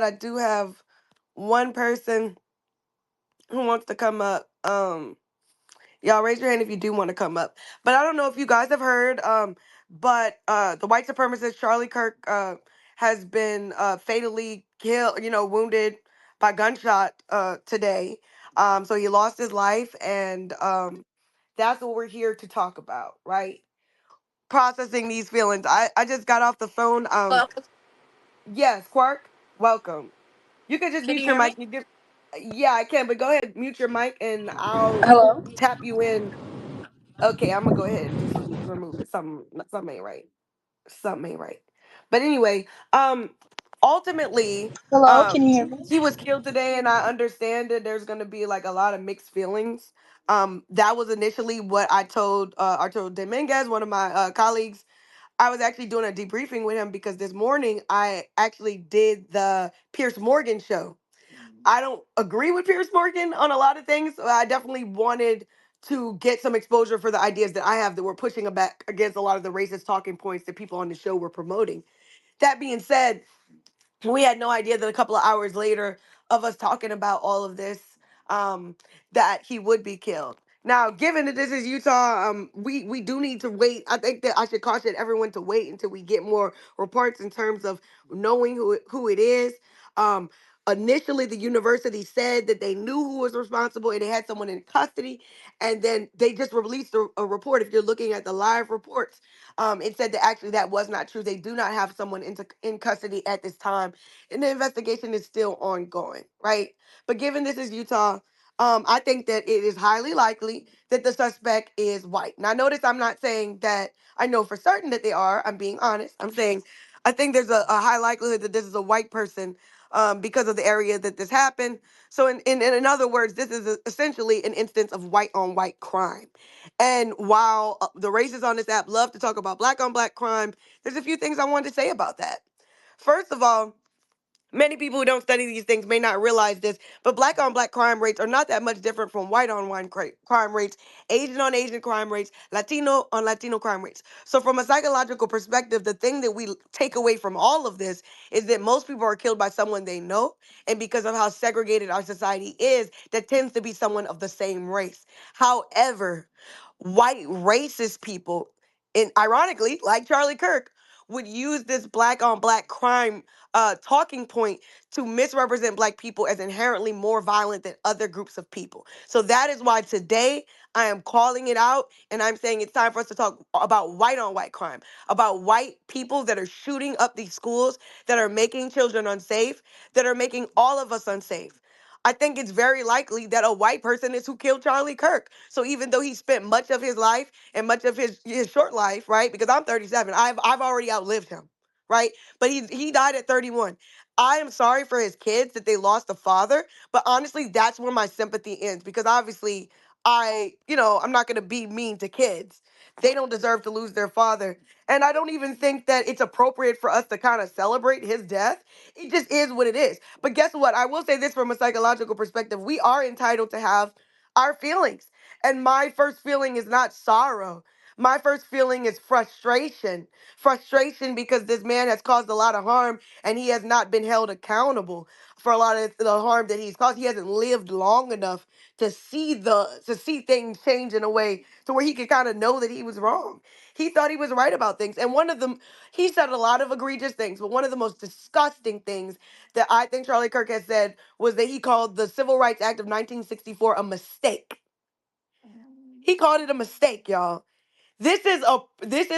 I do have one person who wants to come up. Y'all raise your hand if you do want to come up. But I don't know if you guys have heard. But the white supremacist Charlie Kirk has been fatally killed. Wounded by gunshot today. So he lost his life, and that's what we're here to talk about, right? Processing these feelings. I just got off the phone. Hello, Yes, Quark, welcome. You can just can you mute your hear me? mic. Yeah, I can, but go ahead, mute your mic, and I'll Hello. tap you in. Okay, I'm gonna go ahead and just remove it. Something ain't right. Something ain't right. But anyway, ultimately, Hello, um, can you hear me? he was killed today, and I understand that there's gonna be like a lot of mixed feelings. That was initially what I told Dominguez, one of my colleagues. I was actually doing a debriefing with him because this morning I actually did the Pierce Morgan show. I don't agree with Pierce Morgan on a lot of things. So I definitely wanted to get some exposure for the ideas that I have that were pushing back against a lot of the racist talking points that people on the show were promoting. That being said, we had no idea that a couple of hours later of us talking about all of this, that he would be killed. Now, given that this is Utah, we do need to wait. I think that I should caution everyone to wait until we get more reports in terms of knowing who it is. Um, Initially, the university said that they knew who was responsible and they had someone in custody, and then they just released a report. If you're looking at the live reports, it said that actually that was not true. They do not have someone in custody at this time, and the investigation is still ongoing, right? But given this is Utah, I think that it is highly likely that the suspect is white. Now, notice I'm not saying that I know for certain that they are. I'm being honest. I'm saying I think there's a high likelihood that this is a white person, because of the area that this happened. So, in other words, this is essentially an instance of white on white crime. And while the racists on this app love to talk about black on black crime, there's a few things I wanted to say about that. First of all, many people who don't study these things may not realize this, but black on black crime rates are not that much different from white on white crime rates, Asian on Asian crime rates, Latino on Latino crime rates. So, from a psychological perspective, the thing that we take away from all of this is that most people are killed by someone they know. And because of how segregated our society is, that tends to be someone of the same race. However, white racist people, and ironically, like Charlie Kirk, would use this black on black crime talking point to misrepresent black people as inherently more violent than other groups of people. So that is why today I am calling it out, and I'm saying it's time for us to talk about white on white crime, about white people that are shooting up these schools, that are making children unsafe, that are making all of us unsafe. I think it's very likely that a white person is who killed Charlie Kirk. So even though he spent much of his life and much of his short life, right? Because I'm 37, I've already outlived him, right? But he died at 31. I am sorry for his kids that they lost a father, but honestly, that's where my sympathy ends because obviously I'm not going to be mean to kids. They don't deserve to lose their father. And I don't even think that it's appropriate for us to kind of celebrate his death. It just is what it is. But guess what? I will say this from a psychological perspective. We are entitled to have our feelings. And my first feeling is not sorrow. My first feeling is frustration. Frustration because this man has caused a lot of harm and he has not been held accountable for a lot of the harm that he's caused. He hasn't lived long enough to see things change in a way to where he could kind of know that he was wrong. He thought he was right about things. And one of them, he said a lot of egregious things, but one of the most disgusting things that I think Charlie Kirk has said was that he called the Civil Rights Act of 1964 a mistake. He called it a mistake, y'all. This is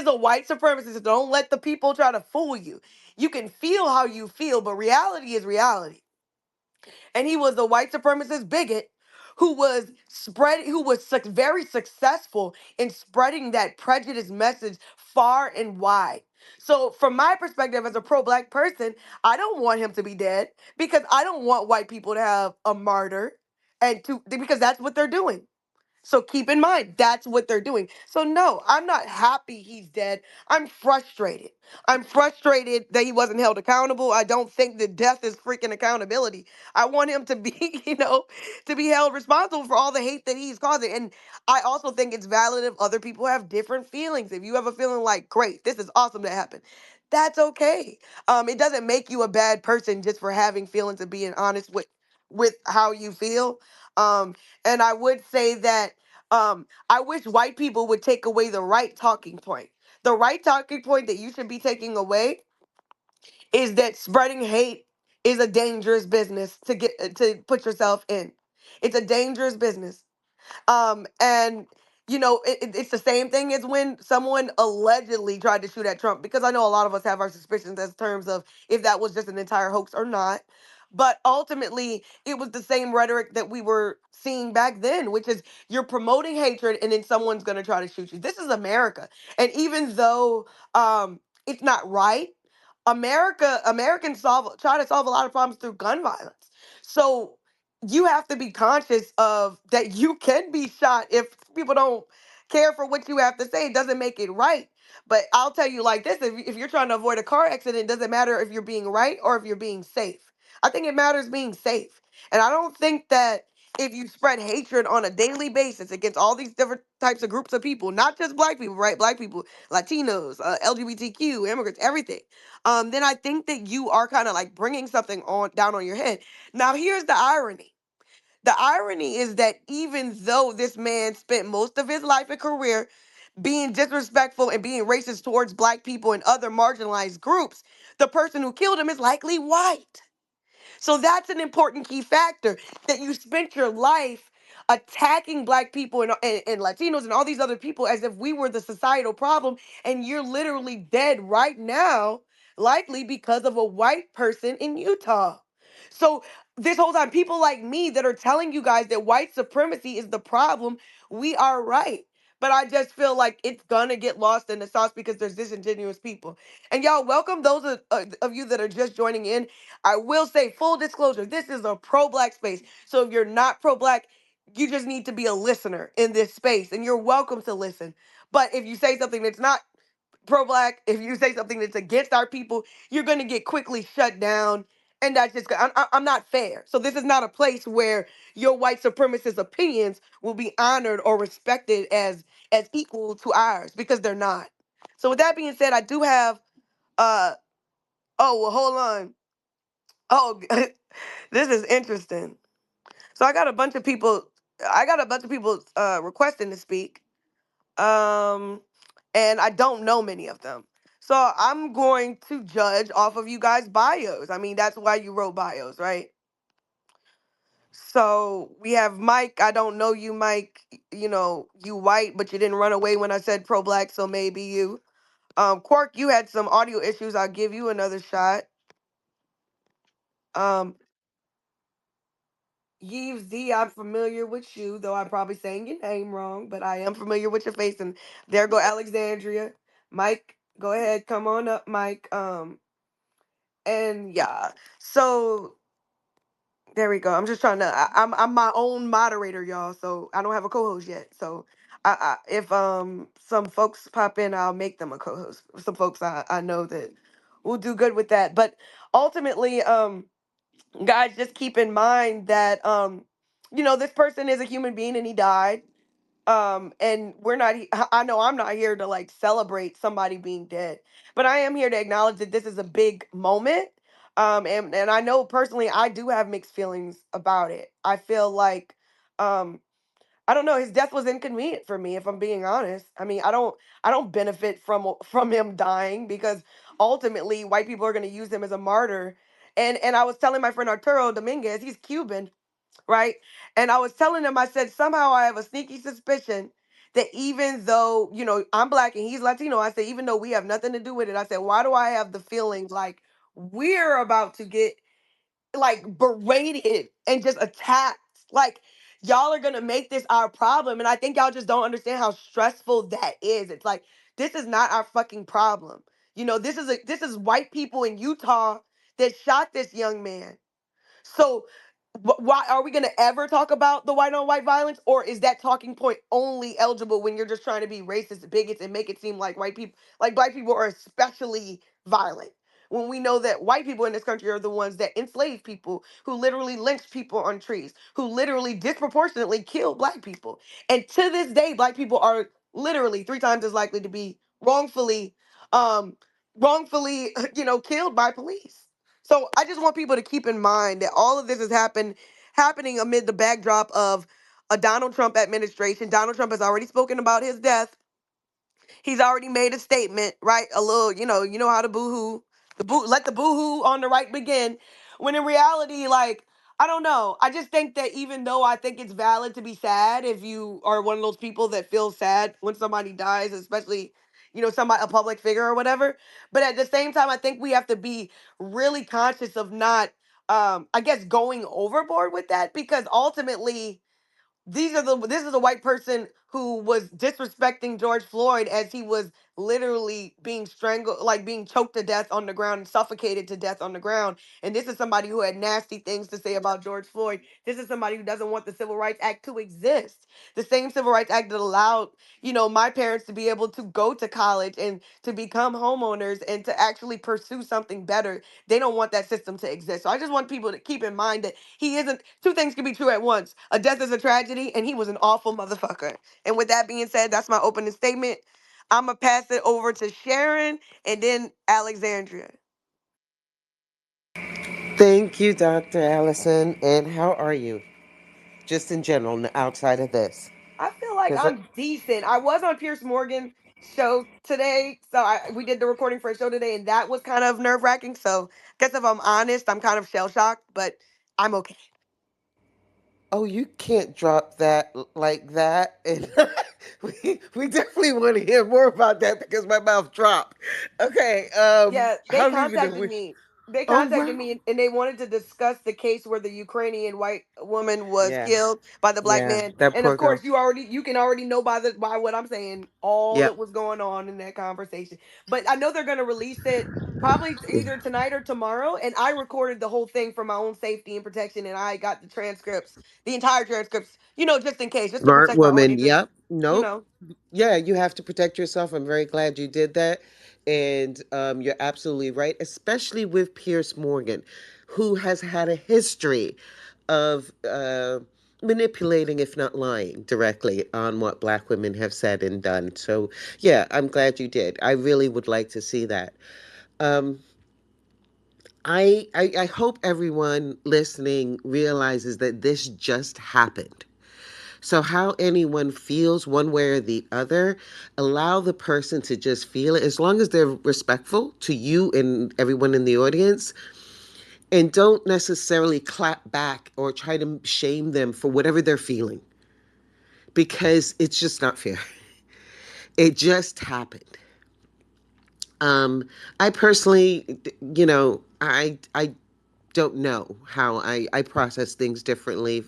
a white supremacist. Don't let the people try to fool you. You can feel how you feel, but reality is reality. And he was a white supremacist bigot who was very successful in spreading that prejudice message far and wide. So from my perspective as a pro-black person, I don't want him to be dead because I don't want white people to have a martyr and to because that's what they're doing. So keep in mind, that's what they're doing. So no, I'm not happy he's dead. I'm frustrated. I'm frustrated that he wasn't held accountable. I don't think that death is freaking accountability. I want him to be, to be held responsible for all the hate that he's causing. And I also think it's valid if other people have different feelings. If you have a feeling like, great, this is awesome that happened. that's okay. It doesn't make you a bad person just for having feelings and being honest with how you feel. Um, and I would say that I wish white people would take away the right talking point. The right talking point that you should be taking away is that spreading hate is a dangerous business to put yourself in. It's a dangerous business. And it's the same thing as when someone allegedly tried to shoot at Trump, because I know a lot of us have our suspicions as terms of if that was just an entire hoax or not. But ultimately, it was the same rhetoric that we were seeing back then, which is you're promoting hatred and then someone's going to try to shoot you. This is America. And even though it's not right, Americans try to solve a lot of problems through gun violence. So you have to be conscious of that you can be shot if people don't care for what you have to say. It doesn't make it right. But I'll tell you like this, if you're trying to avoid a car accident, it doesn't matter if you're being right or if you're being safe. I think it matters being safe. And I don't think that if you spread hatred on a daily basis against all these different types of groups of people, not just black people, right? Black people, Latinos, LGBTQ, immigrants, everything. Then I think that you are kind of like bringing something on down on your head. Now, here's the irony. The irony is that even though this man spent most of his life and career being disrespectful and being racist towards black people and other marginalized groups, the person who killed him is likely white. So that's an important key factor, that you spent your life attacking black people and Latinos and all these other people as if we were the societal problem. And you're literally dead right now, likely because of a white person in Utah. So this whole time, people like me that are telling you guys that white supremacy is the problem, we are right. But I just feel like it's gonna get lost in the sauce because there's disingenuous people. And y'all, welcome those of you that are just joining in. I will say, full disclosure, this is a pro-black space. So if you're not pro-black, you just need to be a listener in this space, and you're welcome to listen. But if you say something that's not pro-black, if you say something that's against our people, you're going to get quickly shut down, and that's just I'm not fair. So this is not a place where your white supremacist opinions will be honored or respected as equal to ours, because they're not. So with that being said, I do have uh oh well, hold on. Oh, this is interesting. So I got a bunch of people requesting to speak. Um and I don't know many of them. So I'm going to judge off of you guys' bios. I mean, that's why you wrote bios, right? So we have Mike. I don't know you, Mike. You white, but you didn't run away when I said pro black, so maybe you. Quark, you had some audio issues. I'll give you another shot. Um, Yves D, I'm familiar with you, though I'm probably saying your name wrong, but I am familiar with your face. And there go Alexandria. Mike, go ahead, come on up, Mike. And yeah, so there we go. I'm just trying to. I'm my own moderator, y'all. So I don't have a co-host yet. So if some folks pop in, I'll make them a co-host. Some folks I know that will do good with that. But ultimately, guys, just keep in mind that this person is a human being and he died. And we're not I know I'm not here to like celebrate somebody being dead, but I am here to acknowledge that this is a big moment. And I know personally I do have mixed feelings about it. I feel like um I don't know, his death was inconvenient for me, if I'm being honest. I mean, I don't benefit from him dying, because ultimately white people are going to use him as a martyr. And I was telling my friend Arturo Dominguez, he's Cuban, right? And I was telling him, I said, somehow I have a sneaky suspicion that even though, I'm black and he's Latino, I said, even though we have nothing to do with it, I said, why do I have the feeling like we're about to get like berated and just attacked? Like, y'all are gonna make this our problem. And I think y'all just don't understand how stressful that is. It's like, this is not our fucking problem. This is white people in Utah that shot this young man. So why are we going to ever talk about the white on white violence, or is that talking point only eligible when you're just trying to be racist, bigots, and make it seem like white people, like black people, are especially violent? When we know that white people in this country are the ones that enslave people, who literally lynch people on trees, who literally disproportionately kill black people. And to this day, black people are literally three times as likely to be wrongfully um wrongfully, killed by police. So I just want people to keep in mind that all of this has happening amid the backdrop of a Donald Trump administration. Donald Trump has already spoken about his death. He's already made a statement, right? A little, how to boohoo, let the boohoo on the right begin. When in reality, like, I don't know. I just think that even though I think it's valid to be sad if you are one of those people that feels sad when somebody dies, especially, somebody, a public figure or whatever. But at the same time, I think we have to be really conscious of not, I guess, going overboard with that, because ultimately, this is a white person who was disrespecting George Floyd as he was literally being strangled, like being choked to death on the ground and suffocated to death on the ground. And this is somebody who had nasty things to say about George Floyd. This is somebody who doesn't want the Civil Rights Act to exist. The same Civil Rights Act that allowed, my parents to be able to go to college and to become homeowners and to actually pursue something better. They don't want that system to exist. So I just want people to keep in mind that he isn't, two things can be true at once. A death is a tragedy, and he was an awful motherfucker. And with that being said, that's my opening statement. I'm going to pass it over to Sharon and then Alexandria. Thank you, Dr. Allison. And how are you? Just in general, outside of this. I feel like Because, I'm decent. I was on Pierce Morgan show today. So we did the recording for a show today, and that was kind of nerve wracking. So I guess if I'm honest, I'm kind of shell shocked, but I'm okay. oh, you can't drop that like that. And we definitely want to hear more about that because my mouth dropped. Okay. Yeah, they I don't even know. contacted me. They Oh, contacted wow. me and they wanted to discuss the case where the Ukrainian white woman was Yeah. killed by the black Yeah. man. That And of poor girl. course, you can already know by what I'm saying all that Yep. was going on in that conversation. But I know they're going to release it probably either tonight or tomorrow. And I recorded the whole thing for my own safety and protection, and I got the transcripts, the entire transcripts, just in case, just to Smart protect my own woman. interests. Yep. You Nope. know. Yeah, you have to protect yourself. I'm very glad you did that. And you're absolutely right, especially with Pierce Morgan, who has had a history of manipulating, if not lying, directly on what Black women have said and done. So, yeah, I'm glad you did. I really would like to see that. Um, I hope everyone listening realizes that this just happened. So, how anyone feels one way or the other, allow the person to just feel it as long as they're respectful to you and everyone in the audience. And don't necessarily clap back or try to shame them for whatever they're feeling because it's just not fair. It just happened. I personally, I don't know how I process things differently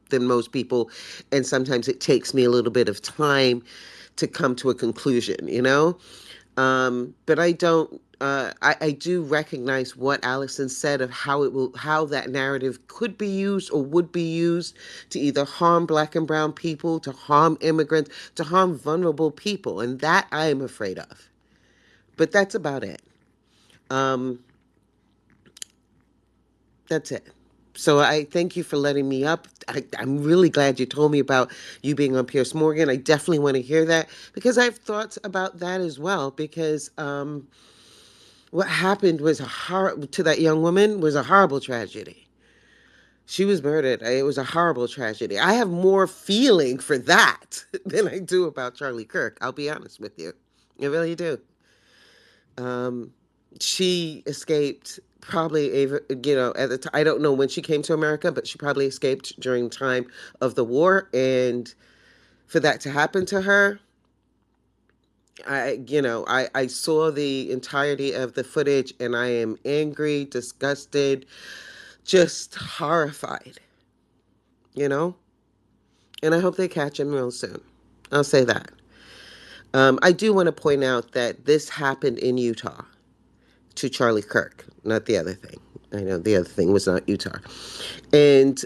than most people. And sometimes it takes me a little bit of time to come to a conclusion, you know? But I don't. I do recognize what Allison said of how that narrative could be used or would be used to either harm Black and Brown people, to harm immigrants, to harm vulnerable people, and that I am afraid of. But that's about it. Um, That's it. So I thank you for letting me up. I'm really glad you told me about you being on Pierce Morgan. I definitely want to hear that because I have thoughts about that as well. Because what happened was to that young woman was a horrible tragedy. She was murdered. It was a horrible tragedy. I have more feeling for that than I do about Charlie Kirk. I'll be honest with you. I really do. Um, she escaped probably at the time. I don't know when she came to America, but she probably escaped during time of the war. And for that to happen to her, I saw the entirety of the footage and I am angry, disgusted, just horrified, you know? And I hope they catch him real soon. I'll say that. I do want to point out that this happened in Utah to Charlie Kirk, not the other thing. I know the other thing was not Utah. And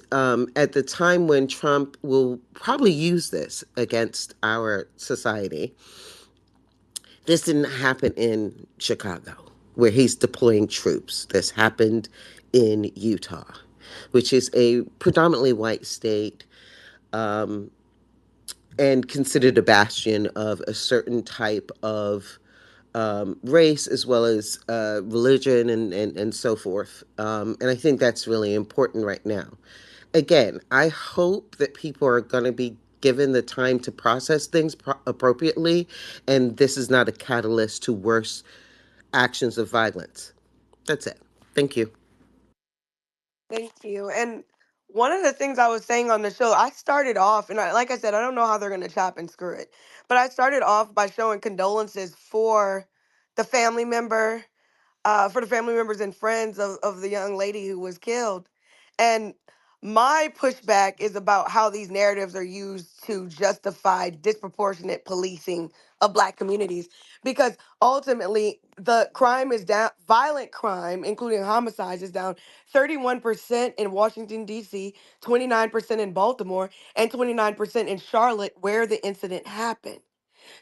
at the time when Trump will probably use this against our society, this didn't happen in Chicago, where he's deploying troops. This happened in Utah, which is a predominantly white state, and considered a bastion of a certain type of race as well as religion and so forth. And I think that's really important right now. Again, I hope that people are going to be given the time to process things appropriately, and this is not a catalyst to worse actions of violence. That's it. Thank you. Thank you. And one of the things I was saying on the show, I started off, and like I said, I don't know how they're going to chop and screw it, but I started off by showing condolences the family member, for the family members and friends of the young lady who was killed. And my pushback is about how these narratives are used to justify disproportionate policing of black communities. Because ultimately, the crime is down, violent crime, including homicides, is down 31% in Washington, D.C., 29% in Baltimore, and 29% in Charlotte, where the incident happened.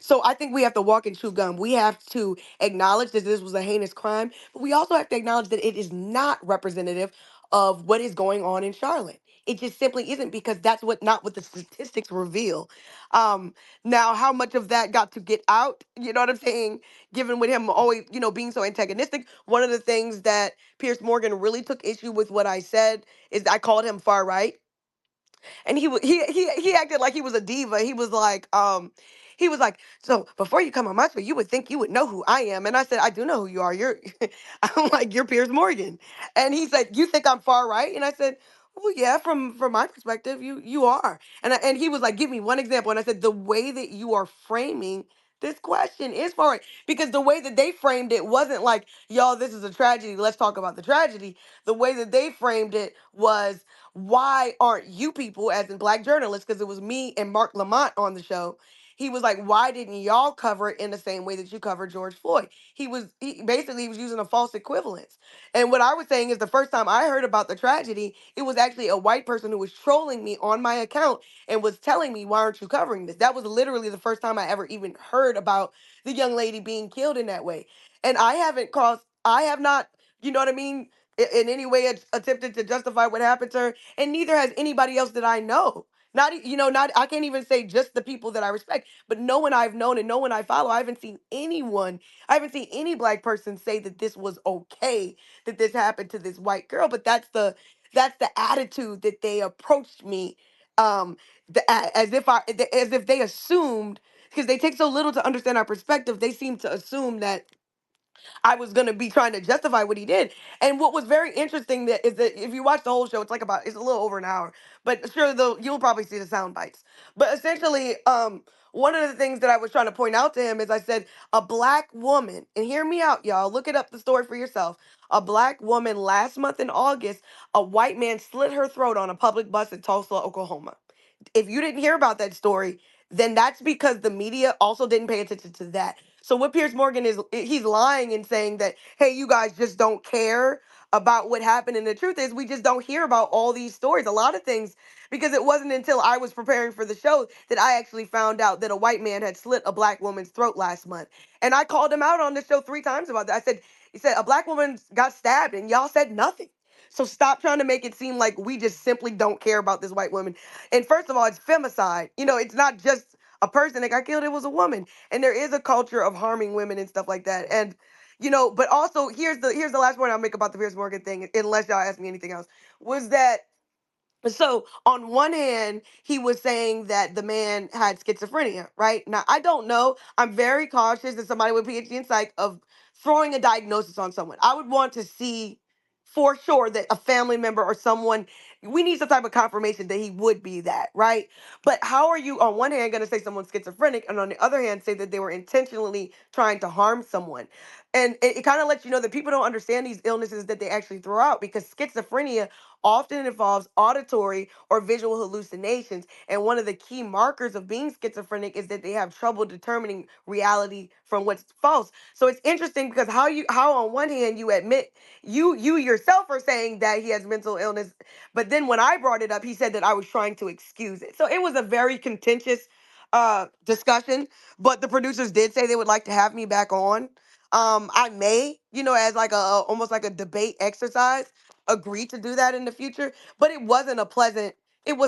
So I think we have to walk and chew gum. We have to acknowledge that this was a heinous crime, but we also have to acknowledge that it is not representative of what is going on in Charlotte. It just simply isn't, because that's what not what the statistics reveal. Um, Now, how much of that got to get out? You know what I'm saying? Given with him always, being so antagonistic, one of the things that Pierce Morgan really took issue with what I said is I called him far right, and he acted like he was a diva. He was like, so before you come on my show, you would think you would know who I am. And I said, I do know who you are. You're I'm like, you're Piers Morgan. And he said, you think I'm far right? And I said, well, yeah, from my perspective, you are. And he was like, give me one example. And I said, the way that you are framing this question is far right, because the way that they framed it wasn't like, y'all, this is a tragedy, let's talk about the tragedy. The way that they framed it was, why aren't you people, as in black journalists, because it was me and Mark Lamont on the show, he was like, why didn't y'all cover it in the same way that you covered George Floyd? He was using a false equivalence. And what I was saying is, the first time I heard about the tragedy, it was actually a white person who was trolling me on my account and was telling me, why aren't you covering this? That was literally the first time I ever even heard about the young lady being killed in that way. And I have not, you know what I mean, in any way attempted to justify what happened to her, and neither has anybody else that I know. Not I can't even say just the people that I respect, but no one I've known and no one I follow. I haven't seen any black person say that this was okay, that this happened to this white girl. But that's the attitude that they approached me, um, as if they assumed, because they take so little to understand our perspective. They seem to assume that I was gonna be trying to justify what he did. And what was very interesting that is that if you watch the whole show, it's a little over an hour. But sure, though, you'll probably see the sound bites. But essentially, one of the things that I was trying to point out to him is, I said, a black woman, and hear me out, y'all. Look it up, the story for yourself. A black woman last month in August, a white man slit her throat on a public bus in Tulsa, Oklahoma. If you didn't hear about that story, then that's because the media also didn't pay attention to that. So what Pierce Morgan is, he's lying and saying that, hey, you guys just don't care about what happened. And the truth is, we just don't hear about all these stories. A lot of things, because it wasn't until I was preparing for the show that I actually found out that a white man had slit a black woman's throat last month. And I called him out on the show 3 times about that. He said, a black woman got stabbed and y'all said nothing. So stop trying to make it seem like we just simply don't care about this white woman. And first of all, it's femicide. It's not just a person that got killed, it was a woman. And there is a culture of harming women and stuff like that. And but also, here's the last point I'll make about the Pierce Morgan thing, unless y'all ask me anything else, was that, so on one hand, he was saying that the man had schizophrenia, right? Now, I don't know. I'm very cautious as somebody with PhD in psych of throwing a diagnosis on someone. I would want to see for sure that a family member or someone, we need some type of confirmation that he would be that, right? But how are you on one hand going to say someone's schizophrenic, and on the other hand say that they were intentionally trying to harm someone? And it kind of lets you know that people don't understand these illnesses that they actually throw out, because schizophrenia often involves auditory or visual hallucinations. And one of the key markers of being schizophrenic is that they have trouble determining reality from what's false. So it's interesting, because how on one hand you admit, you yourself are saying that he has mental illness, but then when I brought it up, he said that I was trying to excuse it. So it was a very contentious discussion, but the producers did say they would like to have me back on. I may, as like almost like a debate exercise, agree to do that in the future, but it was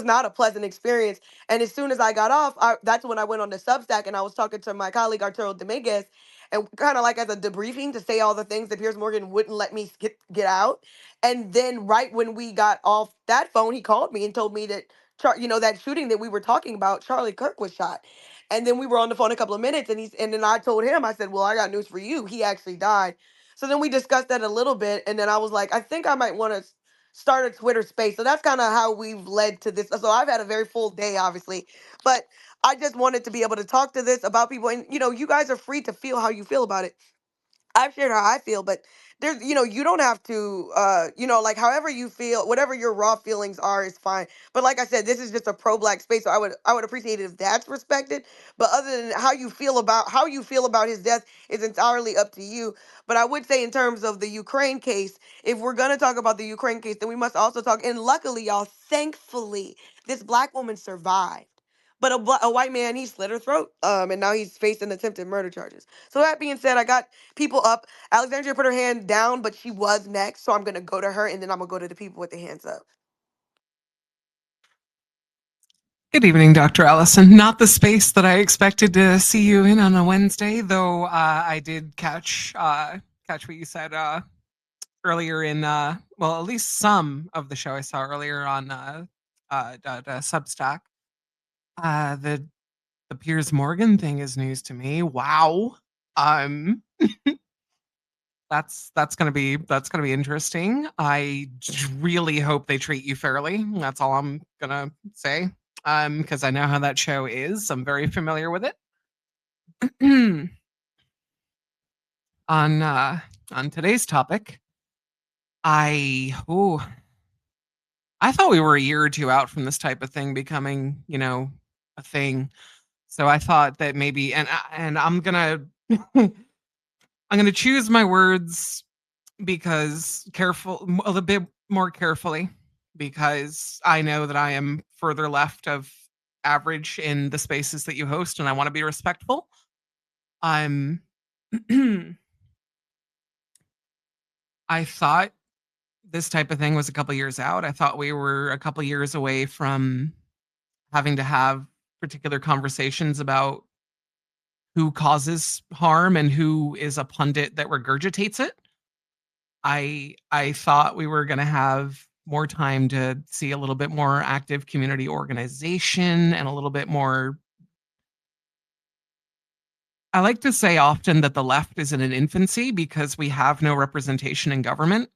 not a pleasant experience. And as soon as I got off, that's when I went on the Substack and I was talking to my colleague Arturo Dominguez, and kind of like as a debriefing to say all the things that Piers Morgan wouldn't let me get out. And then right when we got off that phone, he called me and told me that that shooting that we were talking about, Charlie Kirk was shot. And then we were on the phone a couple of minutes, and then I told him, I said, "Well, I got news for you. He actually died." So then we discussed that a little bit, and then I was like, "I think I might want to start a Twitter space." So that's kind of how we've led to this. So I've had a very full day, obviously, but I just wanted to be able to talk to this about people, and you guys are free to feel how you feel about it. I've shared how I feel, but there's, you don't have to, like however you feel, whatever your raw feelings are is fine. But like I said, this is just a pro-black space, so I would appreciate it if that's respected. But other than how you feel about his death is entirely up to you. But I would say in terms of the Ukraine case, if we're gonna talk about the Ukraine case, then we must also talk. And luckily, y'all, thankfully, this black woman survived. But a white man, he slit her throat, and now he's facing attempted murder charges. So that being said, I got people up. Alexandria put her hand down, but she was next. So I'm going to go to her and then I'm going to go to the people with the hands up. Good evening, Dr. Allison. Not the space that I expected to see you in on a Wednesday, though I did catch what you said earlier in well, at least some of the show I saw earlier on Substack. The Piers Morgan thing is news to me. Wow. Um, that's gonna be interesting. I really hope they treat you fairly. That's all I'm gonna say. Because I know how that show is. I'm very familiar with it. on on today's topic, I thought we were a year or two out from this type of thing becoming, a thing. So I thought that maybe, and I'm gonna I'm gonna choose my words because a little bit more carefully, because I know that I am further left of average in the spaces that you host, and I want to be respectful. I'm I thought this type of thing was a couple years out. I thought we were a couple years away from having to have particular conversations about who causes harm and who is a pundit that regurgitates it. I thought we were going to have more time to see a little bit more active community organization and a little bit more. I like to say often that the left is in an infancy because we have no representation in government.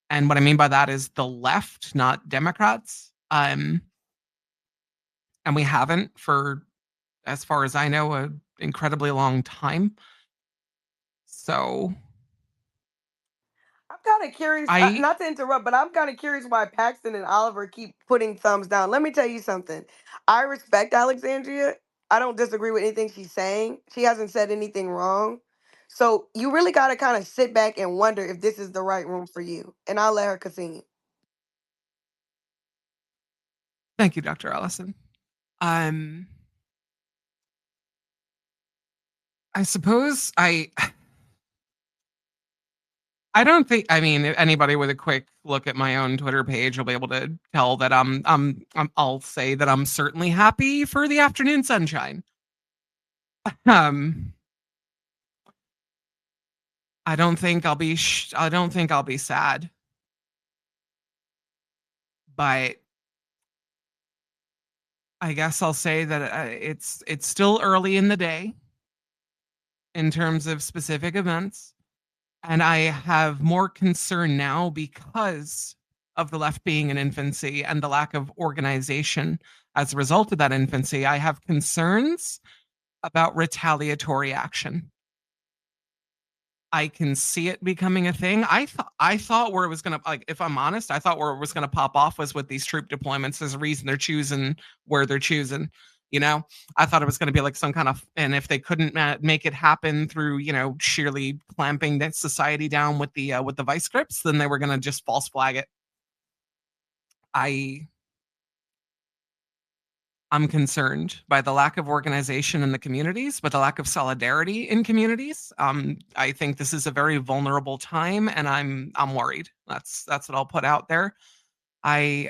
And what I mean by that is the left, not Democrats. And we haven't for, as far as I know, an incredibly long time. So I'm kind of curious, I not to interrupt, but I'm kind of curious why Paxton and Oliver keep putting thumbs down. Let me tell you something. I respect Alexandria. I don't disagree with anything she's saying. She hasn't said anything wrong. So you really got to kind of sit back and wonder if this is the right room for you. And I'll let her continue. thank you, Dr. Allison. Um, I suppose I don't think, I mean, anybody with a quick look at my own Twitter page will be able to tell that I'll say that I'm certainly happy for the afternoon sunshine. Um, I don't think I'll be sad, but I guess I'll say that it's still early in the day in terms of specific events. And I have more concern now because of the left being in infancy and the lack of organization as a result of that infancy. I have concerns about retaliatory action. I can see it becoming a thing. I thought where it was gonna, like, if I'm honest, I thought where it was gonna pop off was with these troop deployments. There's a reason they're choosing where they're choosing. You know, I thought it was going to be like some kind of, and if they couldn't make it happen through, sheerly clamping that society down with the vice grips, then they were going to just false flag it. I I'm concerned by the lack of organization in the communities, but the lack of solidarity in communities. I think this is a very vulnerable time, and I'm worried. That's what I'll put out there. I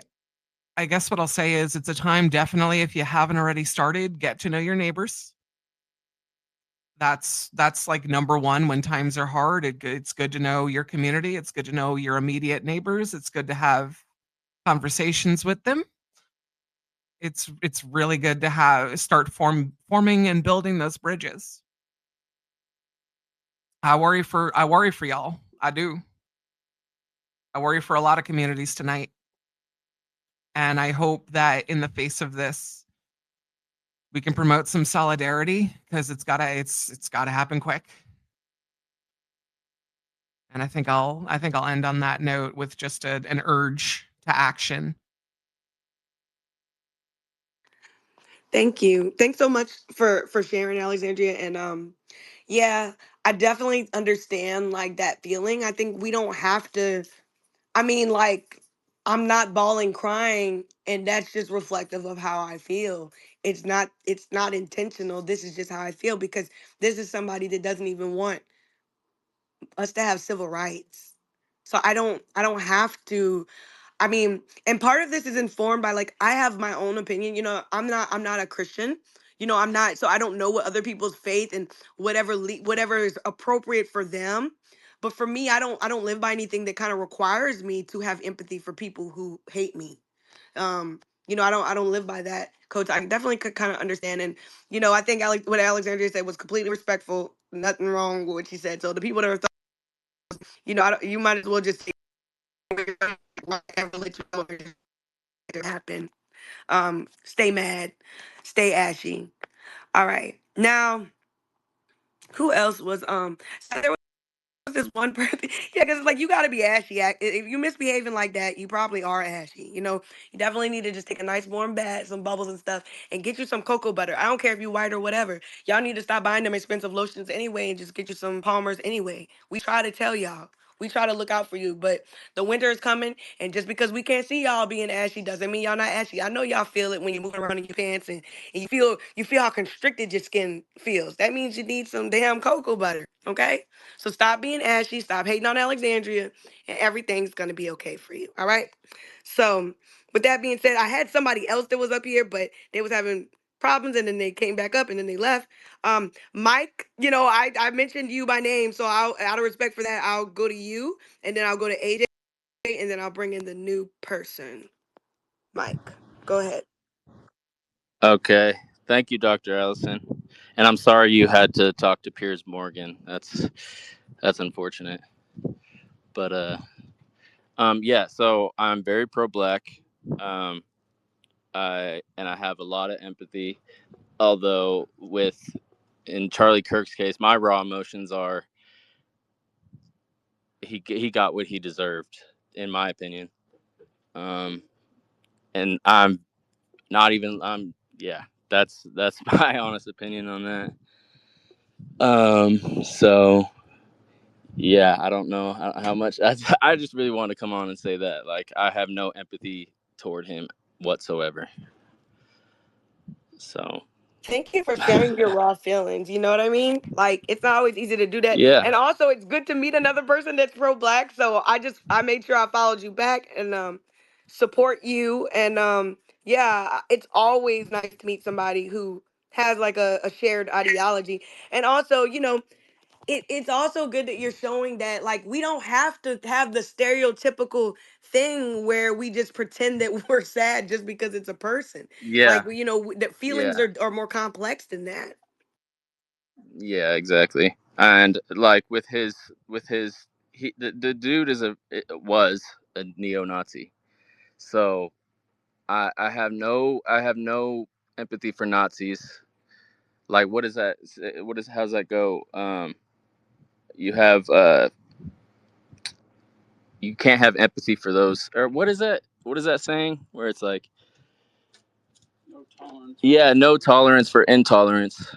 I guess what I'll say is it's a time, definitely, if you haven't already started, get to know your neighbors. That's like number one when times are hard. It's good to know your community. It's good to know your immediate neighbors. It's good to have conversations with them. It's really good to have start forming and building those bridges. I worry for y'all. I do. I worry for a lot of communities tonight. And I hope that in the face of this, we can promote some solidarity because it's gotta happen quick. And I think I'll end on that note with just an urge to action. Thank you. Thanks so much for sharing, Alexandria. And yeah, I definitely understand like that feeling. I think we don't have to. I mean, like, I'm not bawling crying, and that's just reflective of how I feel. It's not intentional. This is just how I feel because this is somebody that doesn't even want us to have civil rights. So I don't have to. I mean, and part of this is informed by like I have my own opinion. I'm not a Christian. I'm not, so I don't know what other people's faith and whatever is appropriate for them. But for me, I don't live by anything that kind of requires me to have empathy for people who hate me. Um, I don't live by that. Coach, I definitely could kind of understand, and I think what Alexandria said was completely respectful. Nothing wrong with what she said. So the people that are, you might as well just say whatever, let you know it happen. Stay mad, stay ashy. All right. Now, who else was there was this one person. Yeah, because it's like you got to be ashy. If you misbehaving like that, you probably are ashy. You definitely need to just take a nice warm bath, some bubbles and stuff, and get you some cocoa butter. I don't care if you white or whatever. Y'all need to stop buying them expensive lotions anyway, and just get you some Palmer's anyway. We try to tell y'all. We try to look out for you, but the winter is coming, and just because we can't see y'all being ashy doesn't mean y'all not ashy. I know y'all feel it when you're moving around in your pants, and you feel how constricted your skin feels. That means you need some damn cocoa butter, okay? So stop being ashy, stop hating on Alexandria, and everything's gonna be okay for you. All right. So with that being said, I had somebody else that was up here, but they was having problems and then they came back up and then they left. Mike, I mentioned you by name, so I'll out of respect for that, I'll go to you and then I'll go to AJ and then I'll bring in the new person. Mike, go ahead. Okay. Thank you, Dr. Allison. And I'm sorry you had to talk to Piers Morgan. That's unfortunate. But yeah, so I'm very pro black. Um I have a lot of empathy, although with in Charlie Kirk's case, my raw emotions are he got what he deserved in my opinion. Um and I'm not even I'm yeah, that's my honest opinion on that. So yeah, I don't know how much. I just really want to come on and say that, like, I have no empathy toward him whatsoever. So, Thank you for sharing your raw feelings. You know what I mean? Like it's not always easy to do that. yeah, And also it's good to meet another person that's pro black. So I made sure I followed you back and support you. And yeah, it's always nice to meet somebody who has like a shared ideology. And also, it's also good that you're showing that like we don't have to have the stereotypical thing where we just pretend that we're sad just because it's a person. yeah, Like that feelings yeah, are more complex than that. yeah, exactly. And like with his the dude was a neo-Nazi. So I have no empathy for Nazis. Like, what is that? What is how's that go? You have you can't have empathy for those, or what is that saying where it's like, yeah, no tolerance for intolerance.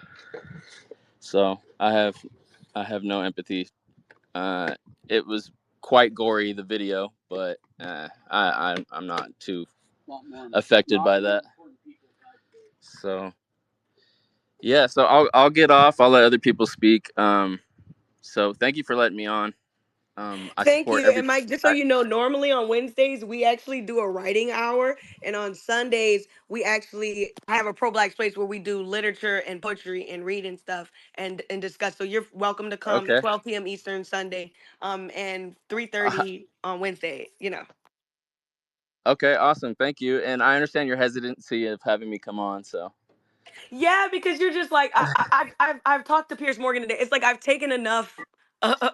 So I have no empathy. It was quite gory, the video, but I'm not too affected by that. So yeah, so I'll get off. I'll let other people speak. So thank you for letting me on. I Thank support you. every. And Mike, just so I, you know, normally on Wednesdays we actually do a writing hour, and on Sundays we actually have a pro black space where we do literature and poetry and read and stuff and discuss. So you're welcome to come okay. 12 p.m. Eastern Sunday, and Uh, 3:30 on Wednesday. okay, awesome. Thank you. And I understand your hesitancy of having me come on. So Yeah, because you're just like I've talked to Pierce Morgan today. It's like I've taken enough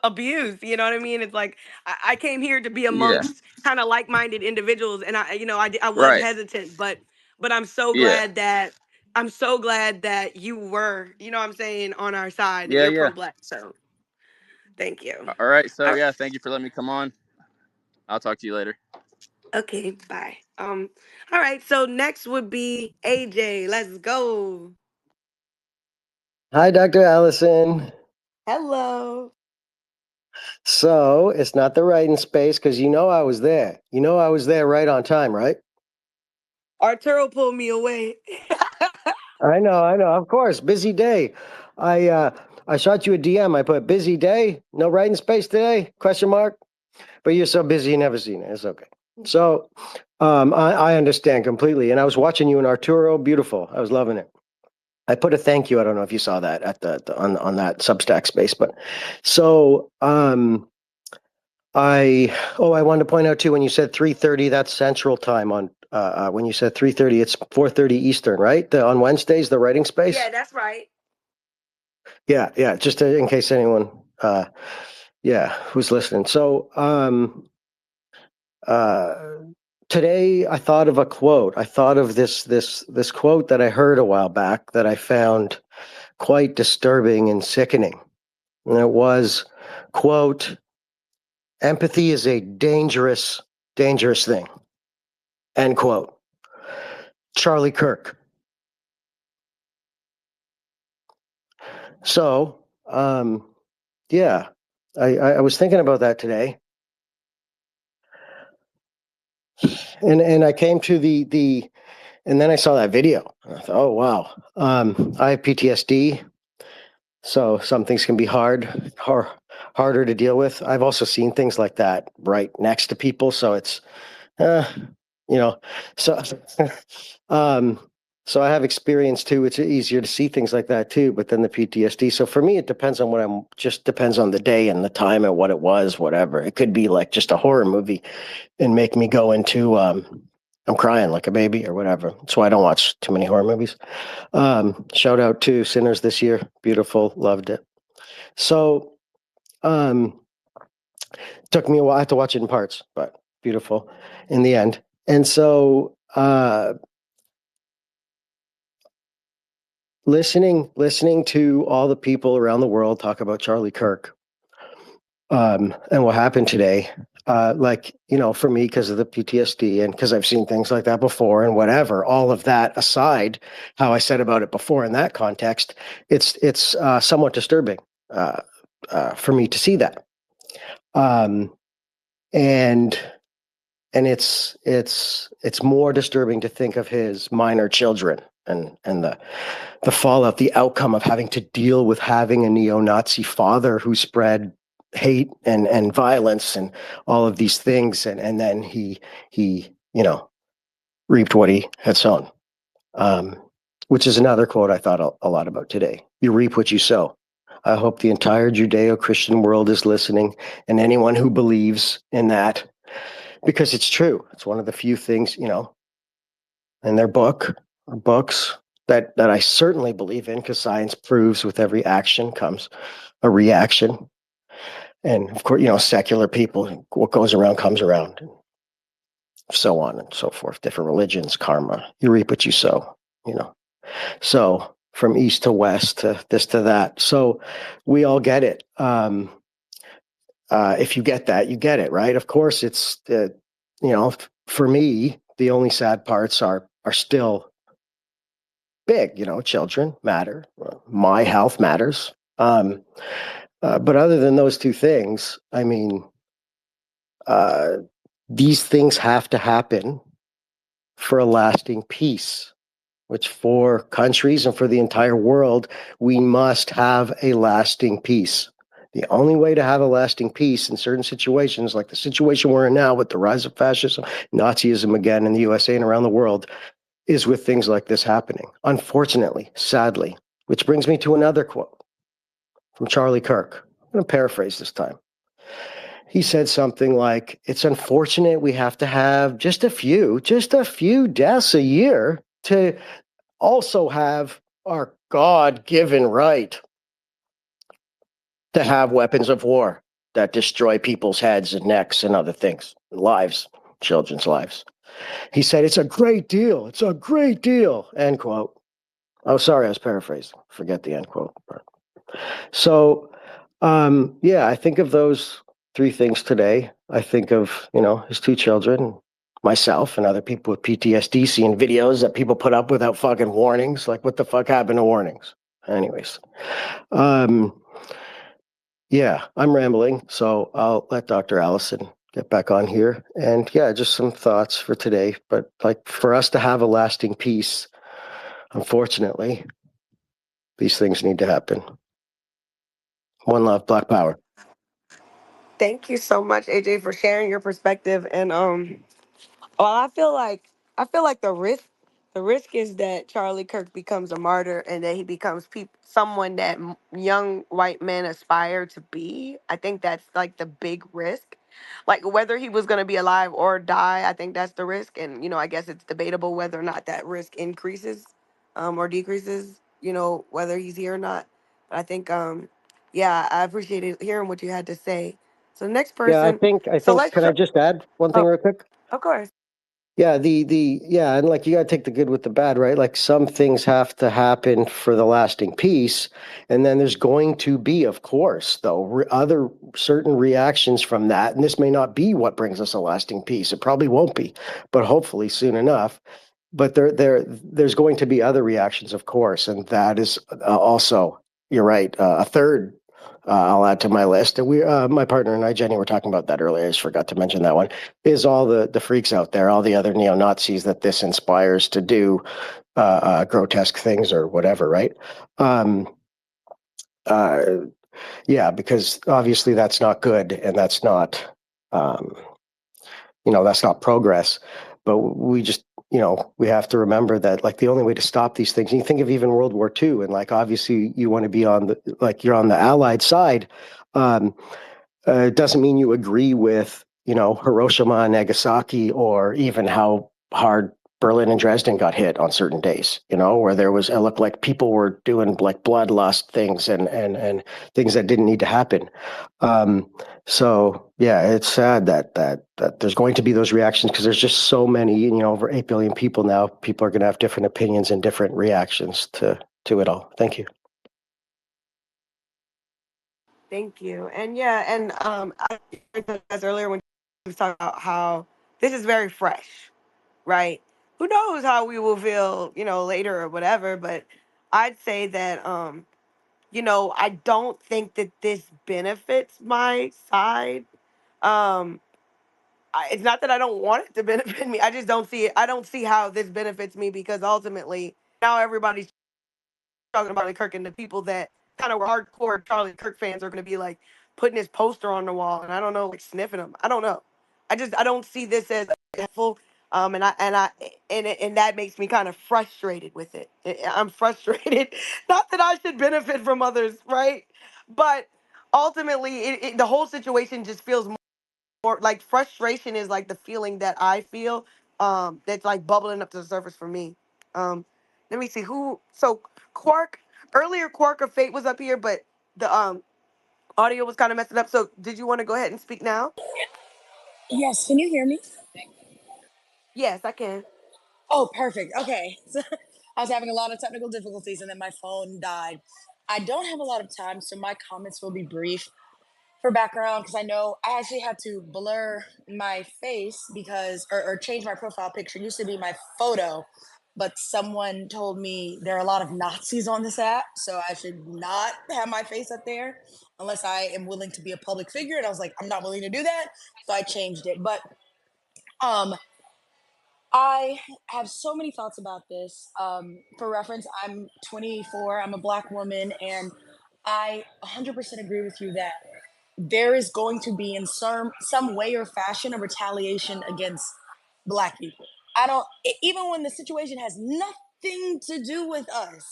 abuse. You know what I mean? It's like I came here to be yeah, amongst kind of like-minded individuals, and I was right. hesitant, but Yeah, I'm so glad that you were, what I'm saying, on our side, that yeah, you're yeah. pro-black. So thank you. All right. So Uh, yeah, thank you for letting me come on. I'll talk to you later. okay, bye. All right. So next would be AJ. Let's go. Hi, Dr. Allison. Hello. So it's not the writing space because you know I was there. You know I was there right on time, right? Arturo pulled me away. I know, I know. Of course, busy day. I uh I shot you a DM. I put busy day, no writing space today? Question mark. But you're so busy you never seen it. It's okay. So I understand completely. And I was watching you and Arturo. Beautiful. I was loving it. I put a thank you. I don't know if you saw that at the on that Substack space, but so I wanted to point out too when you said 3:30, that's Central Time on. When you said 3:30, it's 4:30 Eastern, right? On Wednesdays, the writing Yeah, space. that's right. Yeah, yeah. Just in case anyone, yeah, who's listening. So, uh, today I thought of a quote. I thought of this quote that I heard a while back that I found quite disturbing and sickening. And it was, quote, "Empathy is a dangerous thing." End quote. Charlie Kirk. So, yeah, I was thinking about that today, and I came to and then I saw that video. And I thought, oh wow, I have PTSD, so some things can be harder to deal with. I've also seen things like that right next to people, so it's uh, you know, so um, so I have experience too. It's easier to see things like that too. But then the PTSD. So for me, it depends on just depends on the day and the time and what it was, whatever. It could be like just a horror movie and make me go into I'm crying like a baby or whatever. That's why I don't watch too many horror movies. Shout out to Sinners this year. Beautiful, loved it. So um, took me a while. I had to watch it in parts, but beautiful in the end. And so listening to all the people around the world talk about Charlie Kirk and what happened today, like, for me, because of the PTSD and because I've seen things like that before and whatever, all of that aside, how I said about it before in that context, it's somewhat disturbing for me to see that. Um, and it's more disturbing to think of his minor children and the fallout, the outcome of having to deal with having a neo-Nazi father who spread hate and violence and all of these things, and then he reaped what he had sown, um, which is another quote I thought a lot about today. You reap what you sow. I hope the entire Judeo-Christian world is listening, and anyone who believes in that, because it's true. It's one of the few things, in their book or books that I certainly believe in, because science proves with every action comes a reaction. And of course, secular people, what goes around comes around, and so on and so forth. Different religions, karma. You reap what you sow, you know. So from east to west to this to that. So we all get it. If you get that, you get it, right? Of course, it's for me, the only sad parts are still big. Children matter. My health matters. But other than those two things, I mean, uh, these things have to happen for a lasting peace, which for countries and for the entire world, we must have a lasting peace. The only way to have a lasting peace in certain situations, like the situation we're in now with the rise of fascism, Nazism again in the USA and around the world, is with things like this happening. Unfortunately, sadly, which brings me to another quote from Charlie Kirk. I'm going to paraphrase this time. He said something like, "It's unfortunate we have to have just a few deaths a year to also have our God given right to have weapons of war that destroy people's heads and necks and other things, lives, children's lives." He said, "It's a great deal. It's a great deal." End quote. Oh, sorry, I was paraphrasing. Forget the end quote. So, yeah, I think of those three things today. I think of, his two children, myself, and other people with PTSD seeing videos that people put up without fucking warnings. Like, what the fuck happened to warnings? Anyways, um, yeah, I'm rambling, so I'll let Dr. Allison get back on here. And yeah, just some thoughts for today. But like for us to have a lasting peace, unfortunately, these things need to happen. One love, Black Power. Thank you so much, AJ, for sharing your perspective. And well, I feel like the risk is that Charlie Kirk becomes a martyr and that he becomes someone that young white men aspire to be. I think that's like the big risk. Like whether he was going to be alive or die, I think that's the risk. And I guess it's debatable whether or not that risk increases, or decreases. Whether he's here or not. But I think, yeah, I appreciated hearing what you had to say. So next Yeah, I person. think I So think let's. can I just add one thing Oh, real quick? of course. Yeah, the yeah, and like you got to take the good with the bad, right? Like some things have to happen for the lasting peace, and then there's going to be, of course, though, other certain reactions from that, and this may not be what brings us a lasting peace. It probably won't be, but hopefully soon enough. But there's going to be other reactions, of course, and that is also, you're right, a third. I'll add to my list. And my partner and I, Jenny, were talking about that earlier. I just forgot to mention that one. Is all the freaks out there, all the other neo Nazis that this inspires to do grotesque things or whatever, right? Um, uh, yeah, because obviously that's not good, and um, that's not progress. But we just, we have to remember that like the only way to stop these things, and you think of even World War II, and like obviously you want to be you're on the Allied side. Um, it doesn't mean you agree with, Hiroshima and Nagasaki, or even how hard Berlin and Dresden got hit on certain days, where it looked like people were doing like bloodlust things and things that didn't need to happen. Um, so yeah, it's sad that there's going to be those reactions because there's just so many, over 8 billion people now. People are going to have different opinions and different reactions to it all. Thank you. Thank you. And yeah, and I as earlier when we was talking about how this is very fresh, right? Who knows how we will feel, later or whatever, but I'd say that I don't think that this benefits my side. Um it's not that I don't want it to benefit me. I just don't see it. I don't see how this benefits me because ultimately now everybody's talking about Charlie Kirk, and the people that kind of were hardcore Charlie Kirk fans are going to be like putting his poster on the wall, and I don't know, like sniffing him. I don't know. I don't see this as helpful. And that makes me kind of frustrated with it. I'm frustrated. Not that I should benefit from others, right? But ultimately, the whole situation just feels more like frustration is like the feeling that I feel, that's like bubbling up to the surface for me. Um, let me see who. So Quark earlier, Quark of Fate was up here, but the audio was kind of messing up. So did you want to go ahead and speak now? Yes, can you hear me? Yes, I can. Oh, perfect. Okay. So I was having a lot of technical difficulties and then my phone died. I don't have a lot of time, so my comments will be brief for background because I know I actually had to blur my face because, or change my profile picture. It used to be my photo, but someone told me there are a lot of Nazis on this app, so I should not have my face up there unless I am willing to be a public figure. And I was like, I'm not willing to do that, so I changed it. But um, I have so many thoughts about this. For reference, I'm 24. I'm a black woman, and I 100% agree with you that there is going to be in some way or fashion a retaliation against black people. I don't even when the situation has nothing to do with us.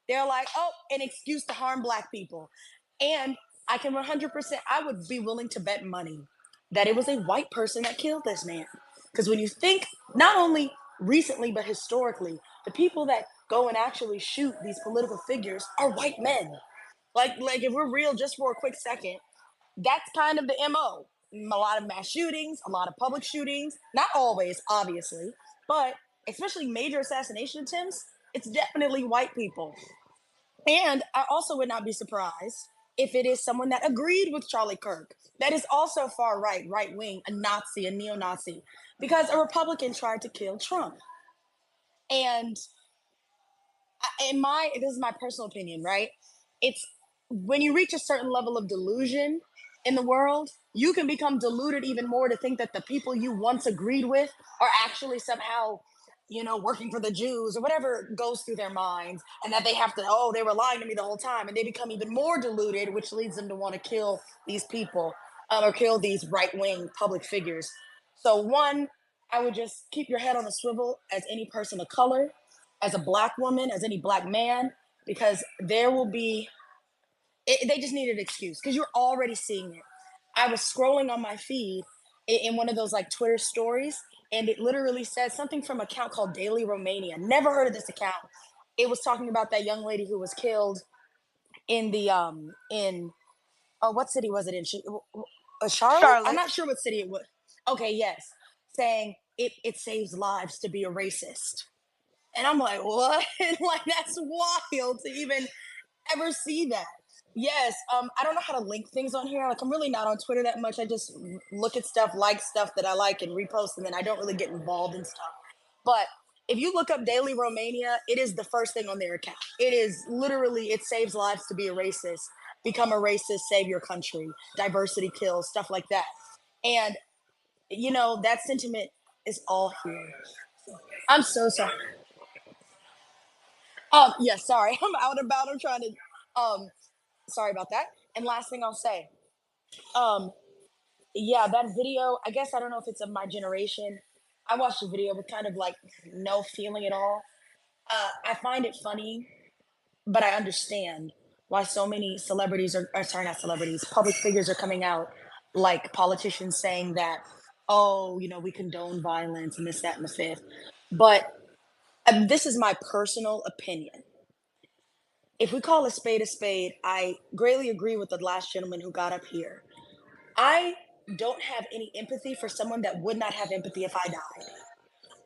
They're like, "Oh, an excuse to harm black people." And I can 100% I would be willing to bet money that it was a white person that killed this man. Because when you think not only recently but historically, the people that go and actually shoot these political figures are white men. Like if we're real just for a quick second, that's kind of the MO. A lot of mass shootings, a lot of public shootings, not always, obviously, but especially major assassination attempts, it's definitely white people. And I also would not be surprised if it is someone that agreed with Charlie Kirk, that is also far right, right wing, a Nazi, a neo Nazi, because a Republican tried to kill Trump. And this is my personal opinion, right? It's when you reach a certain level of delusion in the world, you can become deluded even more to think that the people you once agreed with are actually somehow, working for the Jews or whatever goes through their minds, and that they have to, oh, they were lying to me the whole time, and they become even more deluded, which leads them to want to kill these people, or kill these right wing public figures. So, one, I would just keep your head on a swivel as any person of color, as a black woman, as any black man, because there will be, they just need an excuse because you're already seeing it. I was scrolling on my feed in one of those like Twitter stories, and it literally said something from an account called Daily Romania. Never heard of this account. It was talking about that young lady who was killed in the in what city was it in? Charlotte? I'm Charlotte. not sure what city it was. Okay, yes, saying it saves lives to be a racist. And I'm like, what? Like, that's wild to even ever see that. Yes, I don't know how to link things on here. Like, I'm really not on Twitter that much. I just look at stuff, like stuff that I like, and repost, and then I don't really get involved in stuff. But if you look up Daily Romania, it is the first thing on their account. It is literally, it saves lives to be a racist, become a racist, save your country, diversity kills, stuff like that. And, that sentiment is all here. I'm so sorry. Yeah, sorry. I'm out and about. I'm trying to sorry about that. And last thing I'll say, um, yeah, that video, I guess I don't know if it's of my generation. I watched the video with kind of like no feeling at all. I find it funny, but I understand why so many celebrities are sorry, not celebrities, public figures are coming out, like politicians saying that, oh, we condone violence and this, that, and the fifth. But this is my personal opinion. If we call a spade, I greatly agree with the last gentleman who got up here. I don't have any empathy for someone that would not have empathy if I died.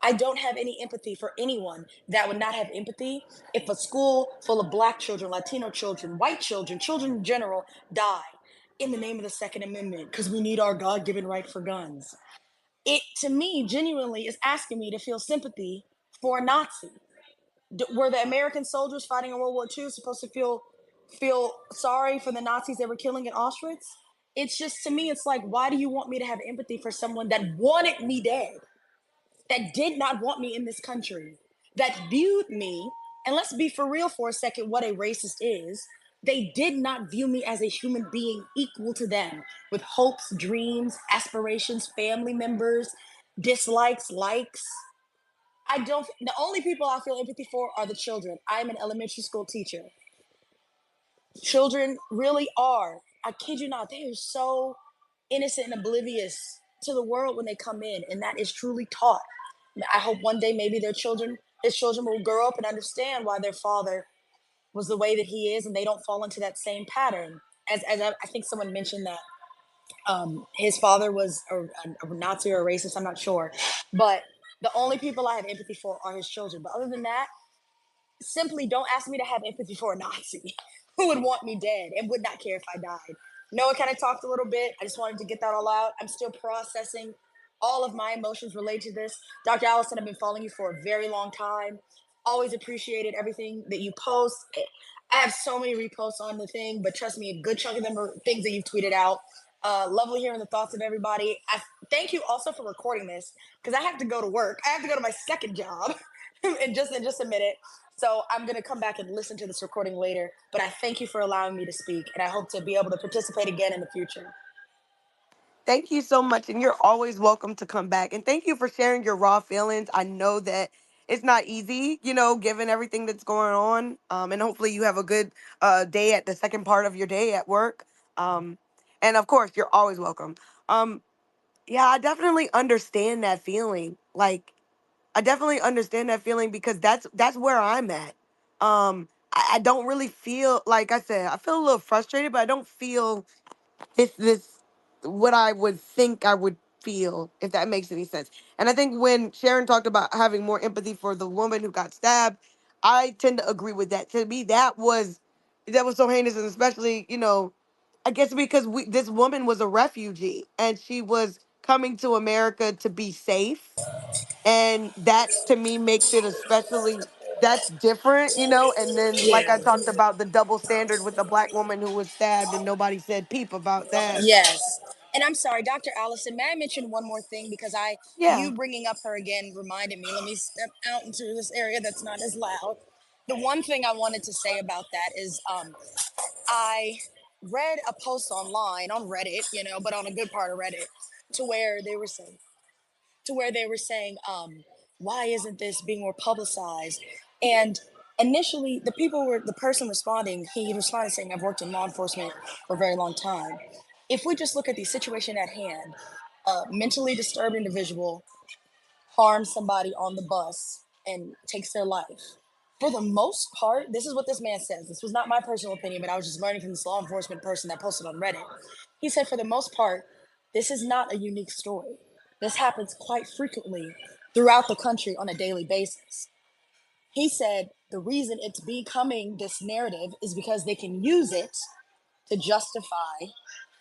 I don't have any empathy for anyone that would not have empathy if a school full of black children, Latino children, white children, children in general die in the name of the Second Amendment because we need our God given right for guns. It, to me, genuinely is asking me to feel sympathy for a Nazi. Were the American soldiers fighting in World War II supposed to feel sorry for the Nazis they were killing in Auschwitz? It's just to me, it's like, why do you want me to have empathy for someone that wanted me dead, that did not want me in this country, that viewed me? And let's be for real for a second, what a racist is. They did not view me as a human being equal to them, with hopes, dreams, aspirations, family members, dislikes, likes. I don't. The only people I feel empathy for are the children. I'm an elementary school teacher. Children really are. I kid you not. They are so innocent and oblivious to the world when they come in, and that is truly taught. I hope one day maybe his children will grow up and understand why their father was the way that he is, and they don't fall into that same pattern. As I think someone mentioned that his father was a Nazi or a racist. I'm not sure, but the only people I have empathy for are his children. But other than that, simply don't ask me to have empathy for a Nazi who would want me dead and would not care if I died. Noah kind of talked a little bit. I just wanted to get that all out. I'm still processing all of my emotions related to this. Dr. Allison, I've been following you for a very long time. Always appreciated everything that you post. I have so many reposts on the thing, but trust me, a good chunk of them are things that you've tweeted out. Lovely hearing the thoughts of everybody. I thank you also for recording this because I have to go to work. I have to go to my second job in just a minute. So I'm gonna come back and listen to this recording later. But I thank you for allowing me to speak, and I hope to be able to participate again in the future. Thank you so much. And you're always welcome to come back. And thank you for sharing your raw feelings. I know that it's not easy, given everything that's going on. And hopefully you have a good day at the second part of your day at work. Um, and of course, you're always welcome. Um, yeah, I definitely understand that feeling. Like, I definitely understand that feeling because that's where I'm at. I don't really feel, like I said, I feel a little frustrated, but I don't feel this what I would think I would feel, if that makes any sense. And I think when Sharon talked about having more empathy for the woman who got stabbed, I tend to agree with that. To me, that was so heinous, and especially, I guess because this woman was a refugee and she was coming to America to be safe, and that to me makes it especially, that's different, and then like I Yeah. talked about the double standard with the black woman who was stabbed and nobody said peep about that. Yes. And I'm sorry, Dr. Allison, may I mention one more thing? Because Yeah. you bringing up her again reminded me. Let me step out into this area that's not as loud. The one thing I wanted to say about that is I read a post online on Reddit, but on a good part of Reddit, to where they were saying, why isn't this being more publicized? And initially, the person responding, he responded saying, I've worked in law enforcement for a very long time. If we just look at the situation at hand, a mentally disturbed individual harms somebody on the bus and takes their life. For the most part, this is what this man says. This was not my personal opinion, but I was just learning from this law enforcement person that posted on Reddit. He said, for the most part, this is not a unique story. This happens quite frequently throughout the country on a daily basis. He said the reason it's becoming this narrative is because they can use it to justify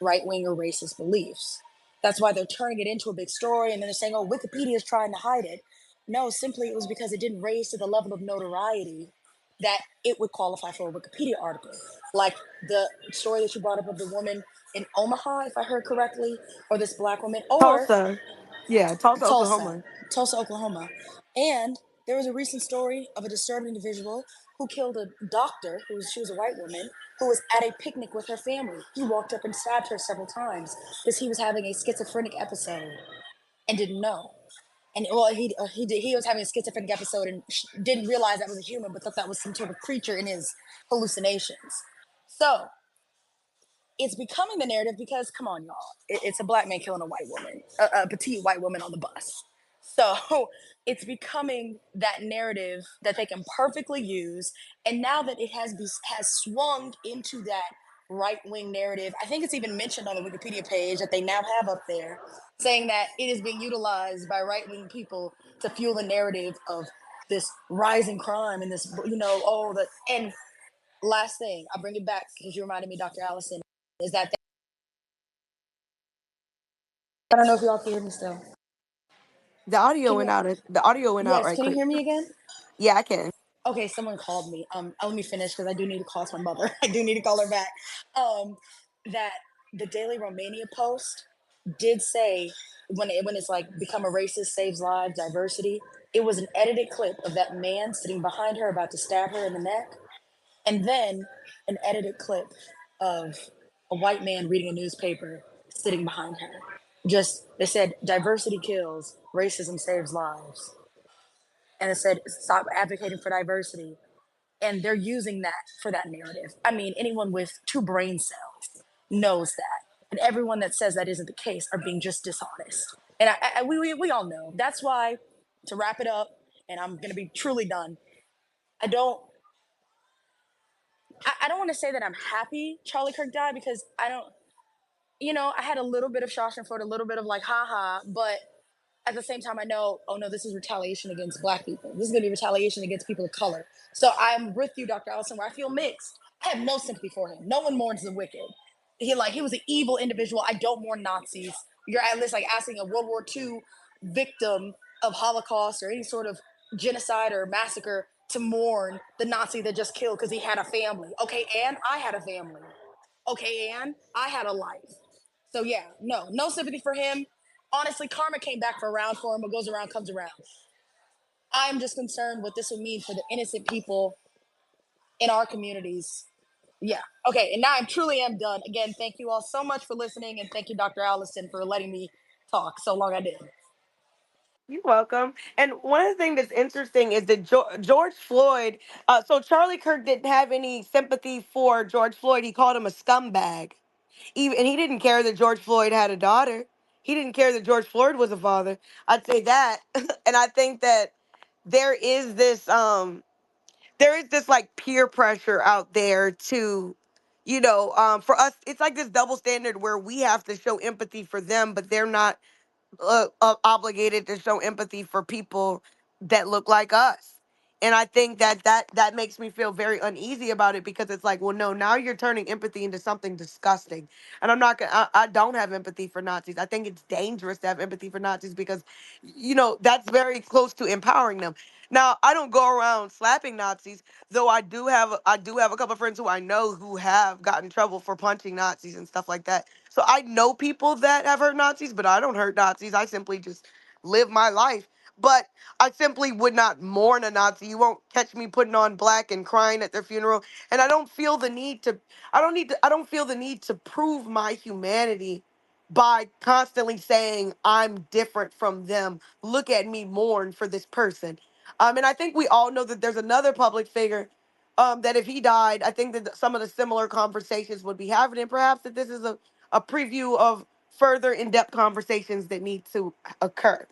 right wing or racist beliefs. That's why they're turning it into a big story, and then they're saying, oh, Wikipedia is trying to hide it. No, simply it was because it didn't raise to the level of notoriety that it would qualify for a Wikipedia article. Like the story that you brought up of the woman in Omaha, if I heard correctly, or this black woman, or Tulsa. Yeah, Tulsa, Tulsa, Oklahoma. Tulsa, Oklahoma. And there was a recent story of a disturbed individual who killed a doctor, she was a white woman, who was at a picnic with her family. He walked up and stabbed her several times because he was having a schizophrenic episode and didn't know. And well, he was having a schizophrenic episode and didn't realize that was a human, but thought that was some sort of creature in his hallucinations. So it's becoming the narrative because come on, y'all, it's a black man killing a white woman, a petite white woman on the bus. So it's becoming that narrative that they can perfectly use, and now that has swung into that right wing narrative, I think it's even mentioned on the Wikipedia page that they now have up there, saying that it is being utilized by right wing people to fuel the narrative of this rising crime and this, oh, the and last thing, I'll bring it back because you reminded me, Dr. Allison, is that I don't know if y'all can hear me still. The audio Can went you? out. The audio went out Yes. right Can you quick. hear me again? Yeah, I can. Okay. Someone called me. Let me finish because I do need to call my mother. I do need to call her back. That the Daily Romania post did say when it's like become a racist saves lives diversity. It was an edited clip of that man sitting behind her about to stab her in the neck, and then an edited clip of a white man reading a newspaper sitting behind her. Just they said diversity kills, racism saves lives, and it said stop advocating for diversity, and they're using that for that narrative. I mean, anyone with two brain cells knows that, and everyone that says that isn't the case are being just dishonest. And we all know that's why. To wrap it up, and I'm gonna be truly done. I don't I don't want to say that I'm happy Charlie Kirk died because I don't, I had a little bit of Schadenfreude, a little bit of like, haha, but at the same time, I know, oh no, this is retaliation against Black people. This is going to be retaliation against people of color. So I'm with you, Dr. Allison, where I feel mixed. I have no sympathy for him. No one mourns the wicked. He was an evil individual. I don't mourn Nazis. You're at least like asking a World War II victim of Holocaust or any sort of genocide or massacre to mourn the Nazi that just killed because he had a family. Okay, and I had a family. Okay, and I had a life. So yeah, no sympathy for him. Honestly, karma came back for around for him. What goes around comes around. I'm just concerned what this will mean for the innocent people in our communities. Yeah. Okay. And now I truly am done. Again, thank you all so much for listening, and thank you, Dr. Allison, for letting me talk so long. I did. You're welcome. And one of the things that's interesting is that George Floyd, so Charlie Kirk didn't have any sympathy for George Floyd. He called him a scumbag. Even, and he didn't care that George Floyd had a daughter. He didn't care that George Floyd was a father. I'd say that. And I think that there is this like peer pressure out there to, for us, it's like this double standard where we have to show empathy for them, but they're not obligated to show empathy for people that look like us. And I think that makes me feel very uneasy about it, because it's like, well, no, now you're turning empathy into something disgusting. And I'm not gonna. I don't have empathy for Nazis. I think it's dangerous to have empathy for Nazis, because, that's very close to empowering them. Now, I don't go around slapping Nazis, though I do have a couple of friends who I know who have gotten in trouble for punching Nazis and stuff like that. So I know people that have hurt Nazis, but I don't hurt Nazis. I simply just live my life. But I simply would not mourn a Nazi. You won't catch me putting on black and crying at their funeral. And I don't feel the need to I don't feel the need to prove my humanity by constantly saying I'm different from them. Look at me, mourn for this person. And I think we all know that there's another public figure, that if he died, I think that some of the similar conversations would be happening. Perhaps that this is a preview of further in-depth conversations that need to occur.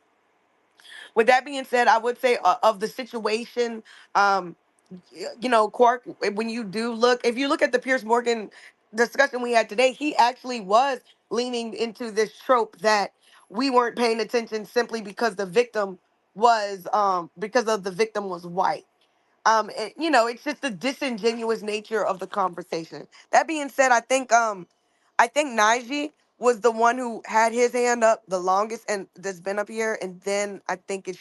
With that being said, I would say, of the situation, um, Quark, when you do look, if you look at the Pierce Morgan discussion we had today, he actually was leaning into this trope that we weren't paying attention simply because the victim was white. It's just the disingenuous nature of the conversation. That being said, I think Najee was the one who had his hand up the longest and that's been up here, and then I think it's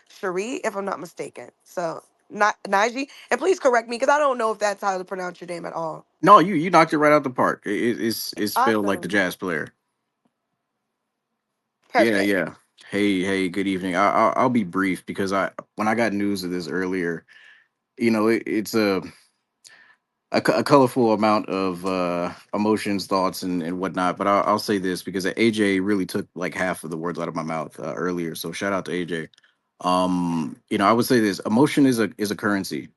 Cherie, if I'm not mistaken. So not Najee, and please correct me, because I don't know if that's how to pronounce your name at all. No, you knocked it right out the park. It's spelled like the Awesome, jazz player. Yeah, perfect. yeah. Hey, good evening. I'll be brief because I when I got news of this earlier, it's a colorful amount of emotions, thoughts, and whatnot. But I'll say this because AJ really took like half of the words out of my mouth earlier. So shout out to AJ. I would say this: emotion is a currency.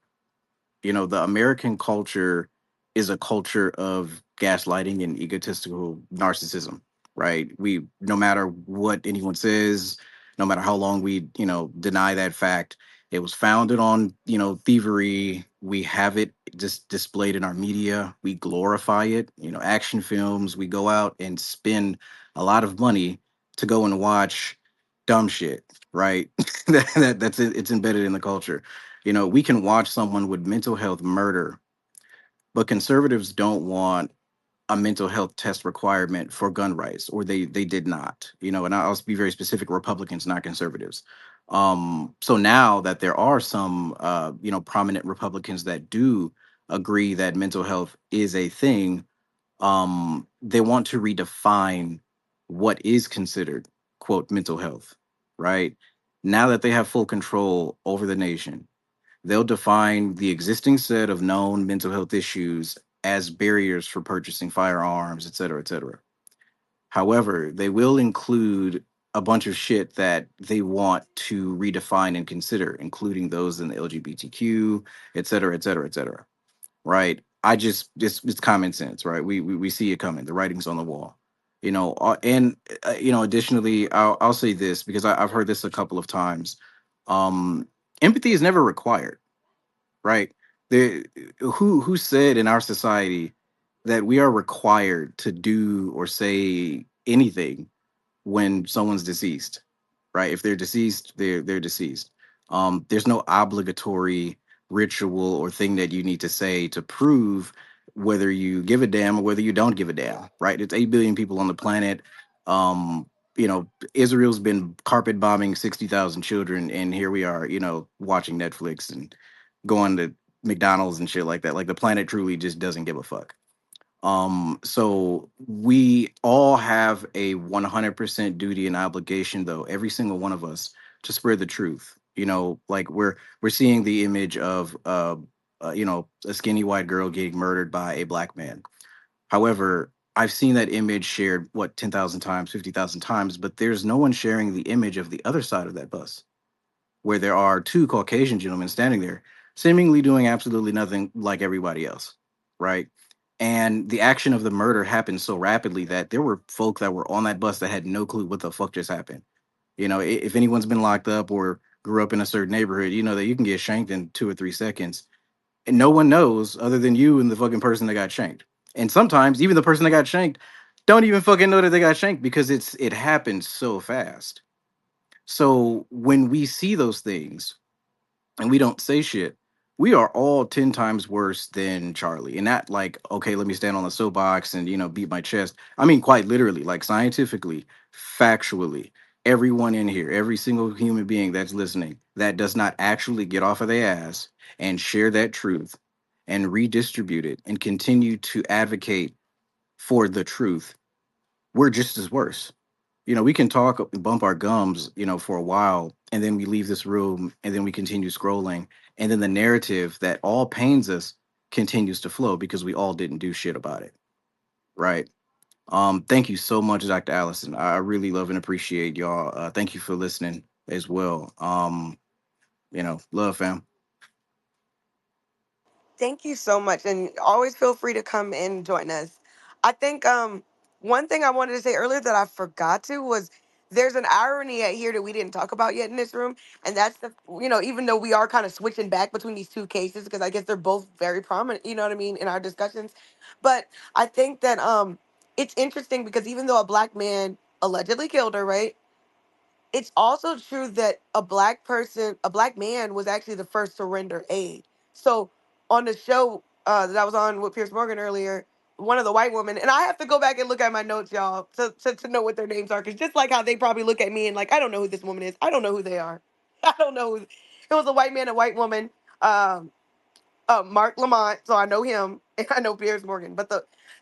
The American culture is a culture of gaslighting and egotistical narcissism, right? We, no matter what anyone says, no matter how long we, deny that fact, it was founded on, thievery. We have it just displayed in our media. We glorify it, action films. We go out and spend a lot of money to go and watch dumb shit, right? That's it. It's embedded in the culture. We can watch someone with mental health murder, but conservatives don't want a mental health test requirement for gun rights, or they did not. And I'll be very specific: Republicans, not conservatives. So now that there are some, prominent Republicans that do agree that mental health is a thing, they want to redefine what is considered, quote, mental health, right? Now that they have full control over the nation, they'll define the existing set of known mental health issues as barriers for purchasing firearms, et cetera, et cetera. However, they will include a bunch of shit that they want to redefine and consider, including those in the LGBTQ, et cetera, et cetera, et cetera. Right? I just it's common sense, right? We see it coming. The writing's on the wall. And additionally, I'll say this because I've heard this a couple of times. Um, Empathy is never required, right? The who said in our society that we are required to do or say anything when someone's deceased, right? If they're deceased, they're deceased. There's no obligatory ritual or thing that you need to say to prove whether you give a damn or whether you don't give a damn, right? It's 8 billion people on the planet. Israel's been carpet bombing 60,000 children, and here we are, watching Netflix and going to McDonald's and shit like that. Like the planet truly just doesn't give a fuck. So we all have a 100% duty and obligation, though, every single one of us, to spread the truth. Like we're seeing the image of a skinny white girl getting murdered by a black man. However, I've seen that image shared, what, 10,000 times, 50,000 times, but there's no one sharing the image of the other side of that bus, where there are two Caucasian gentlemen standing there, seemingly doing absolutely nothing like everybody else, right? And the action of the murder happened so rapidly that there were folk that were on that bus that had no clue what the fuck just happened. If anyone's been locked up or grew up in a certain neighborhood, you know that you can get shanked in 2 or 3 seconds, and no one knows other than you and the fucking person that got shanked. And sometimes even the person that got shanked don't even fucking know that they got shanked because it happened so fast. So when we see those things and we don't say shit, we are all 10 times worse than Charlie. And not like, okay, let me stand on the soapbox and, beat my chest. I mean, quite literally, like scientifically, factually, everyone in here, every single human being that's listening that does not actually get off of their ass and share that truth and redistribute it and continue to advocate for the truth, we're just as worse. We can talk and bump our gums, for a while, and then we leave this room, and then we continue scrolling, and then the narrative that all pains us continues to flow because we all didn't do shit about it, right? Thank you so much, Dr. Allison. I really love and appreciate y'all. Thank you for listening as well. Love, fam. Thank you so much, and always feel free to come and join us. I think one thing I wanted to say earlier that I forgot to was there's an irony at here that we didn't talk about yet in this room, and that's the even though we are kind of switching back between these two cases because I guess they're both very prominent, you know what I mean, in our discussions, but I think that it's interesting because even though a black man allegedly killed her, right? It's also true that a black man, was actually the first to render aid. So on the show that I was on with Pierce Morgan earlier, one of the white women, and I have to go back and look at my notes, y'all, to know what their names are, because just like how they probably look at me and like, I don't know who this woman is. I don't know who they are. I don't know. It was a white man, a white woman, um, Mark Lamont, so I know him, and I know Pierce Morgan. But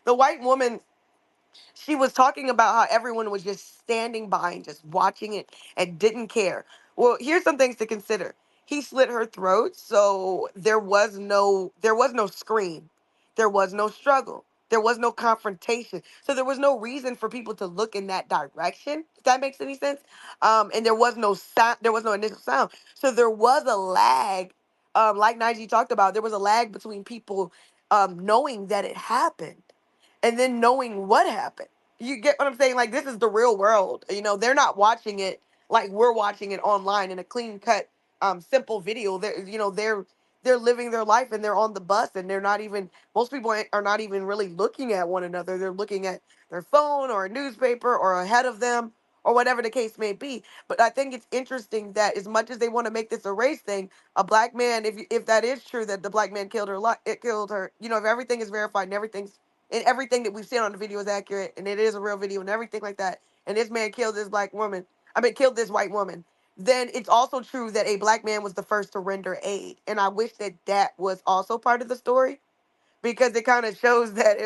the white woman, she was talking about how everyone was just standing by and just watching it and didn't care. Well, here's some things to consider. He slit her throat, so there was no scream. There was no struggle. There was no confrontation. So there was no reason for people to look in that direction, if that makes any sense. And there was no sound, there was no initial sound. So there was a lag, like Nige talked about, there was a lag between people knowing that it happened and then knowing what happened. You get what I'm saying? Like, this is the real world. They're not watching it like we're watching it online in a clean cut, simple video. They're living their life and they're on the bus and they're not even. Most people are not even really looking at one another. They're looking at their phone or a newspaper or ahead of them or whatever the case may be. But I think it's interesting that as much as they want to make this a race thing, a black man, if that is true that the black man killed her, it killed her. If everything is verified and everything that we've seen on the video is accurate and it is a real video and everything like that, and this man killed this black woman, killed this white woman, then it's also true that a black man was the first to render aid. And I wish that that was also part of the story, because it kind of shows that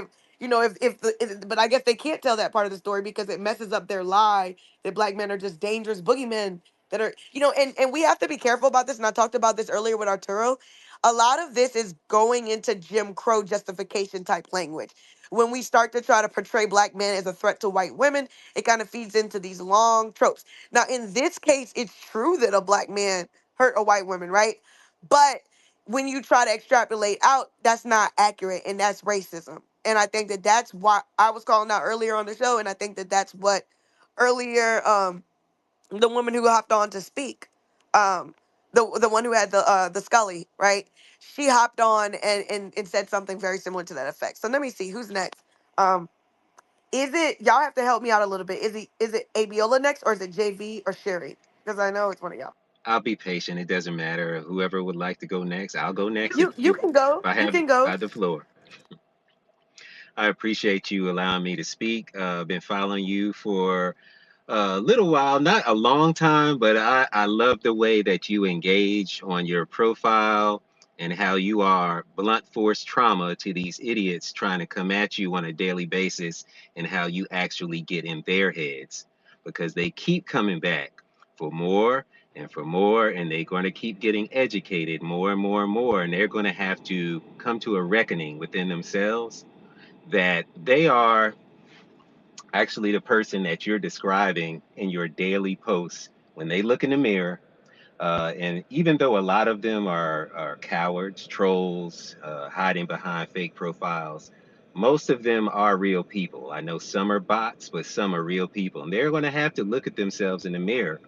but I guess they can't tell that part of the story because it messes up their lie that black men are just dangerous boogeymen that are, and we have to be careful about this. And I talked about this earlier with Arturo. A lot of this is going into Jim Crow justification type language. When we start to try to portray black men as a threat to white women, it kind of feeds into these long tropes. Now, in this case, it's true that a black man hurt a white woman, right? But when you try to extrapolate out, that's not accurate, and that's racism. And I think that that's why I was calling out earlier on the show, and I think that that's what earlier, the woman who hopped on to speak, um, the one who had the Scully, right? She hopped on and said something very similar to that effect. So let me see who's next. Um, is it y'all have to help me out a little bit? Is it Abiola next, or is it JV or Sherry? Because I know it's one of y'all. I'll be patient. It doesn't matter. Whoever would like to go next, I'll go next if You can if go. I You have can go. the floor. I appreciate you allowing me to speak. Been following you for a little while, not a long time, but I love the way that you engage on your profile and how you are blunt force trauma to these idiots trying to come at you on a daily basis, and how you actually get in their heads because they keep coming back for more and for more, and they're going to keep getting educated more and more and more, and they're going to have to come to a reckoning within themselves that they are actually the person that you're describing in your daily posts when they look in the mirror. And even though a lot of them are cowards, trolls, hiding behind fake profiles, most of them are real people. I know some are bots, but some are real people. And they're going to have to look at themselves in the mirror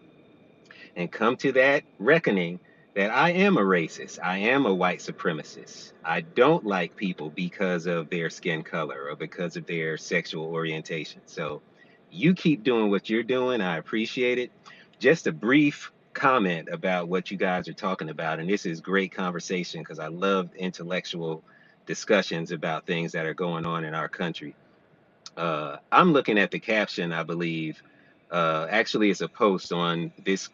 and come to that reckoning that I am a racist. I am a white supremacist. I don't like people because of their skin color or because of their sexual orientation. So you keep doing what you're doing. I appreciate it. Just a brief comment about what you guys are talking about. And this is great conversation because I love intellectual discussions about things that are going on in our country. I'm looking at the caption, I believe. Actually, it's a post on this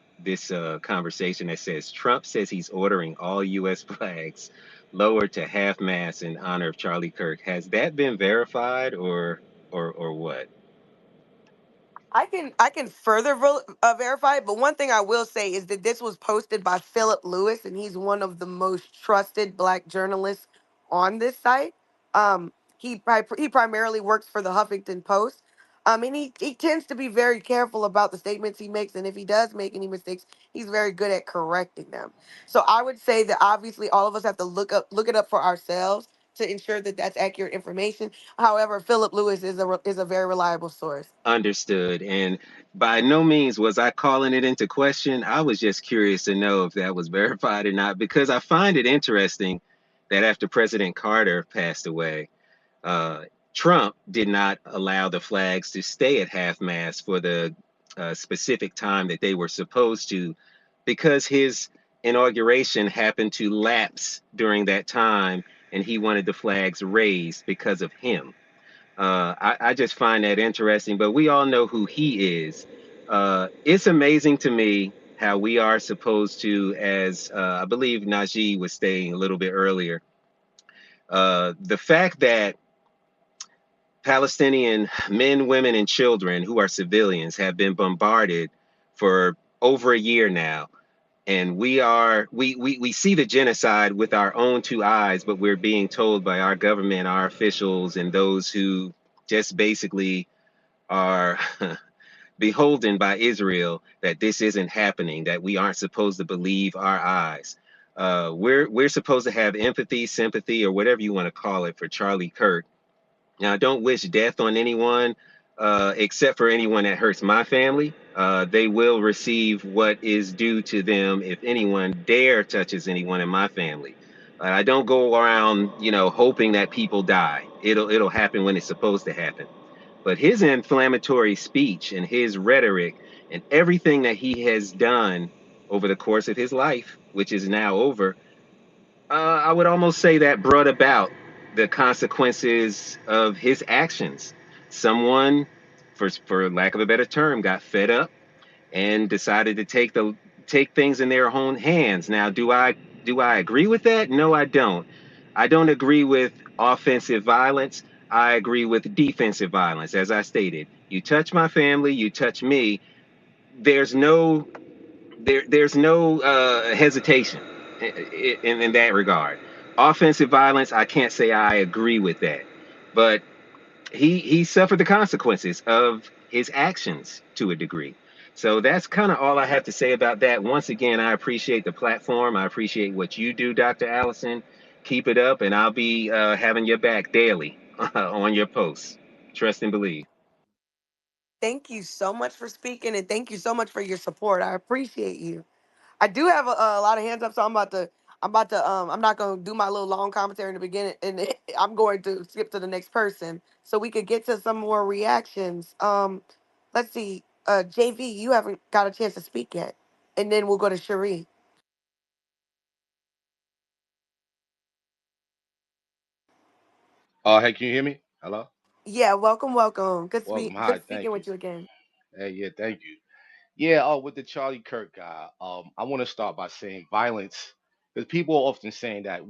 conversation that says Trump says he's ordering all U.S. flags lowered to half mast in honor of Charlie Kirk. Has that been verified or what? I can further verify it, but one thing I will say is that this was posted by Philip Lewis, and he's one of the most trusted Black journalists on this site. He primarily works for the Huffington Post. And he tends to be very careful about the statements he makes, and if he does make any mistakes, he's very good at correcting them. So I would say that obviously all of us have to look it up for ourselves to ensure that that's accurate information. However, Philip Lewis is a very reliable source. Understood. And by no means was I calling it into question. I was just curious to know if that was verified or not, because I find it interesting that after President Carter passed away, uh, Trump did not allow the flags to stay at half mast for the specific time that they were supposed to, because his inauguration happened to lapse during that time, and he wanted the flags raised because of him. I just find that interesting, but we all know who he is. It's amazing to me how we are supposed to, as I believe Najee was saying a little bit earlier, the fact that Palestinian men, women, and children who are civilians have been bombarded for over a year now. And we see the genocide with our own two eyes, but we're being told by our government, our officials, and those who just basically are beholden by Israel that this isn't happening, that we aren't supposed to believe our eyes. We're supposed to have empathy, sympathy, or whatever you want to call it for Charlie Kirk. Now, I don't wish death on anyone, except for anyone that hurts my family. They will receive what is due to them if anyone dare touches anyone in my family. I don't go around, hoping that people die. It'll happen when it's supposed to happen. But his inflammatory speech and his rhetoric and everything that he has done over the course of his life, which is now over, I would almost say that brought about the consequences of his actions. Someone, for lack of a better term, got fed up and decided to take things in their own hands. Now, do I agree with that? No, I don't. I don't agree with offensive violence. I agree with defensive violence. As I stated, you touch my family, you touch me. There's no there's no hesitation in that regard. Offensive violence, I can't say I agree with that, but he suffered the consequences of his actions to a degree. So that's kind of all I have to say about that. Once again, I appreciate the platform. I appreciate what you do, Dr. Allison. Keep it up, and I'll be having your back daily on your posts. Trust and believe. Thank you so much for speaking, and thank you so much for your support. I appreciate you. I do have a lot of hands up, so I'm not gonna do my little long commentary in the beginning, and I'm going to skip to the next person so we could get to some more reactions. Let's see, JV, you haven't got a chance to speak yet, and then we'll go to Cherie. Oh, hey, can you hear me? Hello? Yeah, welcome, welcome. Welcome. Good Hi, speaking thank you. with you again. Hey, yeah, thank you. Yeah, with the Charlie Kirk guy, I want to start by saying violence, because people are often saying that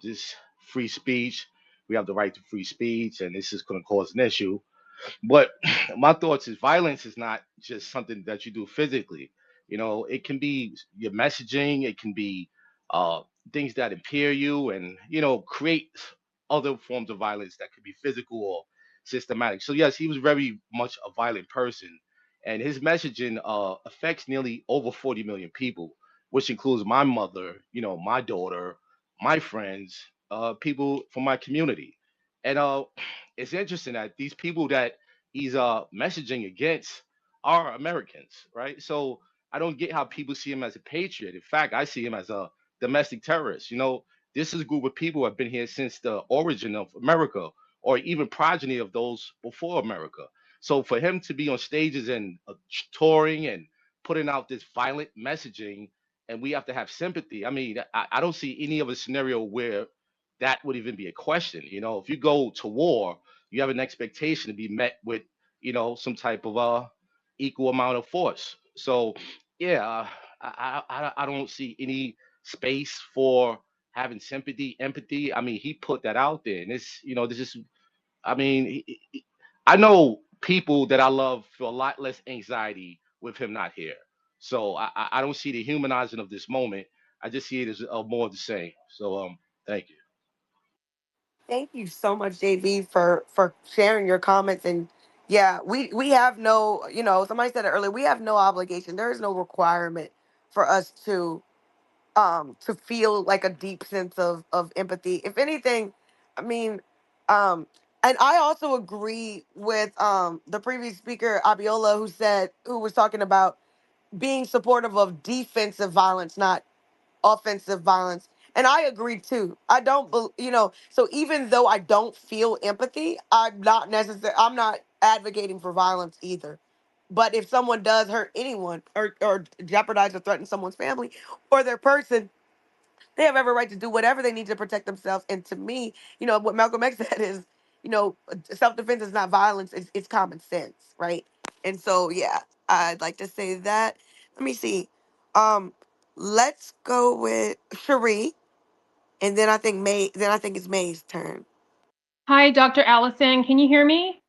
this free speech, we have the right to free speech, and this is going to cause an issue. But my thoughts is violence is not just something that you do physically. It can be your messaging, it can be uh, things that impair you, and create other forms of violence that could be physical or systematic. So yes, he was very much a violent person, and his messaging affects nearly over 40 million people, which includes my mother, my daughter, my friends, people from my community. And it's interesting that these people that he's messaging against are Americans, right? So I don't get how people see him as a patriot. In fact, I see him as a domestic terrorist. This is a group of people who have been here since the origin of America, or even progeny of those before America. So for him to be on stages and touring and putting out this violent messaging, and we have to have sympathy. I mean, I don't see any of a scenario where that would even be a question. If you go to war, you have an expectation to be met with, some type of equal amount of force. So yeah, I don't see any space for having sympathy, empathy. I mean, he put that out there, and this is, I mean, I know people that I love feel a lot less anxiety with him not here. So I don't see the humanizing of this moment. I just see it as more of the same. So thank you. Thank you so much, JV, for sharing your comments. And yeah, we have no, somebody said it earlier, we have no obligation. There is no requirement for us to feel like a deep sense of empathy. If anything, I mean, and I also agree with the previous speaker Abiola, who was talking about being supportive of defensive violence, not offensive violence. And I agree too. I don't, so even though I don't feel empathy, I'm not advocating for violence either. But if someone does hurt anyone, or jeopardize or threaten someone's family or their person, they have every right to do whatever they need to protect themselves. And to me, what Malcolm X said is, self defense is not violence, it's common sense, right? And so, yeah, I'd like to say that. Let me see. Um, let's go with Cherie, and then I think it's May's turn. Hi, Dr. Allison. Can you hear me?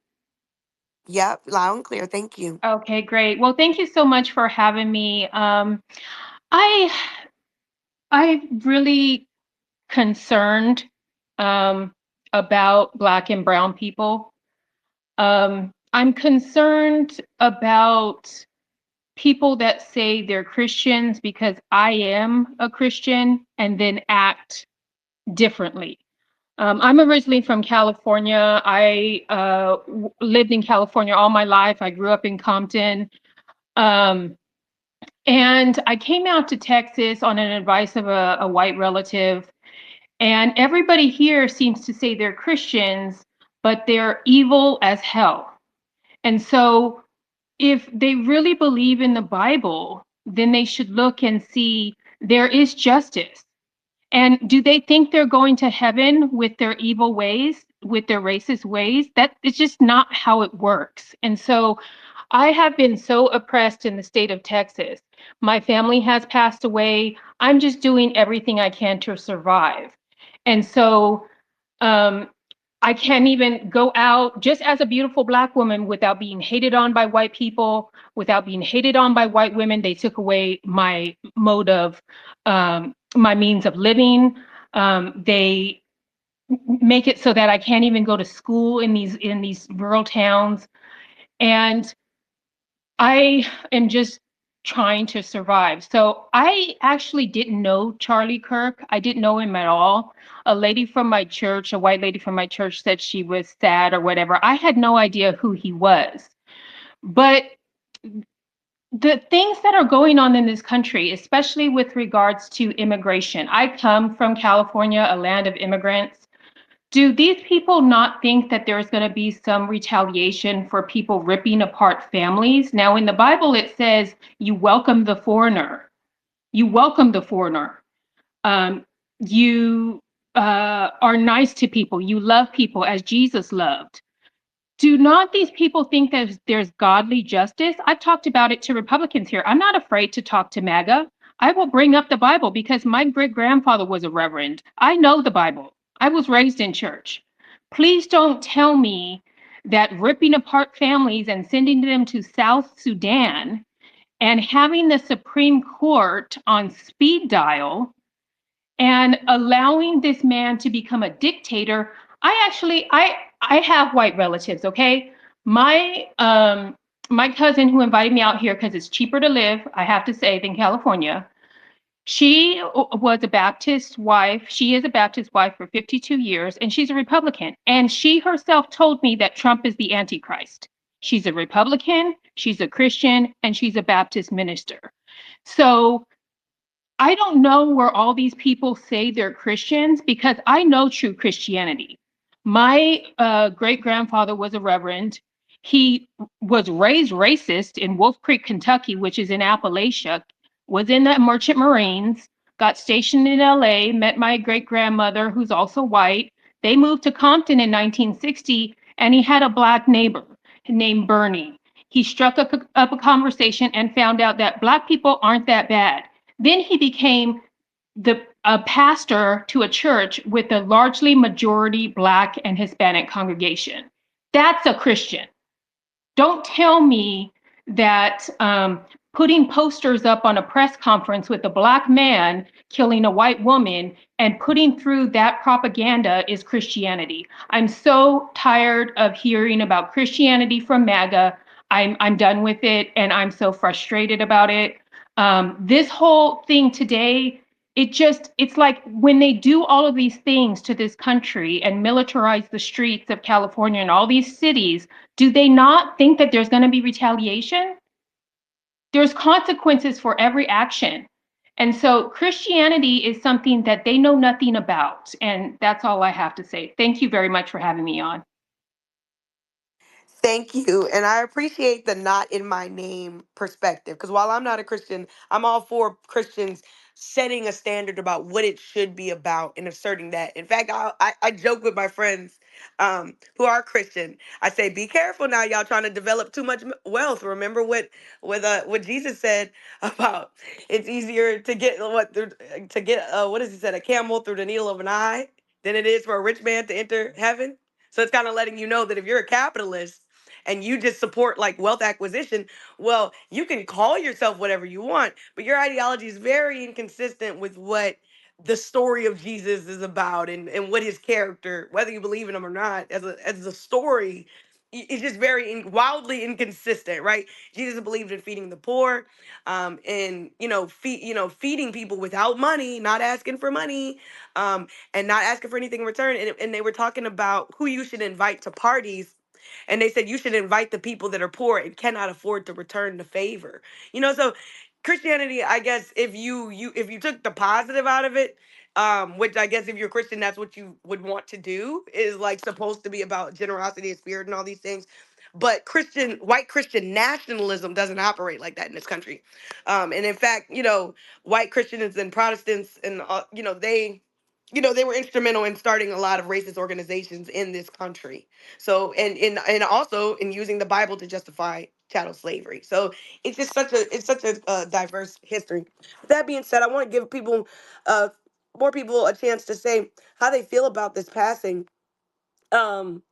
Yep, loud and clear. Thank you. Okay, great. Well, thank you so much for having me. I I really concerned um, about Black and Brown people. I'm concerned about people that say they're Christians because I am a Christian and then act differently. I'm originally from California. I lived in California all my life. I grew up in Compton. Um, and I came out to Texas on an advice of a white relative. And everybody here seems to say they're Christians, but they're evil as hell. And so if they really believe in the Bible, then they should look and see there is justice. And do they think they're going to heaven with their evil ways, with their racist ways? That is just not how it works. And so I have been so oppressed in the state of Texas. My family has passed away. I'm just doing everything I can to survive. And so um, I can't even go out just as a beautiful Black woman without being hated on by white people, without being hated on by white women. They took away my mode of, my means of living. They make it so that I can't even go to school in these rural towns. And I am just trying to survive. So I actually didn't know Charlie Kirk. I didn't know him at all. A lady from my church, a white lady from my church, said she was sad or whatever. I had no idea who he was. But the things that are going on in this country, especially with regards to immigration, I come from California, a land of immigrants. Do these people not think that there's going to be some retaliation for people ripping apart families? Now, in the Bible, it says you welcome the foreigner. You welcome the foreigner. You are nice to people. You love people as Jesus loved. Do not these people think that there's godly justice? I've talked about it to Republicans here. I'm not afraid to talk to MAGA. I will bring up the Bible because my great grandfather was a reverend. I know the Bible. I was raised in church. Please don't tell me that ripping apart families and sending them to South Sudan and having the Supreme Court on speed dial and allowing this man to become a dictator. I have white relatives, okay? My cousin who invited me out here because it's cheaper to live, I have to say, than California. She was a Baptist wife. She is a Baptist wife for 52 years, and she's a Republican. And she herself told me that Trump is the Antichrist. She's a Republican, she's a Christian, and she's a Baptist minister. So I don't know where all these people say they're Christians because I know true Christianity. My great grandfather was a reverend. He was raised racist in Wolf Creek, Kentucky, which is in Appalachia, was in the Merchant Marines, got stationed in LA, met my great grandmother, who's also white. They moved to Compton in 1960, and he had a black neighbor named Bernie. He struck up a conversation and found out that black people aren't that bad. Then he became the a pastor to a church with a largely majority Black and Hispanic congregation. That's a Christian. Don't tell me that putting posters up on a press conference with a Black man killing a white woman and putting through that propaganda is Christianity. I'm so tired of hearing about Christianity from MAGA. I'm done with it, and I'm so frustrated about it. This whole thing today, it's like when they do all of these things to this country and militarize the streets of California and all these cities, do they not think that there's going to be retaliation? There's consequences for every action. And so Christianity is something that they know nothing about. And that's all I have to say. Thank you very much for having me on. Thank you. And I appreciate the not in my name perspective. Because while I'm not a Christian, I'm all for Christians setting a standard about what it should be about and asserting that. In fact, I joke with my friends who are Christian. I say, be careful now, y'all trying to develop too much wealth. Remember what Jesus said about it's easier to get what does he said, a camel through the needle of an eye than it is for a rich man to enter heaven. So it's kind of letting you know that if you're a capitalist and you just support like wealth acquisition, well, you can call yourself whatever you want, but your ideology is very inconsistent with what the story of Jesus is about and what his character, whether you believe in him or not, as a story, it's just very wildly inconsistent, right? Jesus believed in feeding the poor, and feeding people without money, not asking for money, and not asking for anything in return. And they were talking about who you should invite to parties, and they said you should invite the people that are poor and cannot afford to return the favor. So Christianity, I guess, if you took the positive out of it, which I guess if you're a Christian, that's what you would want to do, is like supposed to be about generosity and spirit and all these things. But white Christian nationalism doesn't operate like that in this country. And in fact, white Christians and Protestants and they were instrumental in starting a lot of racist organizations in this country. So and also in using the Bible to justify chattel slavery. So it's such a diverse history. With that being said, I want to give uh more people a chance to say how they feel about this passing. Um,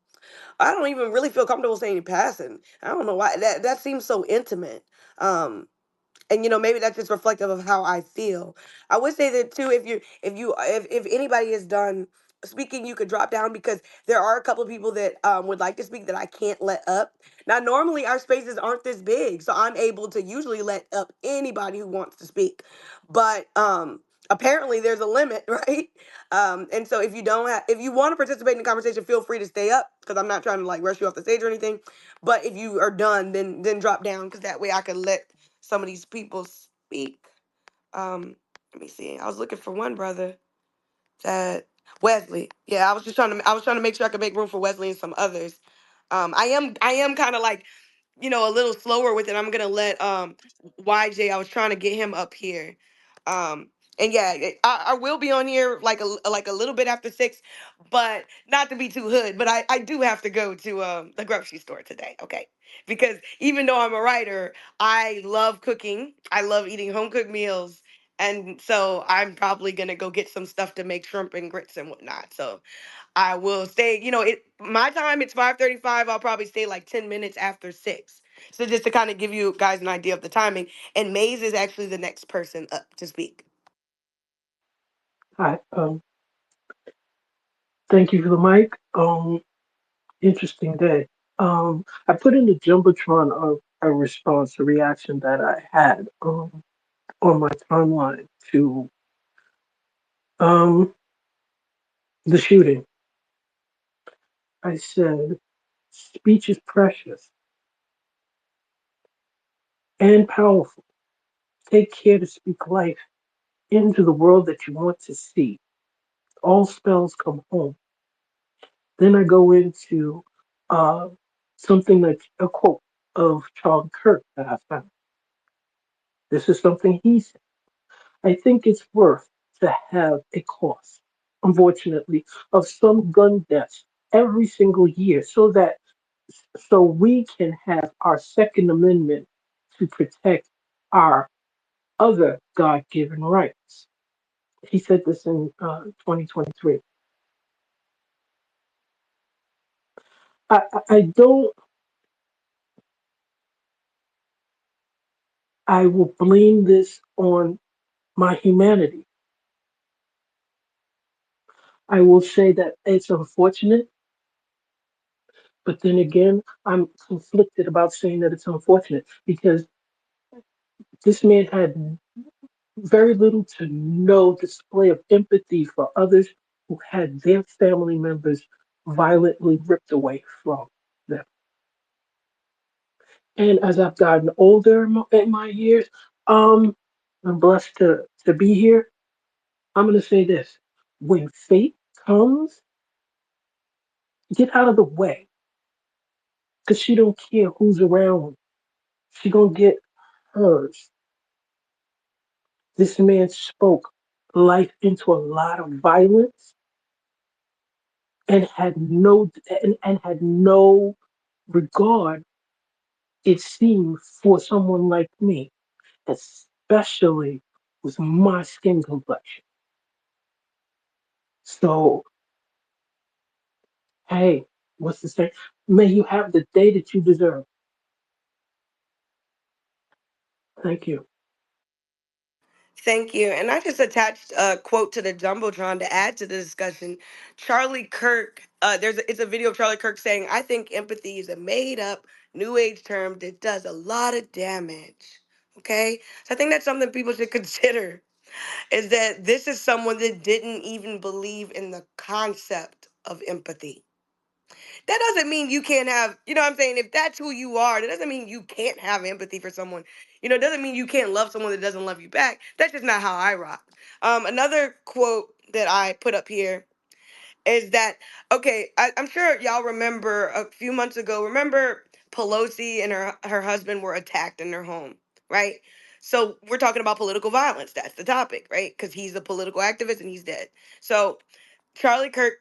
I don't even really feel comfortable saying passing. I don't know why that seems so intimate. And maybe that's just reflective of how I feel. I would say that too, if anybody is done speaking, you could drop down, because there are a couple of people that would like to speak that I can't let up. Now normally our spaces aren't this big, so I'm able to usually let up anybody who wants to speak, but apparently there's a limit. Right? And so if you want to participate in the conversation, feel free to stay up, because I'm not trying to like rush you off the stage or anything. But if you are done, then drop down, because that way I can let some of these people speak. Let me see. I was looking for one brother that Wesley. Yeah, I was trying to make sure I could make room for Wesley and some others. I am kind of like, a little slower with it. I'm gonna let YJ. I was trying to get him up here. Um and yeah, I will be on here like a little bit after 6, but not to be too hood. But I do have to go to the grocery store today, okay? Because even though I'm a writer, I love cooking. I love eating home cooked meals. And so I'm probably gonna go get some stuff to make shrimp and grits and whatnot. So I will stay, my time it's 5:35. I'll probably stay like 10 minutes after 6. So just to kind of give you guys an idea of the timing, and Maze is actually the next person up to speak. Hi, thank you for the mic. Interesting day. I put in the jumbotron of a response, a reaction that I had on my timeline to um the shooting. I said, speech is precious and powerful. Take care to speak life into the world that you want to see. All spells come home. Then I go into uh, something like a quote of Charles Kirk that I found. This is something he said. I think it's worth to have a cost, unfortunately, of some gun deaths every single year so we can have our Second Amendment to protect our other God given rights. He said this in 2023. I don't, I will blame this on my humanity. I will say that it's unfortunate, but then again, I'm conflicted about saying that it's unfortunate because this man had very little to no display of empathy for others who had their family members violently ripped away from them. And as I've gotten older in my years, um, I'm blessed to be here. I'm going to say this. When fate comes, get out of the way because she don't care who's around. She going to get hers. This man spoke life into a lot of violence and had no regard, it seemed, for someone like me, especially with my skin complexion. So, hey, what's the saying? May you have the day that you deserve. Thank you. Thank you. And I just attached a quote to the jumbotron to add to the discussion. Charlie Kirk, it's a video of Charlie Kirk saying, "I think empathy is a made-up new age term that does a lot of damage." Okay, so I think that's something people should consider. Is that this is someone that didn't even believe in the concept of empathy. That doesn't mean you can't have, you know what I'm saying? If that's who you are, that doesn't mean you can't have empathy for someone. It doesn't mean you can't love someone that doesn't love you back. That's just not how I rock. Another quote that I put up here is that, okay, I'm sure y'all remember a few months ago, remember Pelosi and her husband were attacked in their home, right? So we're talking about political violence. That's the topic, right? Because he's a political activist and he's dead. So Charlie Kirk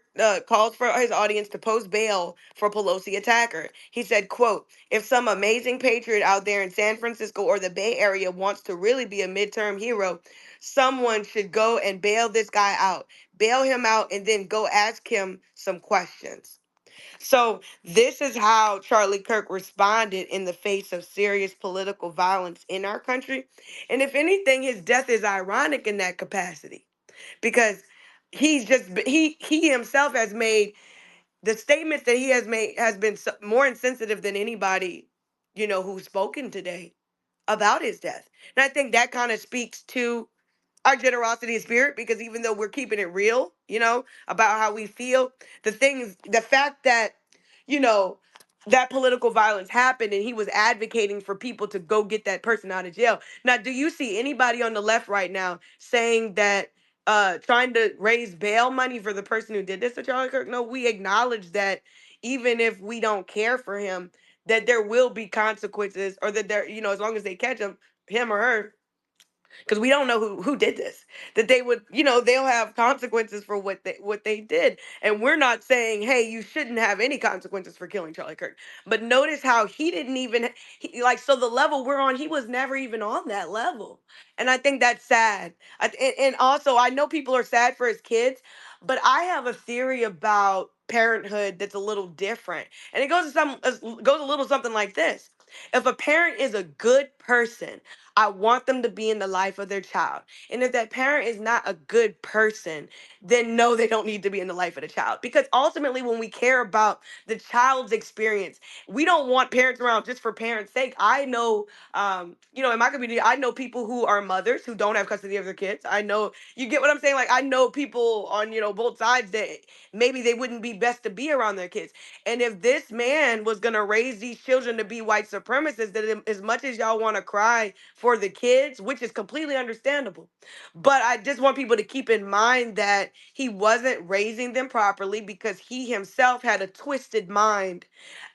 calls for his audience to post bail for Pelosi attacker. He said, quote, "If some amazing patriot out there in San Francisco or the Bay Area wants to really be a midterm hero, someone should go and bail this guy out. Bail him out and then go ask him some questions." So this is how Charlie Kirk responded in the face of serious political violence in our country. And if anything, his death is ironic in that capacity because he himself has made the statements that he has made has been more insensitive than anybody who's spoken today about his death. And I think that kind of speaks to our generosity of spirit because even though we're keeping it real, about how we feel, the fact that, you know, that political violence happened and he was advocating for people to go get that person out of jail. Now, do you see anybody on the left right now saying that trying to raise bail money for the person who did this to Charlie Kirk? No, we acknowledge that even if we don't care for him, that there will be consequences or that there, as long as they catch him or her, because we don't know who did this, that they would, they'll have consequences for what they did. And we're not saying, hey, you shouldn't have any consequences for killing Charlie Kirk, but notice how he didn't even so the level we're on, he was never even on that level. And I think that's sad. And also I know people are sad for his kids, but I have a theory about parenthood that's a little different, and it goes a little something like this. If a parent is a good person, I want them to be in the life of their child. And if that parent is not a good person, then no, they don't need to be in the life of the child. Because ultimately, when we care about the child's experience, we don't want parents around just for parents' sake. I know, in my community, I know people who are mothers who don't have custody of their kids. I know, you get what I'm saying? Like, I know people on, both sides that maybe they wouldn't be best to be around their kids. And if this man was going to raise these children to be white supremacists, then as much as y'all want to cry for the kids, which is completely understandable, but I just want people to keep in mind that he wasn't raising them properly because he himself had a twisted mind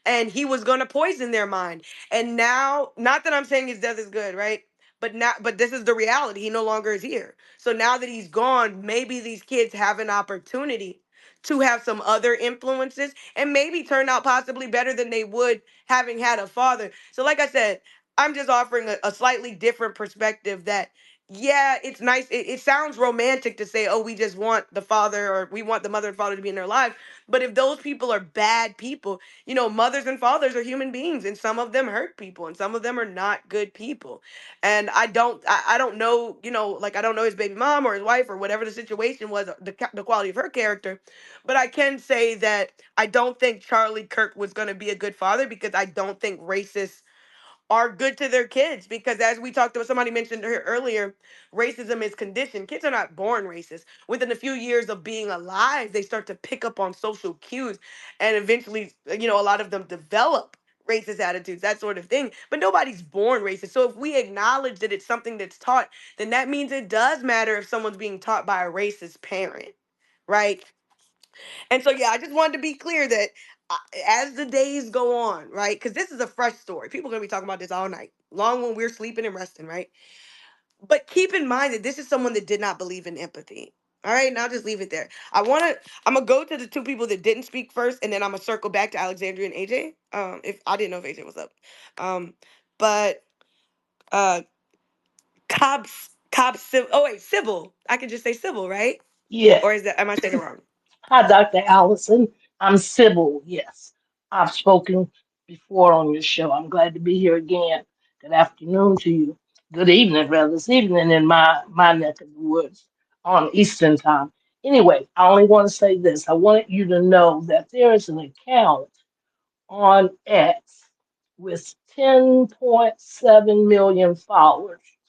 and he was going to poison their mind. And now, not that I'm saying his death is good, right? But this is the reality. He no longer is here. So now that he's gone, maybe these kids have an opportunity to have some other influences and maybe turn out possibly better than they would having had a father. So, like I said, I'm just offering a slightly different perspective that, yeah, it's nice. It sounds romantic to say, oh, we just want the father or we want the mother and father to be in their lives. But if those people are bad people, mothers and fathers are human beings, and some of them hurt people, and some of them are not good people. And I don't know, like I don't know his baby mom or his wife or whatever the situation was, the quality of her character, but I can say that I don't think Charlie Kirk was going to be a good father because I don't think racists are good to their kids because as we talked about, somebody mentioned here earlier, racism is conditioned. Kids are not born racist. Within a few years of being alive, they start to pick up on social cues and eventually, a lot of them develop racist attitudes, that sort of thing. But nobody's born racist. So if we acknowledge that it's something that's taught, then that means it does matter if someone's being taught by a racist parent, right? And so, yeah, I just wanted to be clear that uh, as the days go on, right? Because this is a fresh story. People are going to be talking about this all night, long when we're sleeping and resting, right? But keep in mind that this is someone that did not believe in empathy. All right, and I'll just leave it there. I'm gonna go to the two people that didn't speak first, and then I'm gonna circle back to Alexandria and AJ. If I didn't know if AJ was up, but uh, Oh wait, Sybil. I can just say Sybil, right? Yes. Or is that am I saying it wrong? Hi, Dr. Allison. I'm Sybil. Yes. I've spoken before on your show. I'm glad to be here again. Good afternoon to you. Good evening, rather. This evening in my neck of the woods on Eastern time. Anyway, I only want to say this. I wanted you to know that there is an account on X with 10.7 million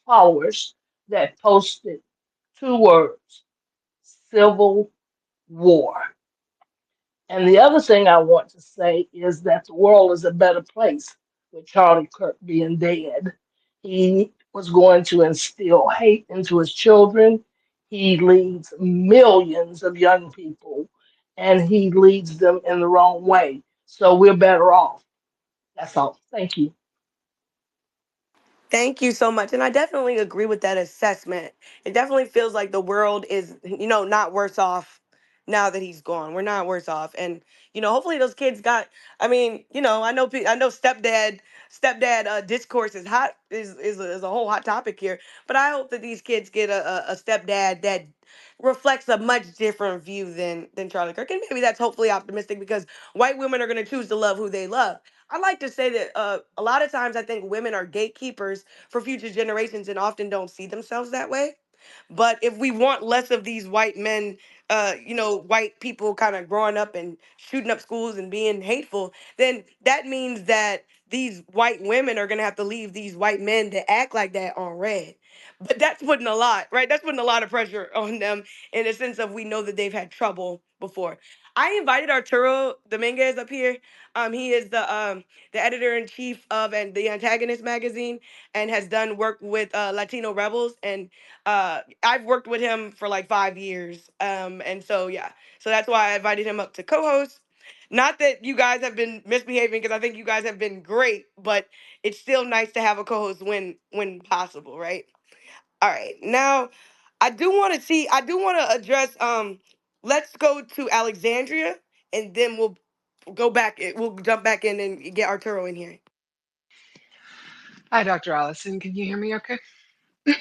followers that posted two words, civil war. And the other thing I want to say is that the world is a better place with Charlie Kirk being dead. He was going to instill hate into his children. He leads millions of young people and he leads them in the wrong way. So we're better off. That's all. Thank you. Thank you so much. And I definitely agree with that assessment. It definitely feels like the world is, not worse off now that he's gone. We're not worse off. And, hopefully those kids got, I mean, I know stepdad discourse is hot, is a whole hot topic here. But I hope that these kids get a stepdad that reflects a much different view than Charlie Kirk. And maybe that's hopefully optimistic because white women are going to choose to love who they love. I like to say that a lot of times I think women are gatekeepers for future generations and often don't see themselves that way. But if we want less of these white men, white people kind of growing up and shooting up schools and being hateful, then that means that these white women are going to have to leave these white men that act like that on red. But that's putting a lot, right? That's putting a lot of pressure on them in the sense of we know that they've had trouble before. I invited Arturo Dominguez up here. He is the editor in chief of and the Antagonist magazine and has done work with Latino rebels. And I've worked with him for like 5 years. And so yeah, so that's why I invited him up to co-host. Not that you guys have been misbehaving, because I think you guys have been great, but it's still nice to have a co-host when possible, right? All right. Now, I do want to address let's go to Alexandria and then we'll jump back in and get Arturo in here. Hi, Dr. Allison. Can you hear me okay?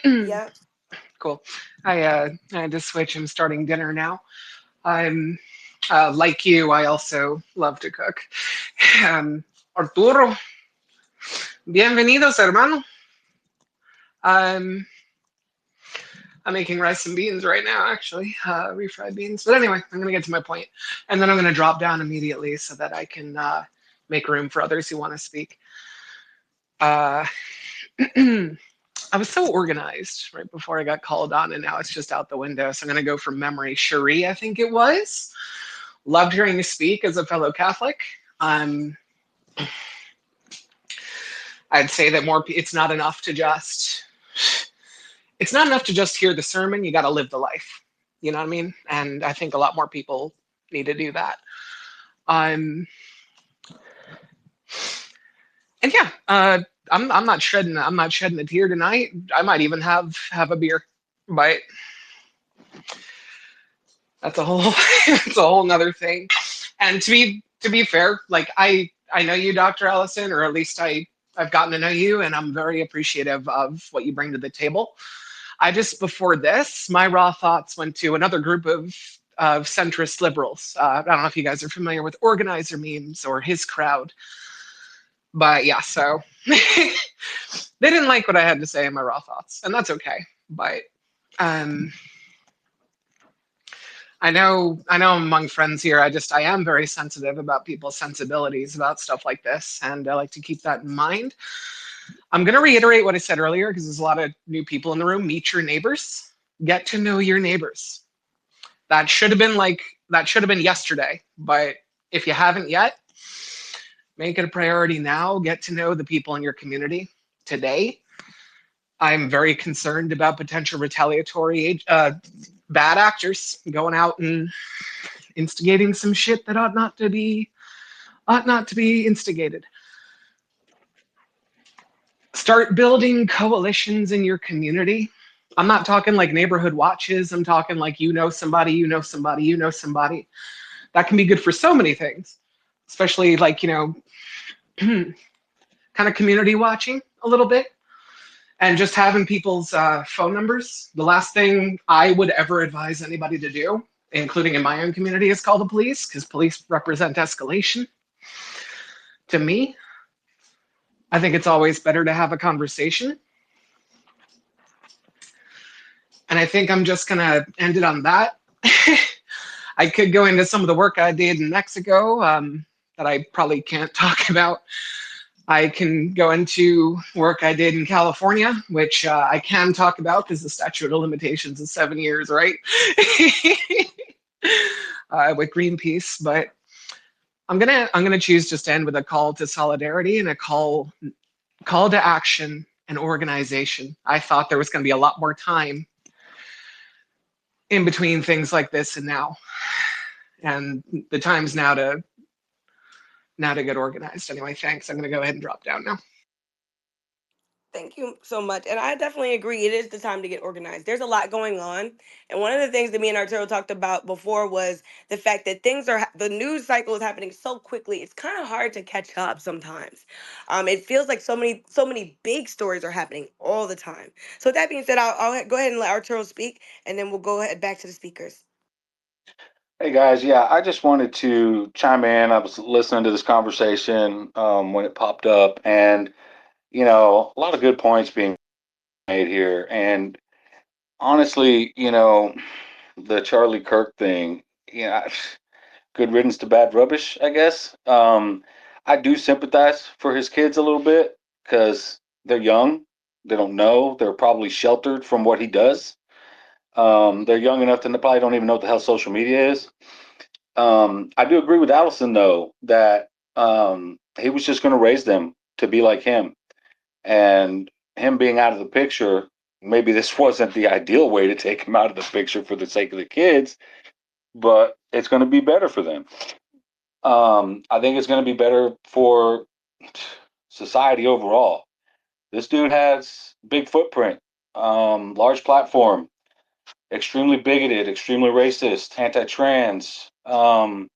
Yeah. Cool. I had to switch. I'm starting dinner now. I'm like you, I also love to cook. Arturo, Bienvenidos, hermano. I'm I'm making rice and beans right now, actually, refried beans. But anyway, I'm gonna get to my point, and then I'm gonna drop down immediately so that I can make room for others who want to speak. Uh, I was so organized right before I got called on, and now it's just out the window. So I'm gonna go from memory. Cherie, I think it was. Loved hearing you speak as a fellow Catholic. Um, I'd say that more. It's not enough to just. It's not enough to just hear the sermon. You got to live the life. You know what I mean? And I think a lot more people need to do that. Um, and yeah, I'm not shedding. I'm not shedding a tear tonight. I might even have a beer, but that's a whole that's a whole nother thing. And to be fair, like I know you, Dr. Allison, or at least I've gotten to know you, and I'm very appreciative of what you bring to the table. I just before this, my raw thoughts went to another group of centrist liberals. I don't know if you guys are familiar with organizer memes or his crowd, but yeah, so they didn't like what I had to say in my raw thoughts, and that's okay. But um, I know among friends here, I am very sensitive about people's sensibilities about stuff like this, and I like to keep that in mind. I'm going to reiterate what I said earlier because there's a lot of new people in the room. Meet your neighbors, get to know your neighbors. That should have been yesterday, but if you haven't yet, make it a priority now. Get to know the people in your community today. I'm very concerned about potential retaliatory bad actors going out and instigating some shit that ought not to be instigated. Start building coalitions in your community. I'm not talking like neighborhood watches. I'm talking like you know somebody, you know somebody, you know somebody. That can be good for so many things, especially like, kind of community watching a little bit and just having people's phone numbers. The last thing I would ever advise anybody to do, including in my own community, is call the police because police represent escalation. To me, I think it's always better to have a conversation. And I think I'm just going to end it on that. I could go into some of the work I did in Mexico that I probably can't talk about. I can go into work I did in California, which I can talk about because the statute of limitations is 7 years, right? With Greenpeace, but I'm gonna choose just to end with a call to solidarity and a call to action and organization. I thought there was going to be a lot more time in between things like this and now, and the time's now to get organized. Anyway, thanks. I'm going to go ahead and drop down now. Thank you so much. And I definitely agree. It is the time to get organized. There's a lot going on. And one of the things that me and Arturo talked about before was the fact that the news cycle is happening so quickly. It's kind of hard to catch up sometimes. It feels like so many big stories are happening all the time. So with that being said, I'll go ahead and let Arturo speak, and then we'll go ahead back to the speakers. Hey guys, yeah, I just wanted to chime in. I was listening to this conversation when it popped up, and a lot of good points being made here. And honestly, the Charlie Kirk thing, good riddance to bad rubbish, I guess. I do sympathize for his kids a little bit because they're young, they don't know, they're probably sheltered from what he does. They're young enough to probably don't even know what the hell social media is. I do agree with Allison though that he was just going to raise them to be like him, and him being out of the picture. Maybe this wasn't the ideal way to take him out of the picture for the sake of the kids, but it's going to be better for them. I think it's going to be better for society overall. This dude has big footprint, large platform, extremely bigoted, extremely racist, anti-trans. I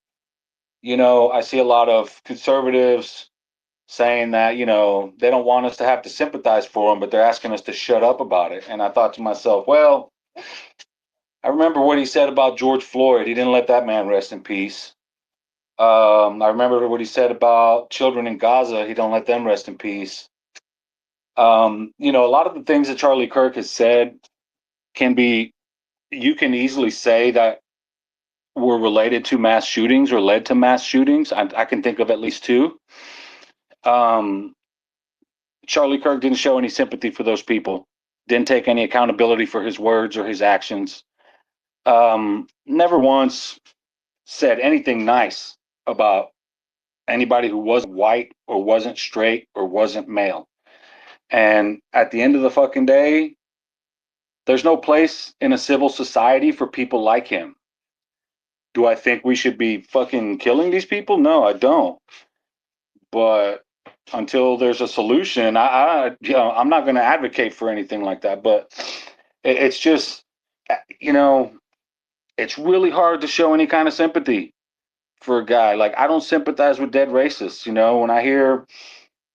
see a lot of conservatives saying that, they don't want us to have to sympathize for him, but they're asking us to shut up about it. And I thought to myself, well, I remember what he said about George Floyd. He didn't let that man rest in peace. I remember what he said about children in Gaza. He don't let them rest in peace. A lot of the things that Charlie Kirk has said can be, you can easily say that were related to mass shootings or led to mass shootings. I can think of at least two. Um, Charlie Kirk didn't show any sympathy for those people, didn't take any accountability for his words or his actions. Never once said anything nice about anybody who wasn't white or wasn't straight or wasn't male. And at the end of the fucking day, there's no place in a civil society for people like him. Do I think we should be fucking killing these people? No, I don't. But until there's a solution, I'm not going to advocate for anything like that. But it's just, you know, it's really hard to show any kind of sympathy for a guy. Like, I don't sympathize with dead racists. When I hear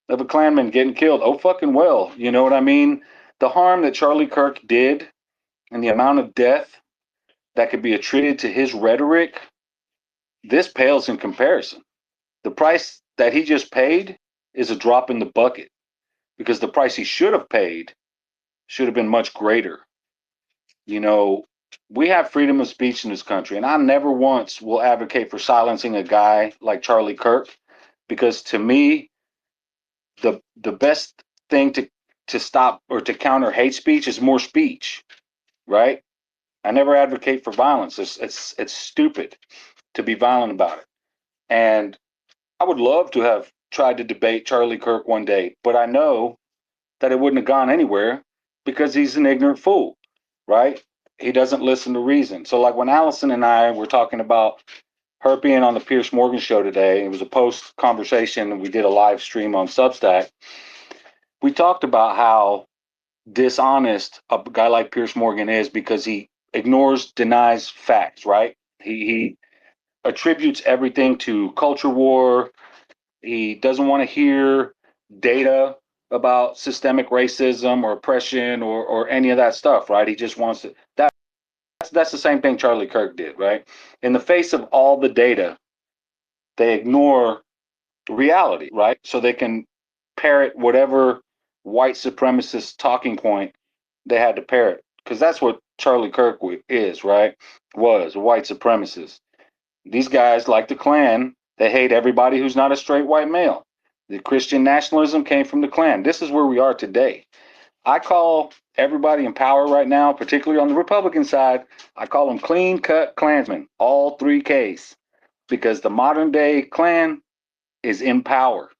of a Klanman getting killed, oh fucking well, you know what I mean? The harm that Charlie Kirk did and the amount of death that could be attributed to his rhetoric, this pales in comparison. The price that he just paid is a drop in the bucket because the price he should have paid should have been much greater. You know, we have freedom of speech in this country, and I never once will advocate for silencing a guy like Charlie Kirk because to me, the best thing to stop or to counter hate speech is more speech, right? I never advocate for violence. It's stupid to be violent about it. And I would love to have tried to debate Charlie Kirk one day, but I know that it wouldn't have gone anywhere because he's an ignorant fool, right? He doesn't listen to reason. So, like when Allison and I were talking about her being on the Pierce Morgan show today, it was a post conversation, and we did a live stream on Substack. We talked about how dishonest a guy like Pierce Morgan is because he ignores, denies facts, right? He attributes everything to culture war. He doesn't want to hear data about systemic racism or oppression or any of that stuff, right? He just wants to. That's the same thing Charlie Kirk did, right? In the face of all the data, they ignore reality, right? So they can parrot whatever white supremacist talking point they had to parrot, because that's what Charlie Kirk is, right? Was a white supremacist. These guys, like the Klan, they hate everybody who's not a straight white male. The Christian nationalism came from the Klan. This is where we are today. I call everybody in power right now, particularly on the Republican side, I call them clean cut Klansmen, all three Ks, because the modern day Klan is in power.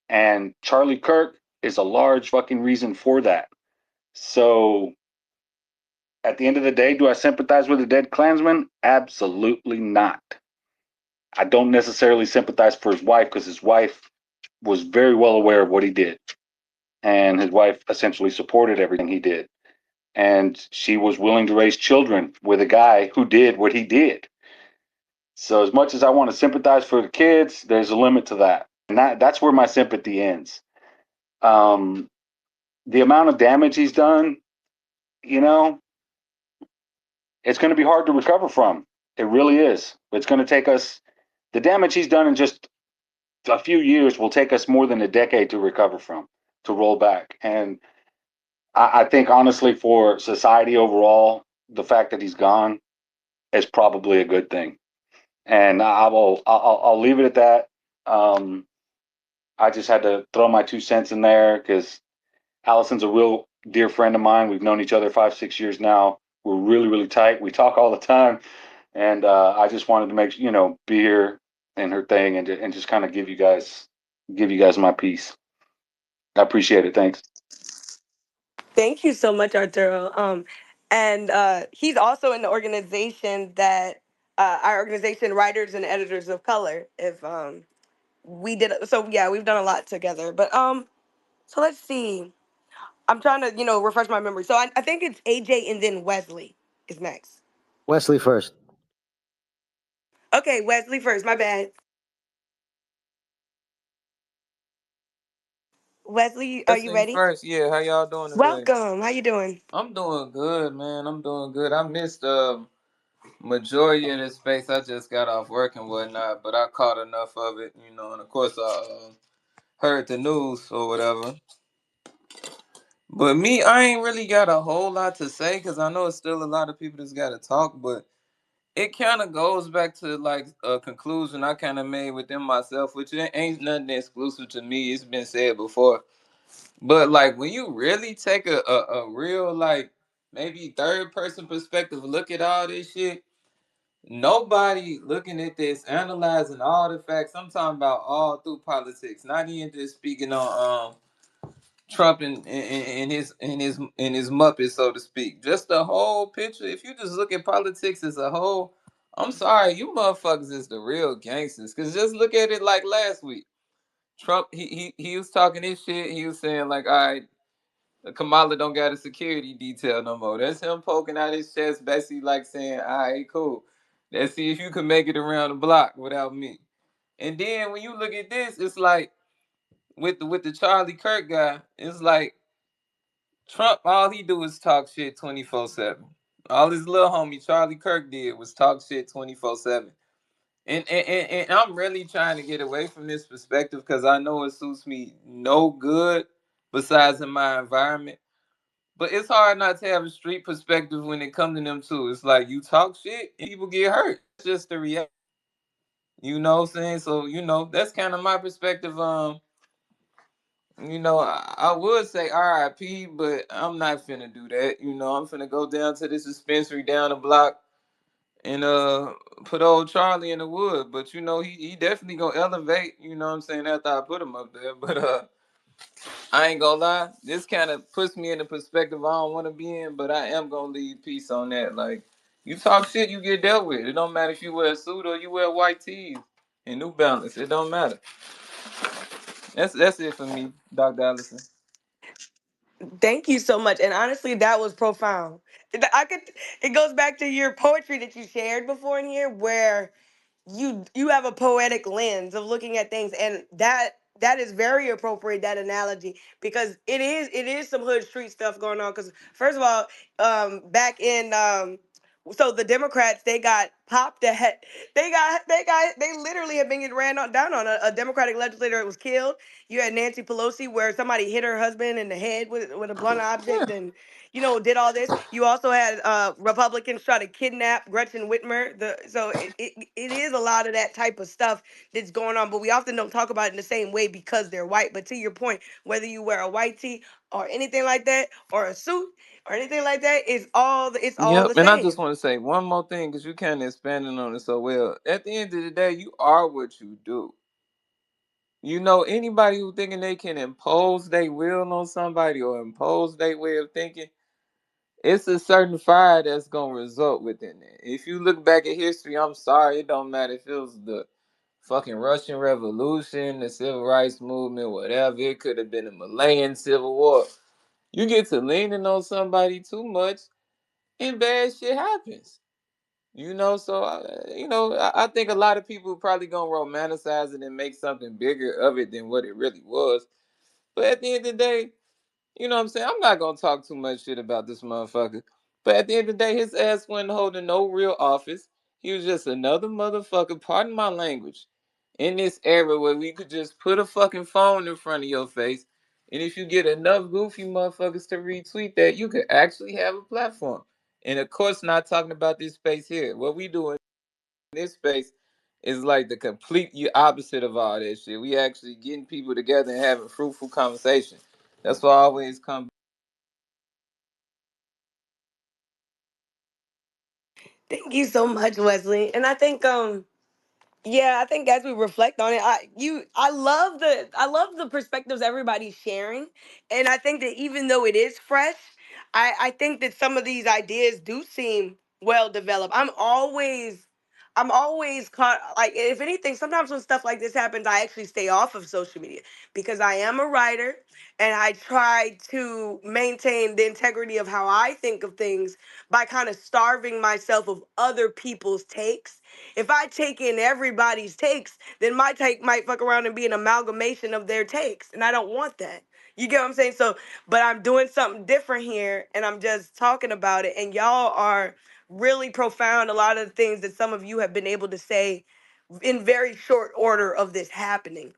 And Charlie Kirk is a large fucking reason for that. So at the end of the day, do I sympathize with a dead Klansman? Absolutely not. I don't necessarily sympathize for his wife because his wife was very well aware of what he did. And his wife essentially supported everything he did. And she was willing to raise children with a guy who did what he did. So as much as I want to sympathize for the kids, there's a limit to that. And that's where my sympathy ends. Um, the amount of damage he's done, you know, it's going to be hard to recover from. It really is. It's going to take us, the damage he's done in just a few years will take us more than a decade to recover from, to roll back. And I think honestly, for society overall, the fact that he's gone is probably a good thing. And I'll leave it at that. Um, I just had to throw my 2 cents in there because Allison's a real dear friend of mine. We've known each other 5, 6 years now. We're really, really tight. We talk all the time. And I just wanted to make, be here in her thing and just kind of give you guys my piece. I appreciate it. Thanks. Thank you so much, Arturo. And he's also in the organization that our organization, Writers and Editors of Color. If we did, so yeah, we've done a lot together. But so let's see. I'm trying to, refresh my memory. So I think it's AJ and then Wesley is next. Wesley first. Okay, Wesley first. My bad. Wesley, are First you things ready? first, yeah. How y'all doing today? Welcome. How you doing? I'm doing good, man. I'm doing good. I missed majority of this space. I just got off work and whatnot, but I caught enough of it, and of course I heard the news or whatever. But me, I ain't really got a whole lot to say because I know it's still a lot of people that's got to talk. But it kind of goes back to like a conclusion I kind of made within myself, which ain't nothing exclusive to me. It's been said before. But like when you really take a real like maybe third person perspective, look at all this shit. Nobody looking at this, analyzing all the facts. I'm talking about all through politics, not even just speaking on Trump and his Muppets, so to speak. Just the whole picture. If you just look at politics as a whole, I'm sorry, you motherfuckers is the real gangsters. Cause just look at it like last week. Trump, he was talking his shit. He was saying like, all right, Kamala don't got a security detail no more. That's him poking out his chest, basically like saying, all right, cool. Let's see if you can make it around the block without me. And then when you look at this, it's like with the Charlie Kirk guy, it's like Trump, all he do is talk shit 24/7. All his little homie Charlie Kirk did was talk shit 24/7. And I'm really trying to get away from this perspective because I know it suits me no good besides in my environment. But it's hard not to have a street perspective when it comes to them too. It's like you talk shit and people get hurt. That's just the reality. You know what I'm saying? So, that's kind of my perspective. I would say RIP, but I'm not finna do that. I'm finna go down to this dispensary down the block and put old Charlie in the wood. But he definitely gonna elevate, you know what I'm saying, after I put him up there. But I ain't gonna lie, this kind of puts me in a perspective I don't wanna be in, but I am gonna leave peace on that. Like, you talk shit, you get dealt with. It don't matter if you wear a suit or you wear white tees and New Balance. It don't matter. That's it for me, Dr. Allison. Thank you so much. And honestly, that was profound. I could it goes back to your poetry that you shared before in here where you have a poetic lens of looking at things, and that is very appropriate, that analogy, because it is some hood street stuff going on. Because first of all, back in so the Democrats, they got popped at they literally had been getting down on a Democratic legislator that was killed. You had Nancy Pelosi where somebody hit her husband in the head with a blunt object, Yeah. and did all this. You also had Republicans try to kidnap Gretchen Whitmer. So it is a lot of that type of stuff that's going on, but we often don't talk about it in the same way because they're white. But to your point, whether you wear a white tee or anything like that, or a suit or anything like that, it's all Yep, the and I just same. want to say one more thing because you kind of expanding on it so well. At the end of the day, you are what you do. Anybody who thinking they can impose their will on somebody or impose their way of thinking, it's a certain fire that's gonna result within it. If you look back at history, I'm sorry, it don't matter if it was the fucking Russian Revolution, the Civil Rights Movement, whatever. It could have been a Malayan Civil War. You get to leaning on somebody too much, and bad shit happens. So I think a lot of people probably gonna romanticize it and make something bigger of it than what it really was. But at the end of the day, you know what I'm saying? I'm not gonna talk too much shit about this motherfucker. But at the end of the day, his ass wasn't holding no real office. He was just another motherfucker, pardon my language, in this era where we could just put a fucking phone in front of your face. And if you get enough goofy motherfuckers to retweet that, you could actually have a platform. And of course, not talking about this space here. What we do in this space is like the complete opposite of all that shit. We actually getting people together and having fruitful conversation. That's why I always come. Thank you so much, Wesley. And I think yeah, I think as we reflect on it, I love the perspectives everybody's sharing. And I think that even though it is fresh, I think that some of these ideas do seem well developed. I'm always caught, like, if anything, sometimes when stuff like this happens, I actually stay off of social media because I am a writer and I try to maintain the integrity of how I think of things by kind of starving myself of other people's takes. If I take in everybody's takes, then my take might fuck around and be an amalgamation of their takes. And I don't want that. You get what I'm saying? So, but I'm doing something different here and I'm just talking about it. And y'all are really profound. A lot of the things that some of you have been able to say in very short order of this happening.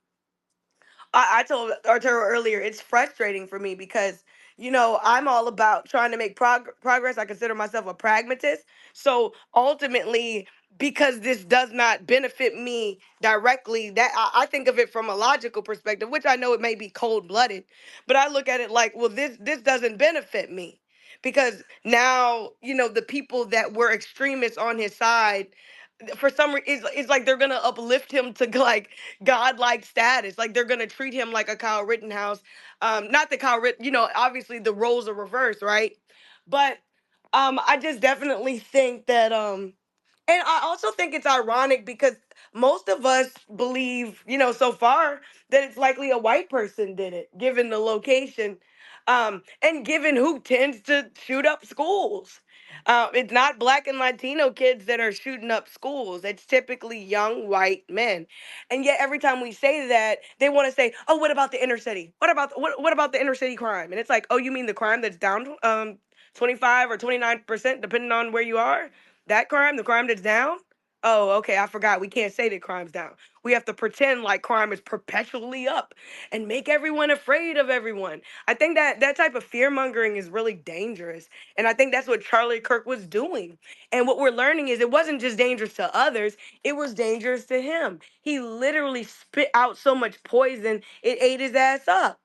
I told Arturo earlier, it's frustrating for me because I'm all about trying to make progress. I consider myself a pragmatist. So ultimately, because this does not benefit me directly, that I think of it from a logical perspective, which I know it may be cold blooded, but I look at it like, well, this doesn't benefit me. Because now, the people that were extremists on his side, for some reason, it's like they're gonna uplift him to like godlike status. Like they're gonna treat him like a Kyle Rittenhouse. Not that Kyle Ritten, obviously the roles are reversed, right? But I just definitely think that and I also think it's ironic because most of us believe, so far that it's likely a white person did it, given the location, and given who tends to shoot up schools. It's not black and Latino kids that are shooting up schools. It's typically young white men. And yet every time we say that, they want to say, "Oh, what about the inner city? What about the inner city crime?" And it's like, "Oh, you mean the crime that's down 25 or 29% depending on where you are? That crime, the crime that's down? Oh, okay, I forgot. We can't say that crime's down. We have to pretend like crime is perpetually up and make everyone afraid of everyone." I think that that type of fear mongering is really dangerous. And I think that's what Charlie Kirk was doing. And what we're learning is it wasn't just dangerous to others, it was dangerous to him. He literally spit out so much poison, it ate his ass up.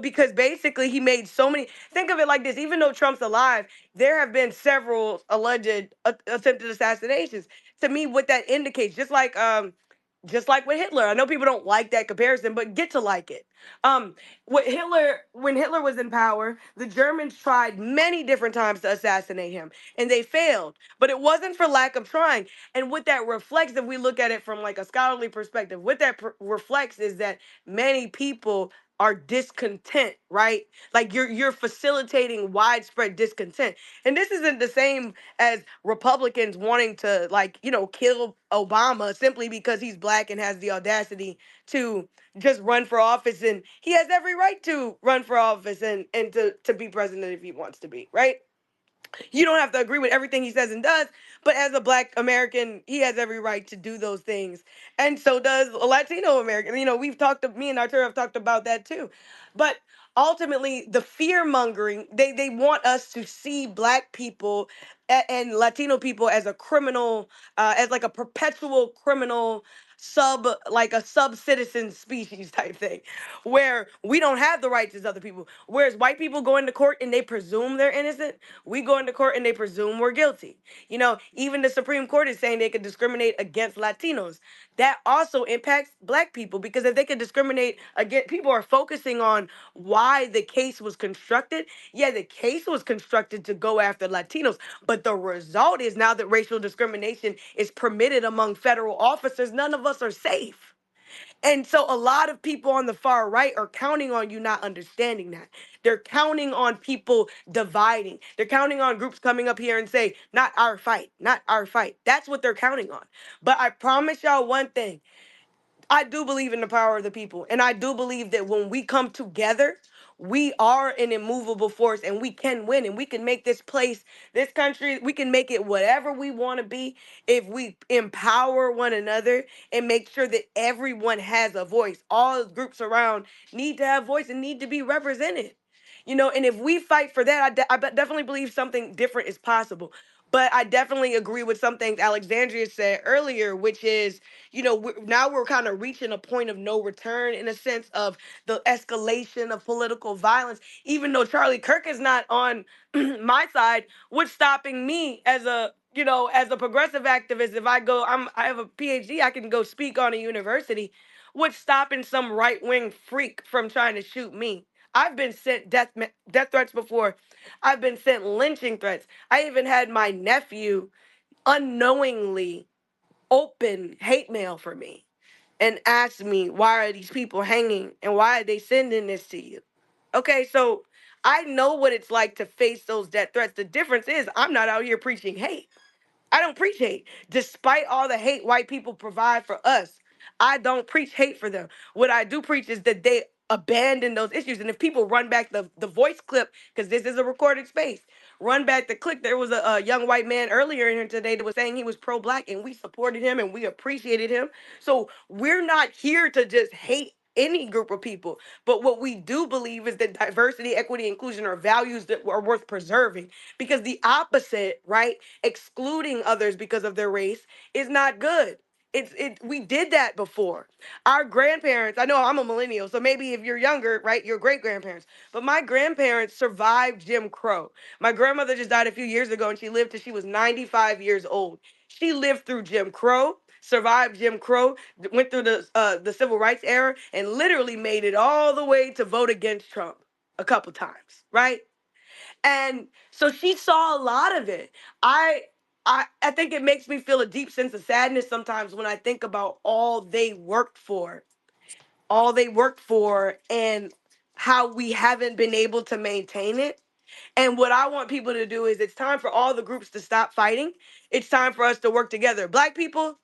Because basically he made so many. Think of it like this: even though Trump's alive, there have been several alleged attempted assassinations. To me, what that indicates, just like with Hitler. I know people don't like that comparison, but get to like it. Um, when Hitler was in power, the Germans tried many different times to assassinate him, and they failed. But it wasn't for lack of trying. And what that reflects, if we look at it from like a scholarly perspective, what that reflects is that many people are discontent, right? Like you're facilitating widespread discontent. And this isn't the same as Republicans wanting to like, kill Obama simply because he's black and has the audacity to just run for office, and he has every right to run for office and to be president if he wants to be, right? You don't have to agree with everything he says and does, but as a black American, he has every right to do those things. And so does a Latino American. Me and Arturo have talked about that too. But ultimately, the fear mongering, they want us to see black people and Latino people as a criminal, as like a perpetual criminal like a sub citizen species type thing, where we don't have the rights as other people. Whereas white people go into court and they presume they're innocent, we go into court and they presume we're guilty. Even the Supreme Court is saying they could discriminate against Latinos. That also impacts black people because if they could discriminate against, people are focusing on why the case was constructed. Yeah, the case was constructed to go after Latinos, but the result is now that racial discrimination is permitted among federal officers, none of us are safe. And so a lot of people on the far right are counting on you not understanding that. They're counting on people dividing. They're counting on groups coming up here and say, not our fight, not our fight. That's what they're counting on. But I promise y'all one thing. I do believe in the power of the people. And I do believe that when we come together, we are an immovable force and we can win and we can make this place, this country, we can make it whatever we want to be if we empower one another and make sure that everyone has a voice. All groups around need to have voice and need to be represented. And if we fight for that, definitely believe something different is possible. But I definitely agree with some things Alexandria said earlier, which is, now we're kind of reaching a point of no return in a sense of the escalation of political violence. Even though Charlie Kirk is not on my side, what's stopping me as a progressive activist? If I have a PhD, I can go speak on a university. What's stopping some right wing freak from trying to shoot me? I've been sent death threats before. I've been sent lynching threats. I even had my nephew unknowingly open hate mail for me and ask me, why are these people hanging and why are they sending this to you? Okay, so I know what it's like to face those death threats. The difference is I'm not out here preaching hate. I don't preach hate. Despite all the hate white people provide for us, I don't preach hate for them. What I do preach is that they abandon those issues. And if people run back the voice clip, because this is a recorded space, run back the clip. There was a young white man earlier in here today that was saying he was pro-black, and we supported him and we appreciated him. So we're not here to just hate any group of people. But what we do believe is that diversity, equity, inclusion are values that are worth preserving, because the opposite, right, excluding others because of their race, is not good. We did that before. Our grandparents, I know I'm a millennial, so maybe if you're younger, right, your great grandparents, but my grandparents survived Jim Crow. My grandmother just died a few years ago, and she lived till she was 95 years old. She lived through Jim Crow, survived Jim Crow, went through the civil rights era, and literally made it all the way to vote against Trump a couple times, right? And so she saw a lot of it. I I think it makes me feel a deep sense of sadness sometimes when I think about all they worked for, and how we haven't been able to maintain it. And what I want people to do is, it's time for all the groups to stop fighting. It's time for us to work together. Black people,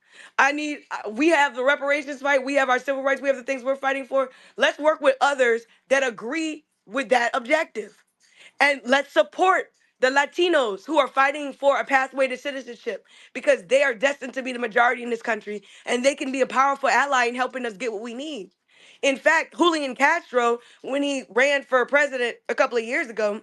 we have the reparations fight, we have our civil rights, we have the things we're fighting for. Let's work with others that agree with that objective. And let's support the Latinos who are fighting for a pathway to citizenship, because they are destined to be the majority in this country, and they can be a powerful ally in helping us get what we need. In fact, Julian Castro, when he ran for president a couple of years ago,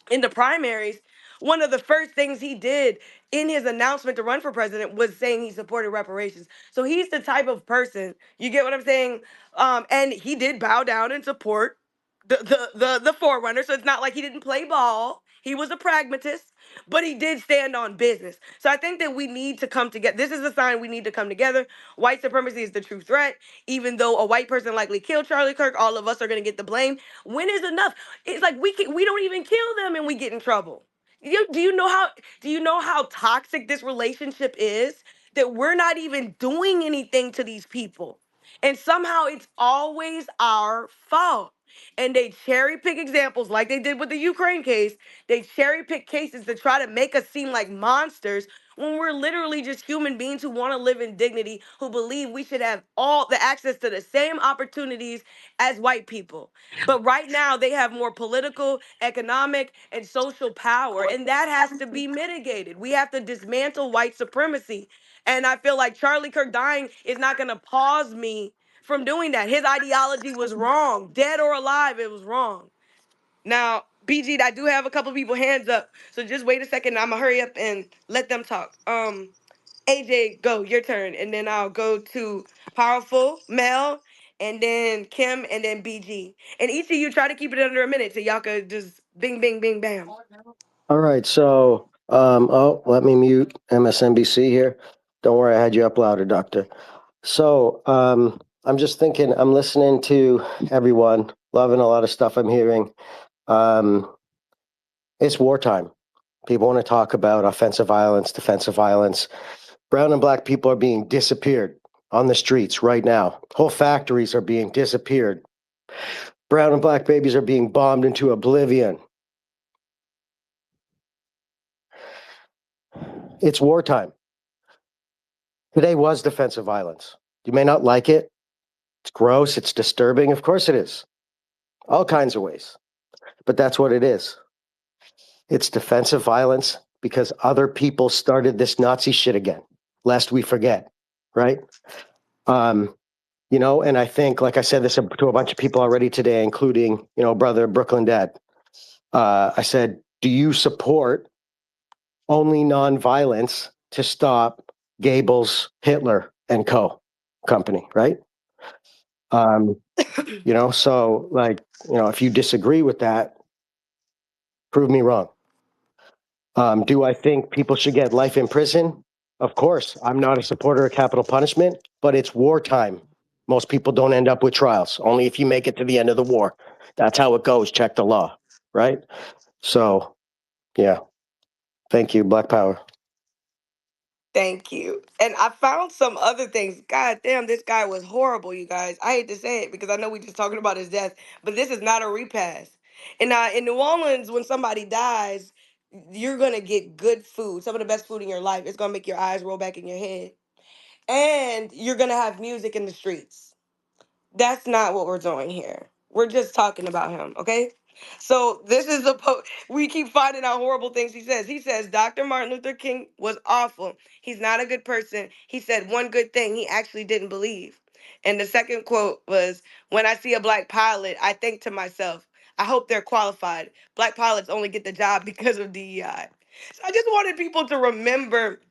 in the primaries, one of the first things he did in his announcement to run for president was saying he supported reparations. So he's the type of person, you get what I'm saying? And he did bow down and support the forerunner. So it's not like he didn't play ball. He was a pragmatist, but he did stand on business. So I think that we need to come together. This is a sign we need to come together. White supremacy is the true threat. Even though a white person likely killed Charlie Kirk, all of us are going to get the blame. When is enough? It's like we don't even kill them and we get in trouble. Do you know how toxic this relationship is? That we're not even doing anything to these people. And somehow it's always our fault. And they cherry pick examples like they did with the Ukraine case. They cherry pick cases to try to make us seem like monsters when we're literally just human beings who want to live in dignity, who believe we should have all the access to the same opportunities as white people. But right now, they have more political, economic, and social power, and that has to be mitigated. We have to dismantle white supremacy. And I feel like Charlie Kirk dying is not going to pause me from doing that. His ideology was wrong. Dead or alive, it was wrong. Now, BG, I do have a couple people hands up, so just wait a second. I'm gonna hurry up and let them talk. AJ, go, your turn, and then I'll go to Powerful, Mel, and then Kim, and then BG. And each of you try to keep it under a minute so y'all could just bing, bing, bing, bam. All right, so oh, let me mute MSNBC here. Don't worry, I had you up louder, Doctor. So I'm just thinking, I'm listening to everyone, loving a lot of stuff I'm hearing. Um, it's wartime. People want to talk about offensive violence, defensive violence. Brown and black people are being disappeared on the streets right now. Whole factories are being disappeared. Brown and black babies are being bombed into oblivion. It's wartime. Today was defensive violence. You may not like it. It's gross. It's disturbing. Of course it is. All kinds of ways. But that's what it is. It's defensive violence because other people started this Nazi shit again, lest we forget, right? Um, and I think, like I said this to a bunch of people already today, including, brother Brooklyn Dad. I said, do you support only nonviolence to stop Goebbels, Hitler, and company, right? So like, if you disagree with that, prove me wrong. Do I think people should get life in prison? Of course, I'm not a supporter of capital punishment, but it's wartime. Most people don't end up with trials, only if you make it to the end of the war. That's how it goes. Check the law, right? So, yeah. Thank you, Black Power. Thank you. And I found some other things. God damn, this guy was horrible, you guys. I hate to say it because I know we just talking about his death, but this is not a repass. And in New Orleans, when somebody dies, you're gonna get good food, some of the best food in your life. It's gonna make your eyes roll back in your head, and you're gonna have music in the streets. That's not what we're doing here. We're just talking about him, okay? So this is we keep finding out horrible things he says. He says Dr. Martin Luther King was awful. He's not a good person. He said one good thing he actually didn't believe. And the second quote was, "When I see a black pilot, I think to myself, I hope they're qualified. Black pilots only get the job because of DEI." So I just wanted people to remember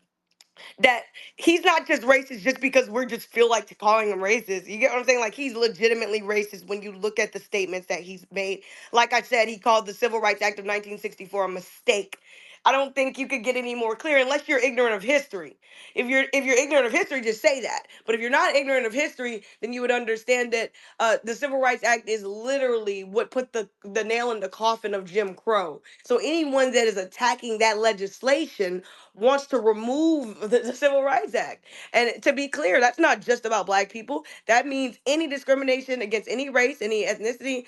that he's not just racist just because we're just feel like calling him racist. You get what I'm saying? Like, he's legitimately racist when you look at the statements that he's made. Like I said, he called the Civil Rights Act of 1964 a mistake. I don't think you could get any more clear unless you're ignorant of history. If you're ignorant of history, just say that. But if you're not ignorant of history, then you would understand that the Civil Rights Act is literally what put the nail in the coffin of Jim Crow. So anyone that is attacking that legislation wants to remove the Civil Rights Act. And to be clear, that's not just about black people. That means any discrimination against any race, any ethnicity,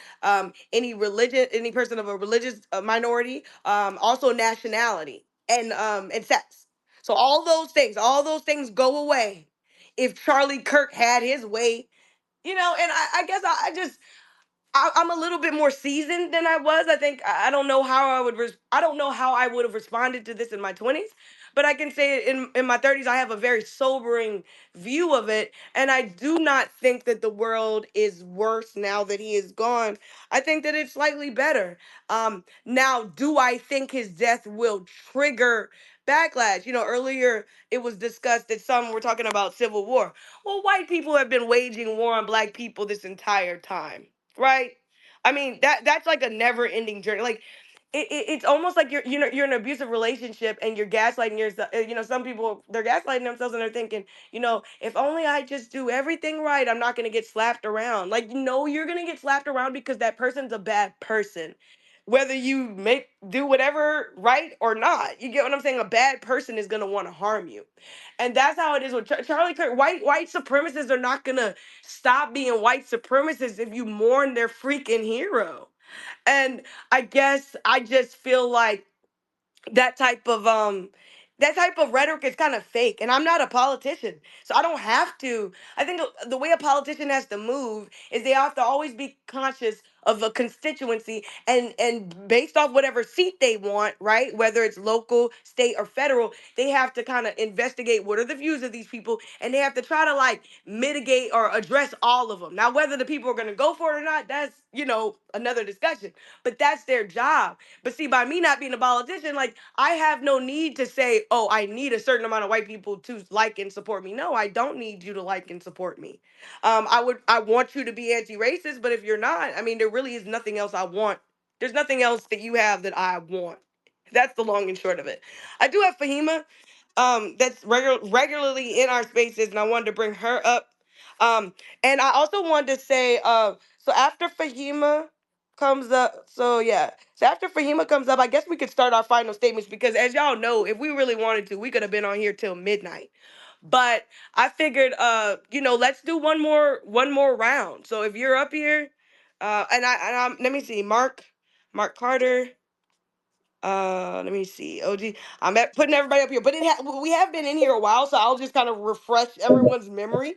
any religion, any person of a religious minority, also nationality and sex. So all those things go away if Charlie Kirk had his way. And I guess I just I'm a little bit more seasoned than I was. I think I don't know how I don't know how I would have responded to this in my 20s, but I can say in my 30s I have a very sobering view of it, and I do not think that the world is worse now that he is gone. I think that it's slightly better. Now, do I think his death will trigger backlash? Earlier it was discussed that some were talking about civil war. Well, white people have been waging war on black people this entire time, right? I mean, that's like a never ending journey. Like, it's almost like you're in an abusive relationship and you're gaslighting yourself. Some people, they're gaslighting themselves and they're thinking, if only I just do everything right, I'm not gonna get slapped around. Like, no, you're gonna get slapped around because that person's a bad person. Whether you do whatever right or not, you get what I'm saying. A bad person is gonna want to harm you, and that's how it is with Charlie Kirk. White supremacists are not gonna stop being white supremacists if you mourn their freaking hero. And I guess I just feel like that type of that type of rhetoric is kind of fake, and I'm not a politician, so I don't have to. I think the way a politician has to move is they have to always be conscious of a constituency, and based off whatever seat they want, right, whether it's local, state, or federal, they have to kind of investigate what are the views of these people, and they have to try to like mitigate or address all of them. Now, whether the people are going to go for it or not, that's another discussion, but that's their job. But see, by me not being a politician, like, I have no need to say, oh, I need a certain amount of white people to like and support me. No, I don't need you to like and support me. I want you to be anti-racist, but if you're not, I mean, there really is nothing else I want. There's nothing else that you have that I want. That's the long and short of it. I do have Fahima, that's regularly in our spaces, and I wanted to bring her up. And I also wanted to say, so after Fahima comes up, so yeah, so after Fahima comes up, I guess we could start our final statements because, as y'all know, if we really wanted to, we could have been on here till midnight. But I figured, let's do one more round. So if you're up here, let me see, Mark Carter. Let me see. OG, putting everybody up here, but we have been in here a while, so I'll just kind of refresh everyone's memory.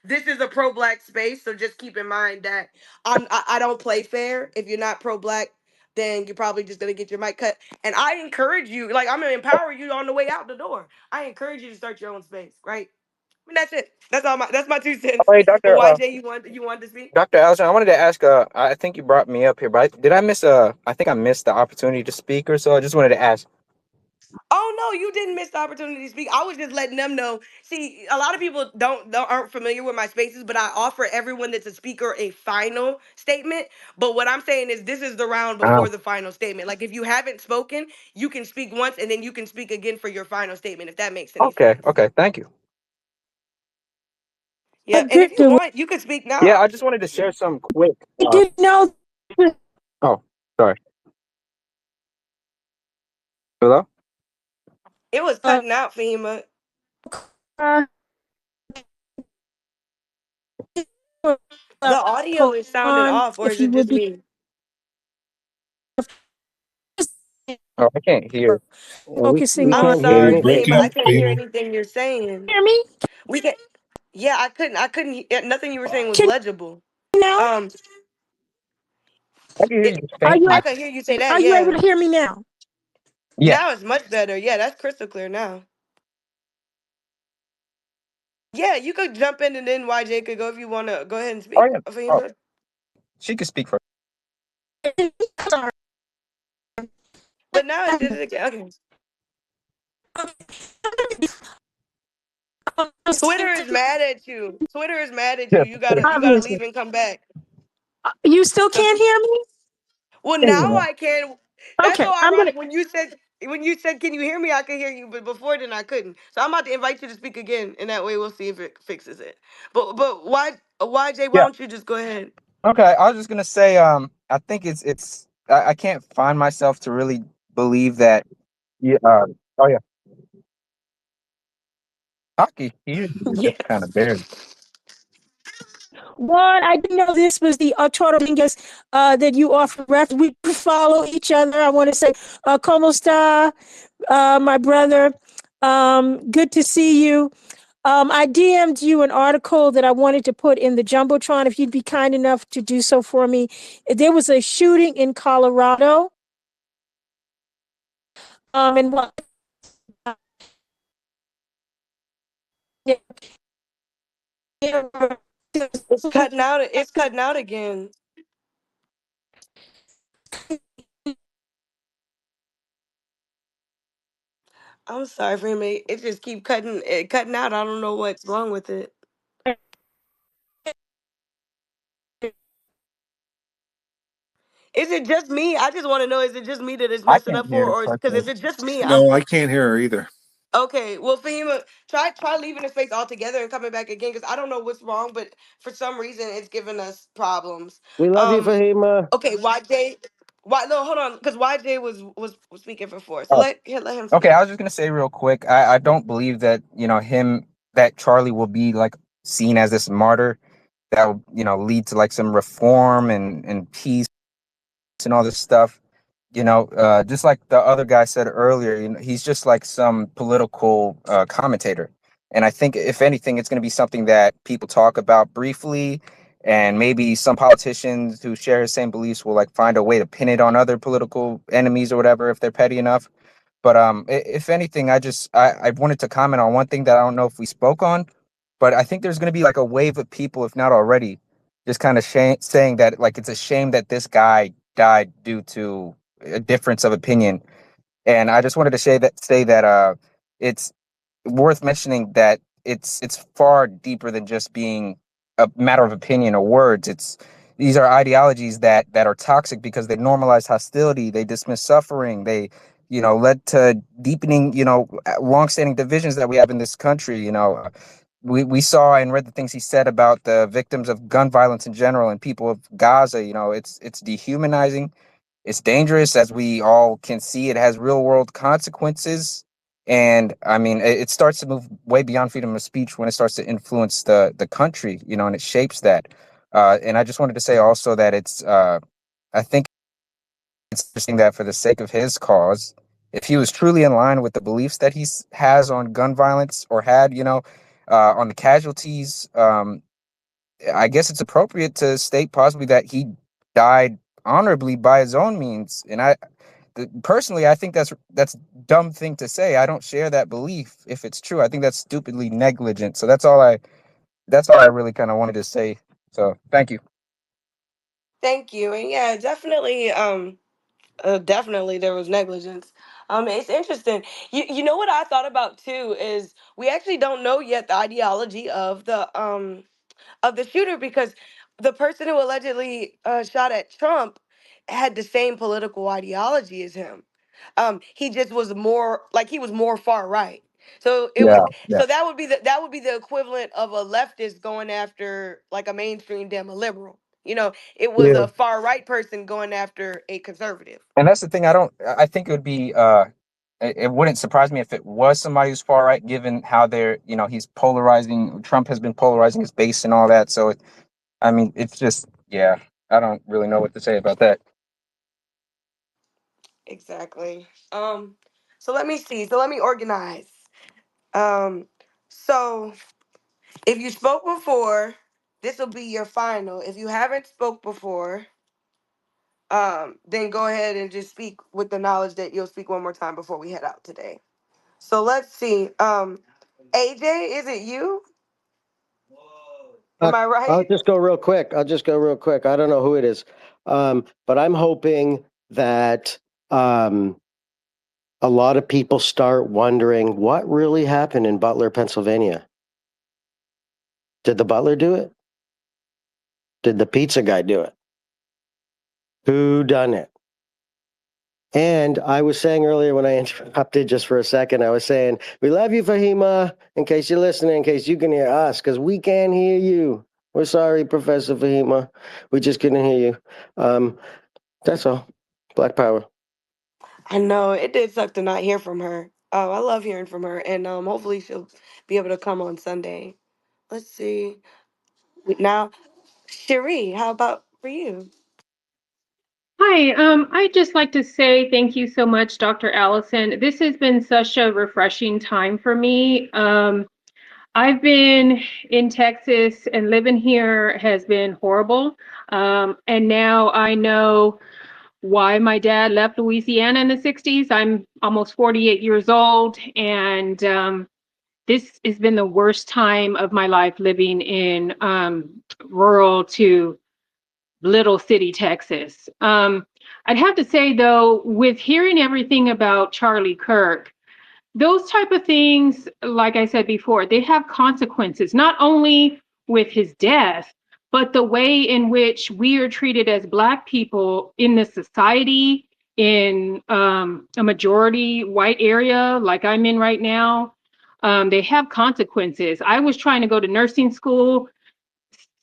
This is a pro-black space, so just keep in mind that I don't play fair. If you're not pro-black, then you're probably just gonna get your mic cut. And I encourage you, like, I'm gonna empower you on the way out the door. I encourage you to start your own space, right? I mean, that's it. That's my 2 cents. Oh, hey, But Doctor. YJ, you want to speak? Dr. Allison, I wanted to ask. I think you brought me up here, but did I miss? I think I missed the opportunity to speak, or so. I just wanted to ask. Oh no, you didn't miss the opportunity to speak. I was just letting them know. See, a lot of people aren't familiar with my spaces, but I offer everyone that's a speaker a final statement. But what I'm saying is this is the round before the final statement. Like, if you haven't spoken, you can speak once and then you can speak again for your final statement, if that makes any Okay. sense. Okay. Thank you. Yeah, and if you want, you can speak Yeah, now. I just wanted to share some quick. Oh, sorry. Hello. It was cutting out, Fahima. The audio is sounding off, or is it just me? Oh, I can't hear. We I'm can't hear sorry, anything. Fahima. I couldn't hear anything you're saying. We can. Yeah, I couldn't. Nothing you were saying was legible. Um, I can hear you faintly. I could hear you say that. Yeah, Yes. now it's much better. Yeah, that's crystal clear now. Yeah, you could jump in and then YJ could go if you want to go ahead and Oh speak, yeah. Oh, Fahima. she could speak for. But now it did it again. Okay. Twitter is mad at you. Twitter is mad at you. Yeah. You gotta leave and come back. You still Cause can't hear me? well Hey, now man. I can. That's Okay, so I'm gonna. ironic when you said can you hear me I could hear you but before then I couldn't. So I'm about to invite you to speak again and that way we'll see if it fixes it. But why YJ why Yeah. don't you just go ahead? Okay. I was just gonna say, I think I can't find myself to really believe that. Yeah. Oh yeah. Hockey. He Yeah. just kind of barely. One, I didn't know this was the Arturo Dominguez that you offer ref. We follow each other. I want to say, como esta, my brother? Good to see you. I DM'd you an article that I wanted to put in the Jumbotron, if you'd be kind enough to do so for me. There was a shooting in Colorado. And what? It's cutting out again. I'm sorry for him. It just keep cutting out. I don't know what's wrong with it. Is it just me? I just want to know, is it just me that it's I messing can't up for, hear or because personally. if it's just me, I'm No, I can't hear her either. okay. Well, Fahima, try leaving the space altogether and coming back again because I don't know what's wrong, but for some reason it's giving us problems. We love you, Um, Fahima. okay, YJ, why no, hold on, because YJ was speaking for four, so Oh, let him okay. speak. I was just gonna say real quick. I don't believe that that Charlie will be like seen as this martyr that will lead to like some reform and peace and all this stuff. Just like the other guy said earlier, he's just like some political commentator. And I think, if anything, it's going to be something that people talk about briefly, and maybe some politicians who share the same beliefs will like find a way to pin it on other political enemies or whatever if they're petty enough. But if anything, I wanted to comment on one thing that I don't know if we spoke on, but I think there's going to be like a wave of people, if not already, just kind of saying that like it's a shame that this guy died due to a difference of opinion. And I just wanted to say that it's worth mentioning that it's far deeper than just being a matter of opinion or words. These are ideologies that are toxic because they normalize hostility, they dismiss suffering, they led to deepening longstanding divisions that we have in this country. We saw and read the things he said about the victims of gun violence in general and people of Gaza. It's dehumanizing, it's dangerous, as we all can see. It has real world consequences. And I mean, it starts to move way beyond freedom of speech when it starts to influence the country, and it shapes that. And I just wanted to say also that I think it's interesting that for the sake of his cause, if he was truly in line with the beliefs that has on gun violence or had, on the casualties, I guess it's appropriate to state possibly that he died honorably by his own means. And personally, I think that's dumb thing to say. I don't share that belief. If it's true, I think that's stupidly negligent. So that's all I really kind of wanted to say. So thank you. Thank you, and yeah, definitely. Definitely, there was negligence. It's interesting. You know what I thought about too is we actually don't know yet the ideology of the shooter because the person who allegedly shot at Trump had the same political ideology as him. He just was more like he was more far right. So it Yeah, would yeah, so that would be the equivalent of a leftist going after like a mainstream damn a liberal. It was yeah. a far right person going after a conservative. And that's the thing. I think it would be. It wouldn't surprise me if it was somebody who's far right, given how he's polarizing. Trump has been polarizing his base and all that. So I mean, it's just, yeah. I don't really know what to say about that. Exactly. So let me see. So let me organize. Um, so if you spoke before, this will be your final. If you haven't spoke before, then go ahead and just speak with the knowledge that you'll speak one more time before we head out today. So let's see. AJ, is it you? Am I I'll right? just go real quick. I don't know who it is, but I'm hoping that a lot of people start wondering what really happened in Butler, Pennsylvania. Did the butler do it? Did the pizza guy do it? Who done it? And I was saying earlier when I interrupted just for a second, I was saying, we love you, Fahima, in case you're listening, in case you can hear us, because we can't hear you. We're sorry, Professor Fahima. We just couldn't hear you. That's all. Black Power. I know it did suck to not hear from her. I love hearing from her, and hopefully she'll be able to come on Sunday. Let's see. Now, Cherie, how about for you? Hi, I'd just like to say thank you so much, Dr. Allison. This has been such a refreshing time for me. I've been in Texas and living here has been horrible. And now I know why my dad left Louisiana in the 60s. I'm almost 48 years old, and this has been the worst time of my life living in rural to little city Texas. I'd have to say, though, with hearing everything about Charlie Kirk, those type of things, like I said before, they have consequences, not only with his death, but the way in which we are treated as Black people in this society, in a majority white area like I'm in right now. They have consequences. I was trying to go to nursing school.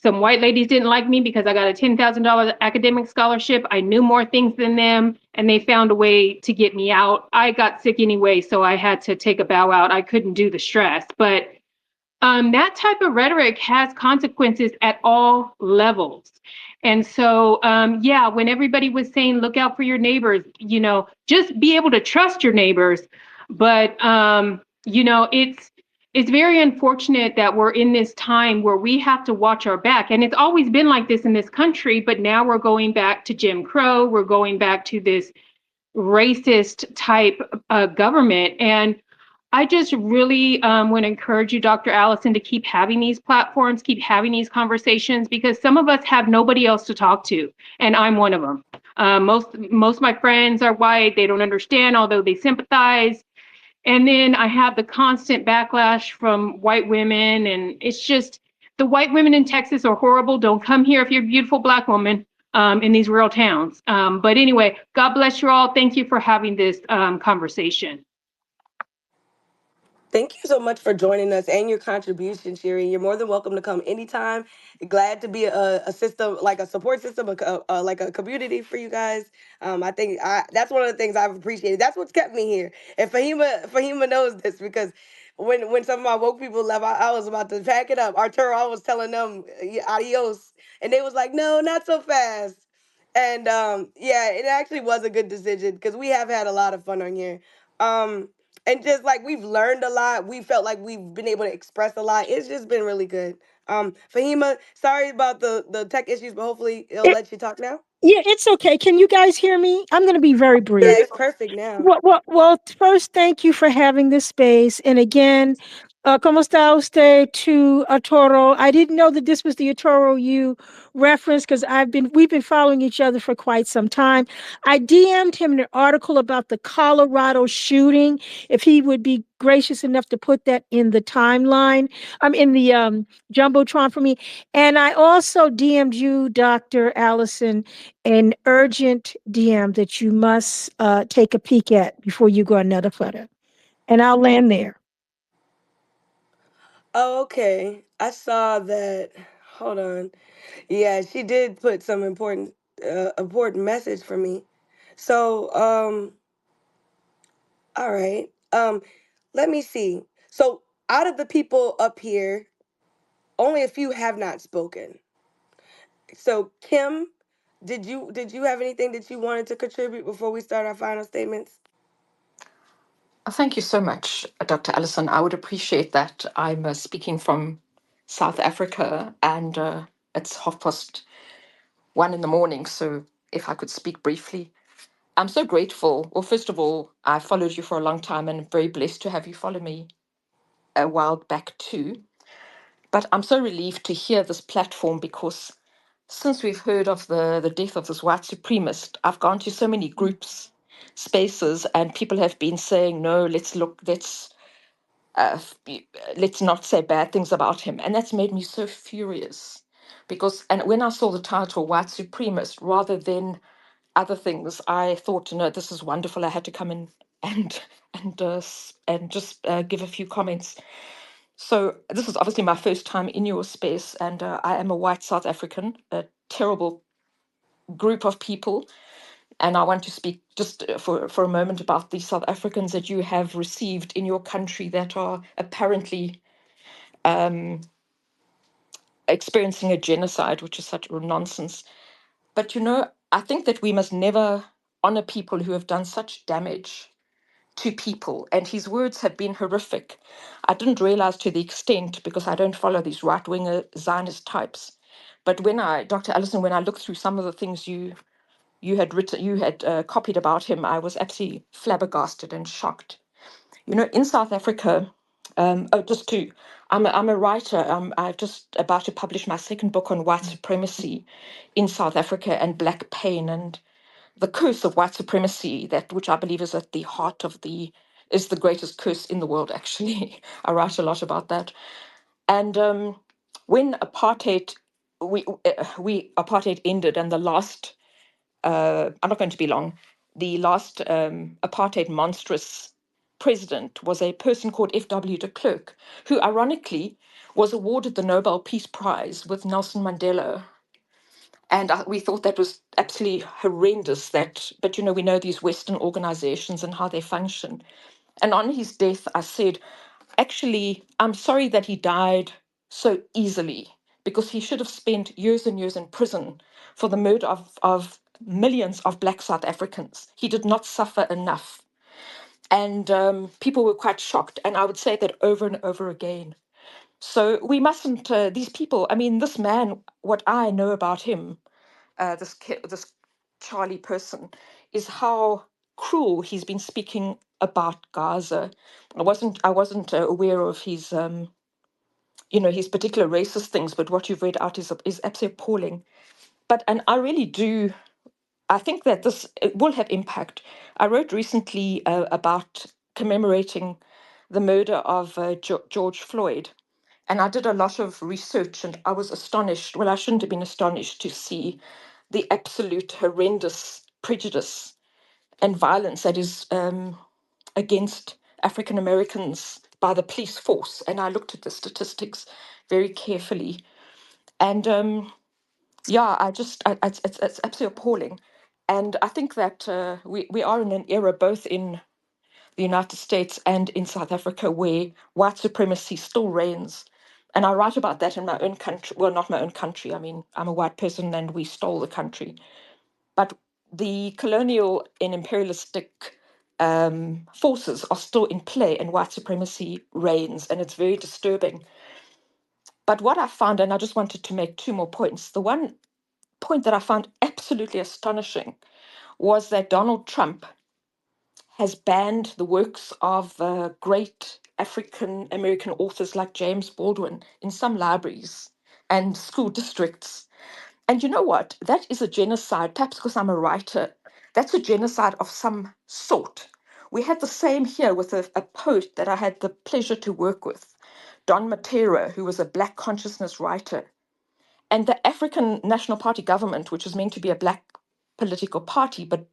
Some white ladies didn't like me because I got a $10,000 academic scholarship. I knew more things than them, and they found a way to get me out. I got sick anyway, so I had to take a bow out. I couldn't do the stress. But that type of rhetoric has consequences at all levels. And so, yeah, when everybody was saying, look out for your neighbors, just be able to trust your neighbors. But, it's very unfortunate that we're in this time where we have to watch our back. And it's always been like this in this country, but now we're going back to Jim Crow. We're going back to this racist type government. And I just really want to encourage you, Dr. Allison, to keep having these platforms, keep having these conversations, because some of us have nobody else to talk to, and I'm one of them. Most of my friends are white; they don't understand, although they sympathize. And then I have the constant backlash from white women, and it's just the white women in Texas are horrible. Don't come here if you're a beautiful Black woman in these rural towns. But anyway, God bless you all. Thank you for having this conversation. Thank you so much for joining us and your contribution, Sherry. You're more than welcome to come anytime. Glad to be a system, like a support system, like a community for you guys. I think that's one of the things I've appreciated. That's what's kept me here. And Fahima knows this because when some of my woke people left, I was about to pack it up. Arturo, I was telling them adios, and they was like, no, not so fast. And yeah, it actually was a good decision because we have had a lot of fun on here. And just like we've learned a lot, we felt like we've been able to express a lot. It's just been really good. Fahima, sorry about the tech issues, but hopefully it'll It, let you talk now. yeah, it's okay. Can you guys hear me? I'm going to be very Yeah, brief. it's perfect now. Well, first, thank you for having this space. And again, ¿cómo está usted to Arturo? I didn't know that this was the Arturo you referenced because we've been following each other for quite some time. I DM'd him an article about the Colorado shooting. If he would be gracious enough to put that in the timeline, in the jumbotron for me. And I also DM'd you, Dr. Allison, an urgent DM that you must take a peek at before you go another further. And I'll land there. Oh, okay. I saw that. Hold on. Yeah, she did put some important message for me. So, all right. Let me see. So, out of the people up here, only a few have not spoken. So, Kim, did you have anything that you wanted to contribute before we start our final statements? Thank you so much, Dr. Allison. I would appreciate that. I'm speaking from South Africa, and it's 1:30 in the morning. So if I could speak briefly, I'm so grateful. Well, first of all, I followed you for a long time and very blessed to have you follow me a while back too. But I'm so relieved to hear this platform because since we've heard of the death of this white supremacist, I've gone to so many groups, spaces, and people have been saying, no, let's not say bad things about him. And that's made me so furious because, and when I saw the title white supremacist rather than other things, I thought, no, this is wonderful. I had to come in and and just give a few comments. So this is obviously my first time in your space, and I am a white South African, a terrible group of people, and I want to speak just for a moment about the South Africans that you have received in your country that are apparently experiencing a genocide, which is such nonsense. But I think that we must never honor people who have done such damage to people, and his words have been horrific. I didn't realize to the extent because I don't follow these right-winger Zionist types. But Dr. Allison, when I looked through some of the things you had written, you had copied about him, I was absolutely flabbergasted and shocked. In South Africa, I'm a writer. I'm just about to publish my second book on white supremacy in South Africa and black pain and the curse of white supremacy, that which I believe is at the heart of is the greatest curse in the world. Actually, I write a lot about that. And when apartheid ended, and the last I'm not going to be long. The last apartheid monstrous president was a person called F.W. de Klerk, who ironically was awarded the Nobel Peace Prize with Nelson Mandela. And we thought that was absolutely horrendous. But we know these Western organizations and how they function. And on his death, I said, actually, I'm sorry that he died so easily because he should have spent years and years in prison for the murder of millions of Black South Africans. He did not suffer enough. And people were quite shocked. And I would say that over and over again. So we mustn't, these people, I mean, this man, what I know about him, this Charlie person, is how cruel he's been speaking about Gaza. I wasn't aware of his particular racist things, but what you've read out is absolutely appalling. And I really do. I think that it will have impact. I wrote recently about commemorating the murder of George Floyd. And I did a lot of research and I was astonished. Well, I shouldn't have been astonished to see the absolute horrendous prejudice and violence that is against African Americans by the police force. And I looked at the statistics very carefully. And yeah, it's absolutely appalling. And I think that we are in an era, both in the United States and in South Africa, where white supremacy still reigns. And I write about that in my own country. Well, not my own country. I mean, I'm a white person and we stole the country. But the colonial and imperialistic forces are still in play and white supremacy reigns. And it's very disturbing. But what I found, and I just wanted to make two more points. The one point that I found absolutely astonishing was that Donald Trump has banned the works of great African American authors like James Baldwin in some libraries and school districts. And you know what? That is a genocide, perhaps because I'm a writer. That's a genocide of some sort. We had the same here with a poet that I had the pleasure to work with, Don Matera, who was a Black consciousness writer. And the African National Party government, which was meant to be a Black political party, but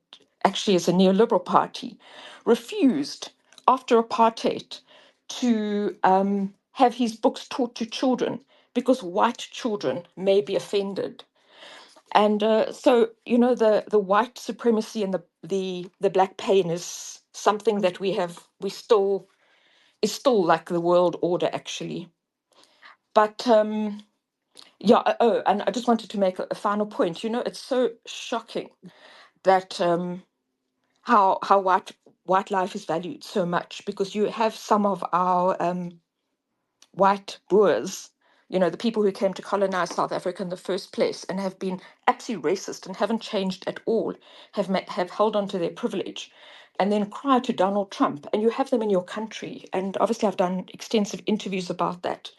actually is a neoliberal party, refused after apartheid to have his books taught to children because white children may be offended. And so, the white supremacy and the black pain is something that is still like the world order, actually. But yeah, and I just wanted to make a final point. It's so shocking that how white life is valued so much because you have some of our white Boers, the people who came to colonize South Africa in the first place and have been absolutely racist and haven't changed at all, have held on to their privilege, and then cry to Donald Trump, and you have them in your country. And obviously, I've done extensive interviews about that.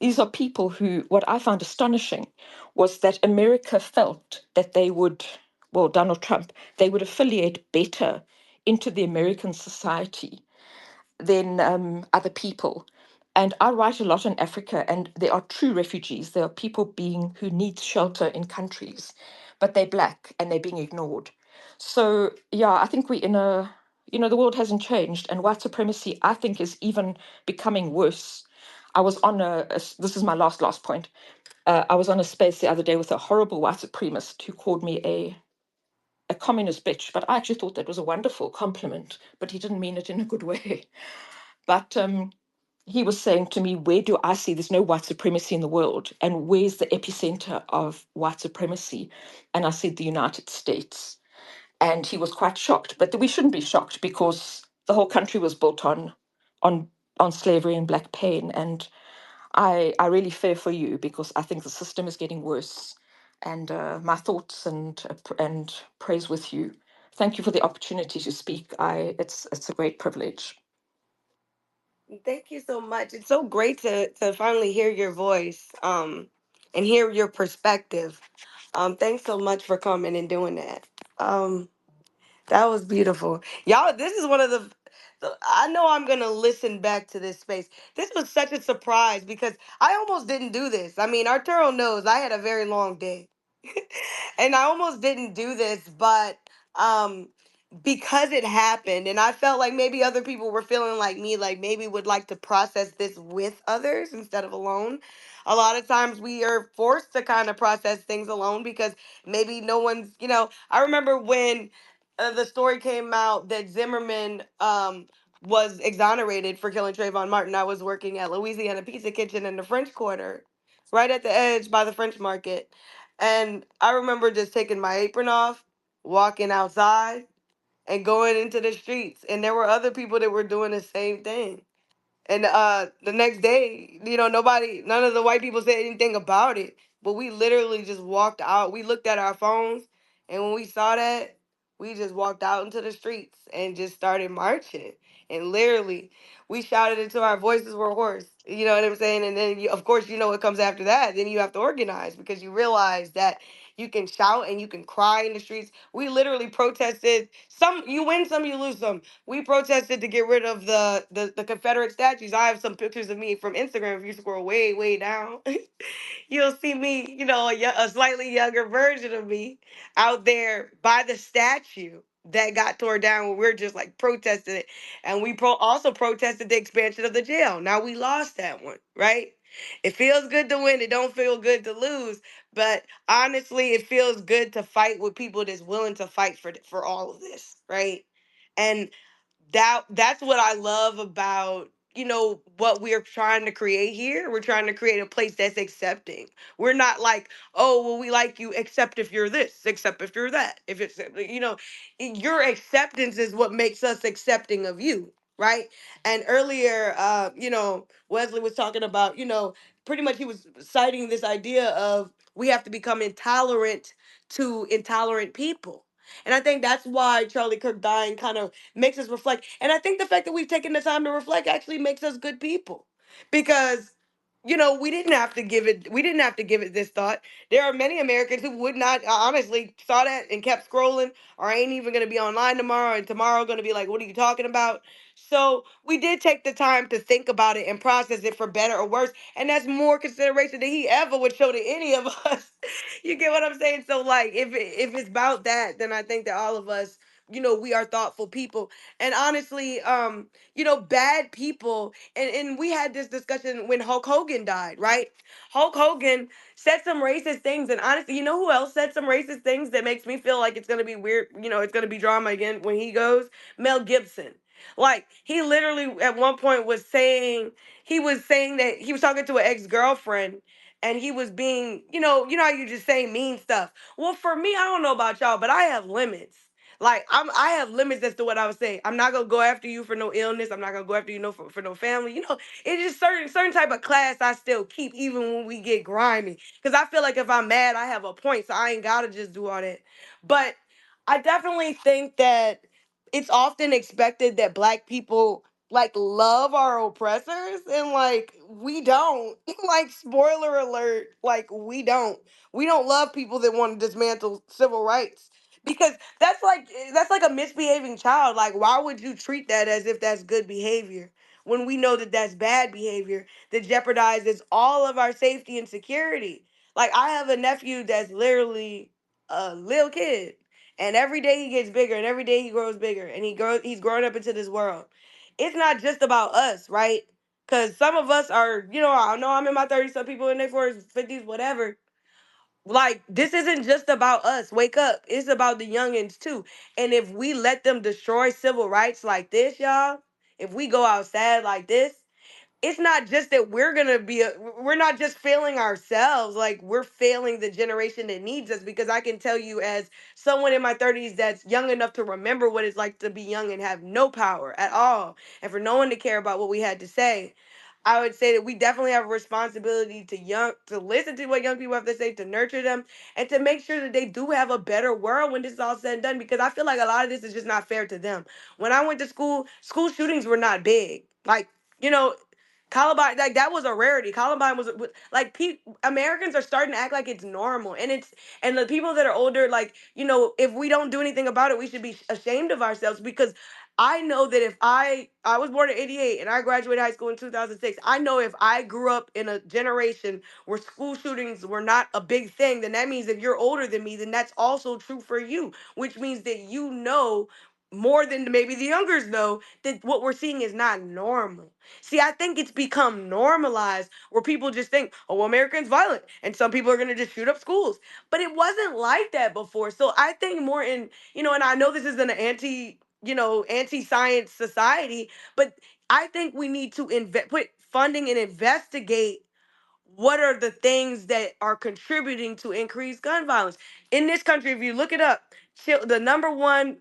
these are people who, what I found astonishing was that America felt that they would, well, Donald Trump, they would affiliate better into the American society than other people. And I write a lot on Africa, and there are true refugees. There are people being who need shelter in countries, but they're black and they're being ignored. So yeah, I think we're in a, the world hasn't changed, and white supremacy, I think, is even becoming worse. I was on this is my last point. I was on a space the other day with a horrible white supremacist who called me a communist bitch, but I actually thought that was a wonderful compliment, but he didn't mean it in a good way. But he was saying to me, where do I see there's no white supremacy in the world? And where's the epicenter of white supremacy? And I said, the United States. And he was quite shocked. But we shouldn't be shocked because the whole country was built on on slavery and black pain. And I really fear for you because I think the system is getting worse. And my thoughts and praise with you. Thank you for the opportunity to speak. It's a great privilege. Thank you so much. It's so great to finally hear your voice, and hear your perspective. Thanks so much for coming and doing that. Um, that was beautiful. Y'all, this is one of I know I'm gonna listen back to this space. This was such a surprise because I almost didn't do this. I mean, Arturo knows I had a very long day. And I almost didn't do this, but um because it happened and I felt like maybe other people were feeling like me, like maybe would like to process this with others instead of alone. A lot of times we are forced to kind of process things alone because maybe no one's, I remember when the story came out that Zimmerman was exonerated for killing Trayvon Martin. I was working at Louisiana Pizza Kitchen in the French Quarter, right at the edge by the French Market. And I remember just taking my apron off, walking outside, and going into the streets. And there were other people that were doing the same thing. And the next day, none of the white people said anything about it. But we literally just walked out. We looked at our phones, and when we saw that, we just walked out into the streets and just started marching. And literally, we shouted until our voices were hoarse. You know what I'm saying? And then, of course, you know what comes after that. Then you have to organize because you realize that you can shout and you can cry in the streets. We literally protested. Some you win, some you lose some. We protested to get rid of the Confederate statues. I have some pictures of me from Instagram. If you scroll way, way down, you'll see me, a slightly younger version of me out there by the statue that got torn down when we are just like protesting it. And we also protested the expansion of the jail. Now we lost that one, right? It feels good to win. It don't feel good to lose. But honestly, it feels good to fight with people that's willing to fight for all of this, right? And that's what I love about what we're trying to create here. We're trying to create a place that's accepting. We're not like, oh well, we like you except if you're this, except if you're that. If it's your acceptance is what makes us accepting of you, right? And earlier, Wesley was talking about, pretty much he was citing this idea of we have to become intolerant to intolerant people. And I think that's why Charlie Kirk dying kind of makes us reflect. And I think the fact that we've taken the time to reflect actually makes us good people. Because we didn't have to give it this thought. There are many Americans who would not honestly saw that and kept scrolling or ain't even going to be online tomorrow and tomorrow going to be like, what are you talking about? So we did take the time to think about it and process it for better or worse. And that's more consideration than he ever would show to any of us. You get what I'm saying? So like if it's about that, then I think that all of us, we are thoughtful people. And honestly, bad people, and we had this discussion when Hulk Hogan died, right? Hulk Hogan said some racist things, and honestly, you know who else said some racist things that makes me feel like it's gonna be weird, it's gonna be drama again when he goes? Mel Gibson. Like he literally at one point was saying that he was talking to an ex-girlfriend and he was being, how you just say mean stuff. Well, for me, I don't know about y'all, but I have limits. Like I have limits as to what I would say. I'm not gonna go after you for no illness. I'm not gonna go after you for no family. It's just certain type of class I still keep even when we get grimy. Cause I feel like if I'm mad, I have a point. So I ain't gotta just do all that. But I definitely think that it's often expected that black people like love our oppressors, and like we don't. Like, spoiler alert, like we don't love people that want to dismantle civil rights, because that's like a misbehaving child. Like, why would you treat that as if that's good behavior when we know that that's bad behavior that jeopardizes all of our safety and security? Like, I have a nephew that's literally a little kid, and every day he gets bigger, and every day he grows bigger, and he's growing up into this world. It's not just about us, right? Because some of us are, I know I'm in my 30s, some people in their 40s, 50s, whatever. Like, this isn't just about us. Wake up. It's about the youngins too. And if we let them destroy civil rights like this, y'all, if we go outside like this, it's not just that we're not just failing ourselves, like we're failing the generation that needs us. Because I can tell you, as someone in my 30s that's young enough to remember what it's like to be young and have no power at all, and for no one to care about what we had to say, I would say that we definitely have a responsibility to listen to what young people have to say, to nurture them, and to make sure that they do have a better world when this is all said and done. Because I feel like a lot of this is just not fair to them. When I went to school shootings were not big. Like, you know, Columbine, like, that was a rarity. Columbine like, Americans are starting to act like it's normal, and the people that are older, like, if we don't do anything about it, we should be ashamed of ourselves. Because I know that if I was born in '88 and I graduated high school in 2006, I know if I grew up in a generation where school shootings were not a big thing, then that means if you're older than me, then that's also true for you, which means that more than maybe the youngers know that what we're seeing is not normal. See, I think it's become normalized where people just think, oh, well, Americans violent, and some people are going to just shoot up schools. But it wasn't like that before. So I think more and I know this is an anti-science society, but I think we need to put funding and investigate what are the things that are contributing to increased gun violence in this country. If you look it up, the number one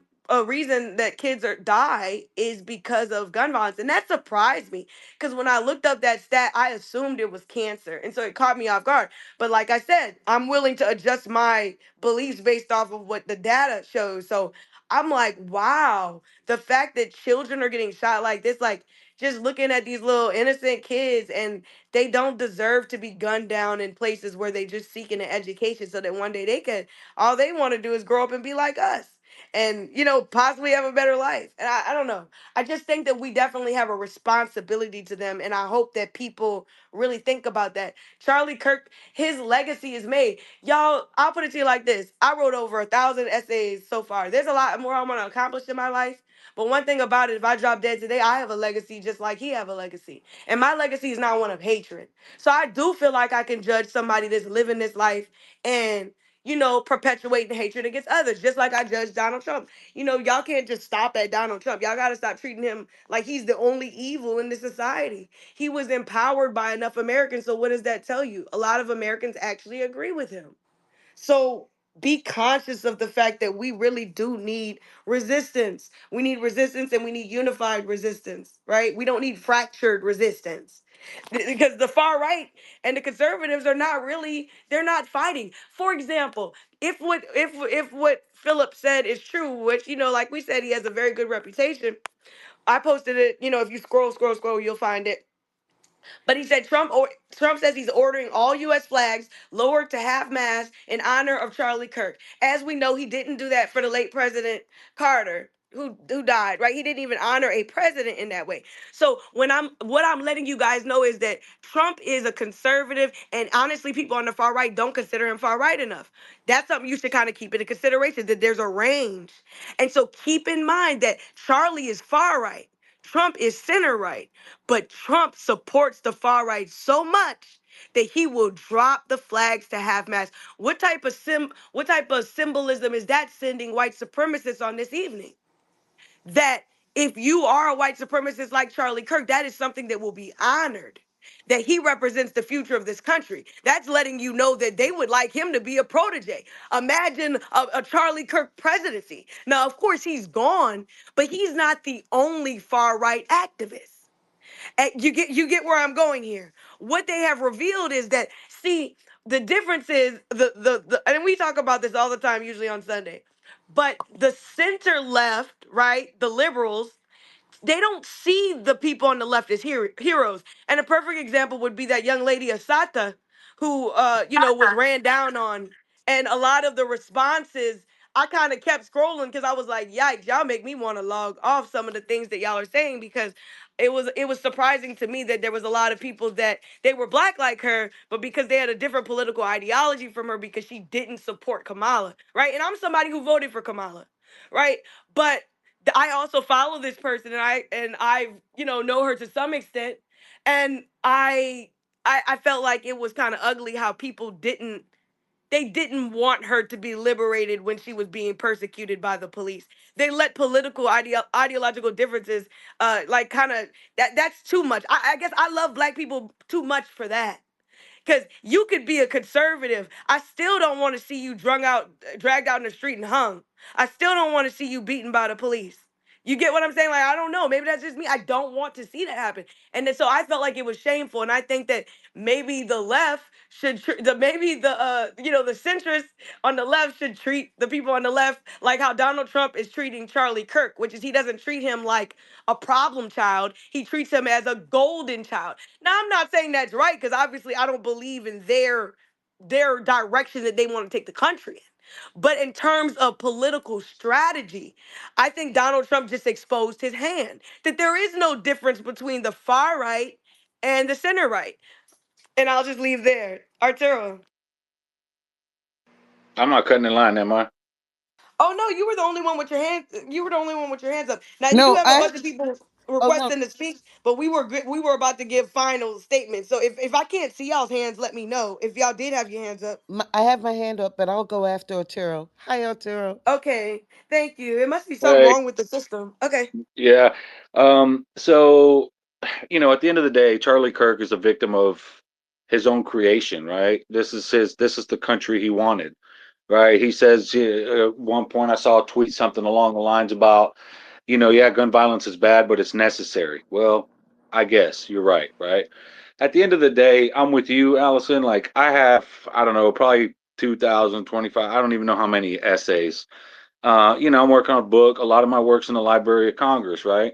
reason that kids die is because of gun violence, and that surprised me, because when I looked up that stat, I assumed it was cancer, and so it caught me off guard. But like I said, I'm willing to adjust my beliefs based off of what the data shows. So I'm like, wow, the fact that children are getting shot like this, like, just looking at these little innocent kids, and they don't deserve to be gunned down in places where they just seeking an education so that one day all they want to do is grow up and be like us, and possibly have a better life. And I don't know. I just think that we definitely have a responsibility to them, and I hope that people really think about that. Charlie Kirk, his legacy is made. Y'all, I'll put it to you like this. I wrote over 1,000 essays so far. There's a lot more I want to accomplish in my life. But one thing about it, if I drop dead today, I have a legacy just like he have a legacy. And my legacy is not one of hatred. So I do feel like I can judge somebody that's living this life and, perpetuating hatred against others, just like I judge Donald Trump. Y'all can't just stop at Donald Trump. Y'all got to stop treating him like he's the only evil in this society. He was empowered by enough Americans. So what does that tell you? A lot of Americans actually agree with him. So be conscious of the fact that we really do need resistance. We need resistance, and we need unified resistance, right? We don't need fractured resistance. Because the far right and the conservatives they're not fighting. For example, if what Philip said is true, which, like we said, he has a very good reputation. I posted it, if you scroll, you'll find it. But he said Trump says he's ordering all U.S. flags lowered to half mast in honor of Charlie Kirk. As we know, he didn't do that for the late President Carter, who died. Right? He didn't even honor a president in that way. So what I'm letting you guys know is that Trump is a conservative, and honestly, people on the far right don't consider him far right enough. That's something you should kind of keep into consideration, that there's a range. And so keep in mind that Charlie is far right. Trump is center right. But Trump supports the far right so much that he will drop the flags to half mast. What type of symbolism is that sending white supremacists on this evening? That if you are a white supremacist like Charlie Kirk, that is something that will be honored. That he represents the future of this country. That's letting you know that they would like him to be a protege. Imagine a Charlie Kirk presidency. Now, of course, he's gone, but he's not the only far right activist. You get where I'm going here. What they have revealed is that, see, the difference is the and we talk about this all the time, usually on Sunday. But the center left, right, the liberals, they don't see the people on the left as heroes. And a perfect example would be that young lady Asata, who was ran down on, and a lot of the responses. I kind of kept scrolling because I was like, "Yikes! Y'all make me want to log off some of the things that y'all are saying," because it was surprising to me that there was a lot of people that they were black like her, but because they had a different political ideology from her because she didn't support Kamala, right? And I'm somebody who voted for Kamala, right? But I also follow this person, and I know her to some extent, and I felt like it was kind of ugly how people didn't want her to be liberated when she was being persecuted by the police. They let political ideological differences, like kind of that's too much. I guess I love black people too much for that. Because you could be a conservative. I still don't want to see you dragged out in the street and hung. I still don't want to see you beaten by the police. You get what I'm saying? Like, I don't know. Maybe that's just me. I don't want to see that happen. And then, so I felt like it was shameful. And I think that maybe the left maybe the centrists on the left should treat the people on the left like how Donald Trump is treating Charlie Kirk, which is he doesn't treat him like a problem child. He treats him as a golden child. Now, I'm not saying that's right because obviously I don't believe in their direction that they want to take the country in. But in terms of political strategy, I think Donald Trump just exposed his hand that there is no difference between the far right and the center right. And I'll just leave there. Arturo. I'm not cutting in line, am I? Oh no, you were the only one with your hands. You were the only one with your hands up. Now you do No, have a bunch of people oh no, requesting to speak, but we were about to give final statements. So if I can't see y'all's hands, let me know. If y'all did have your hands up. I have my hand up, but I'll go after Arturo. Hi, Arturo. Okay, thank you. It must be something Hey, wrong with the system. Okay. yeah. So, at the end of the day, Charlie Kirk is a victim of his own creation, right? This is the country he wanted, right? He says at one point I saw a tweet something along the lines about, yeah, gun violence is bad, but it's necessary. Well, I guess you're right, right? At the end of the day, I'm with you, Allison. Like I have, I don't know, probably 2025. I don't even know how many essays. I'm working on a book. A lot of my work's in the Library of Congress, right?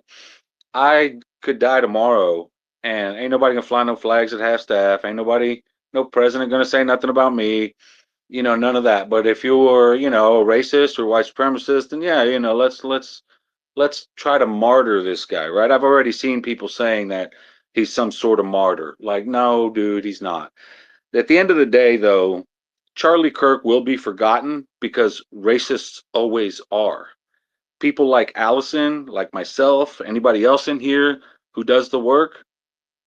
I could die tomorrow, and ain't nobody gonna fly no flags at half staff. Ain't nobody, no president gonna say nothing about me. None of that. But if you're, a racist or white supremacist, then yeah, let's try to martyr this guy, right? I've already seen people saying that he's some sort of martyr. Like, no, dude, he's not. At the end of the day, though, Charlie Kirk will be forgotten because racists always are. People like Allison, like myself, anybody else in here who does the work,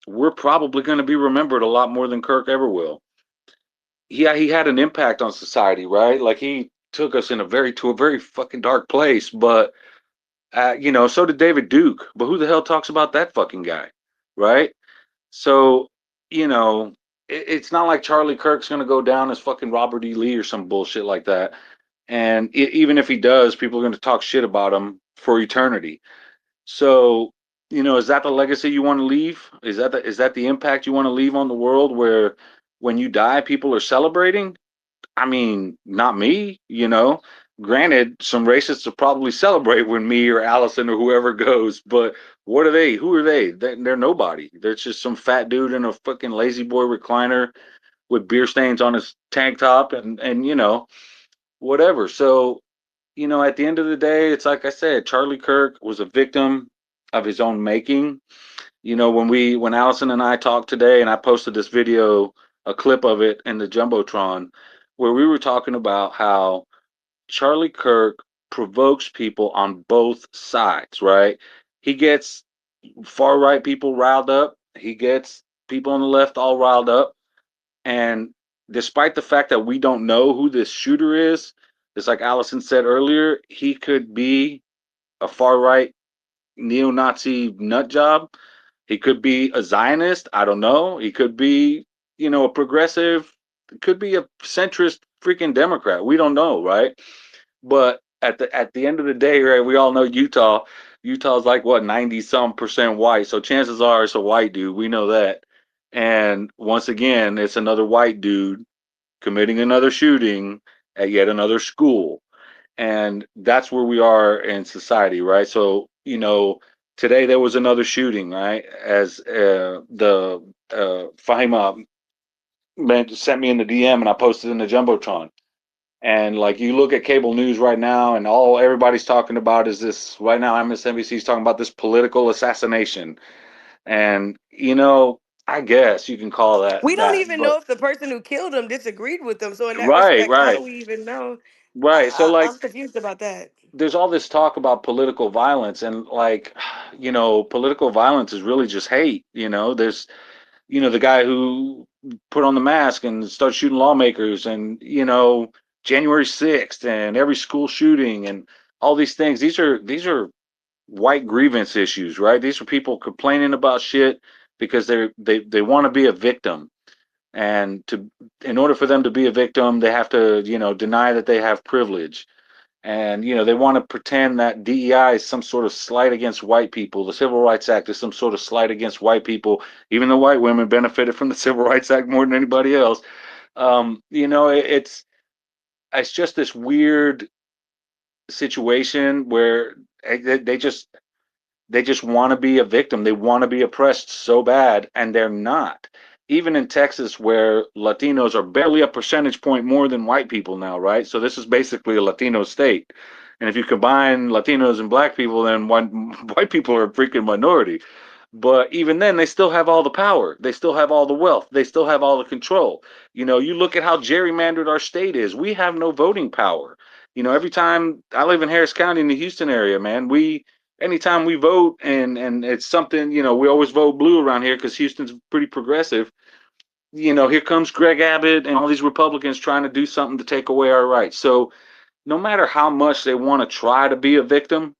we're probably going to be remembered a lot more than Kirk ever will. Yeah, he had an impact on society, right? Like he took us to a very fucking dark place, but so did David Duke. But who the hell talks about that fucking guy, right? So, you know, it's not like Charlie Kirk's gonna go down as fucking Robert E. Lee or some bullshit like that. And even if he does, people are gonna talk shit about him for eternity. So, is that the legacy you want to leave? Is that the impact you want to leave on the world where when you die, people are celebrating? I mean, not me. Granted, some racists will probably celebrate when me or Allison or whoever goes, but what are they? Who are they? They're nobody. They're just some fat dude in a fucking lazy boy recliner with beer stains on his tank top and whatever. So, at the end of the day, it's like I said, Charlie Kirk was a victim of his own making. When Allison and I talked today, and I posted this video, a clip of it in the Jumbotron, where we were talking about how Charlie Kirk provokes people on both sides, right? He gets far right people riled up. He gets people on the left all riled up. And despite the fact that we don't know who this shooter is, it's like Allison said earlier, he could be a far right neo-Nazi nut job. He could be a Zionist. I don't know. He could be, a progressive. Could be a centrist freaking Democrat. We don't know, right? But at the end of the day, right? We all know Utah. Utah's like what 90-some% white. So chances are it's a white dude. We know that. And once again, it's another white dude committing another shooting at yet another school. And that's where we are in society, right? So, Today there was another shooting, right? As the Fahima sent me in the DM and I posted in the Jumbotron. And like you look at cable news right now, and all everybody's talking about is this right now. MSNBC's talking about this political assassination, and I guess you can call We don't that, even but know if the person who killed him disagreed with them. So in that right, respect, how right, do we even know? right. So like, I'm confused about that. there's all this talk about political violence, and like, political violence is really just hate. There's the guy who put on the mask and started shooting lawmakers, and January 6th and every school shooting and all these things. These are white grievance issues, right? These are people complaining about shit because they want to be a victim, and in order for them to be a victim, they have to deny that they have privilege. And they want to pretend that DEI is some sort of slight against white people. The Civil Rights Act is some sort of slight against white people, even though white women benefited from the Civil Rights Act more than anybody else. It's just this weird situation where they just want to be a victim. They want to be oppressed so bad, and they're not. Even in Texas, where Latinos are barely a percentage point more than white people now, right? So this is basically a Latino state. And if you combine Latinos and black people, then white people are a freaking minority. But even then, they still have all the power. They still have all the wealth. They still have all the control. You look at how gerrymandered our state is. We have no voting power. Every time I live in Harris County in the Houston area, man, anytime we vote and it's something, we always vote blue around here because Houston's pretty progressive. Here comes Greg Abbott and all these Republicans trying to do something to take away our rights. So no matter how much they want to try to be a victim,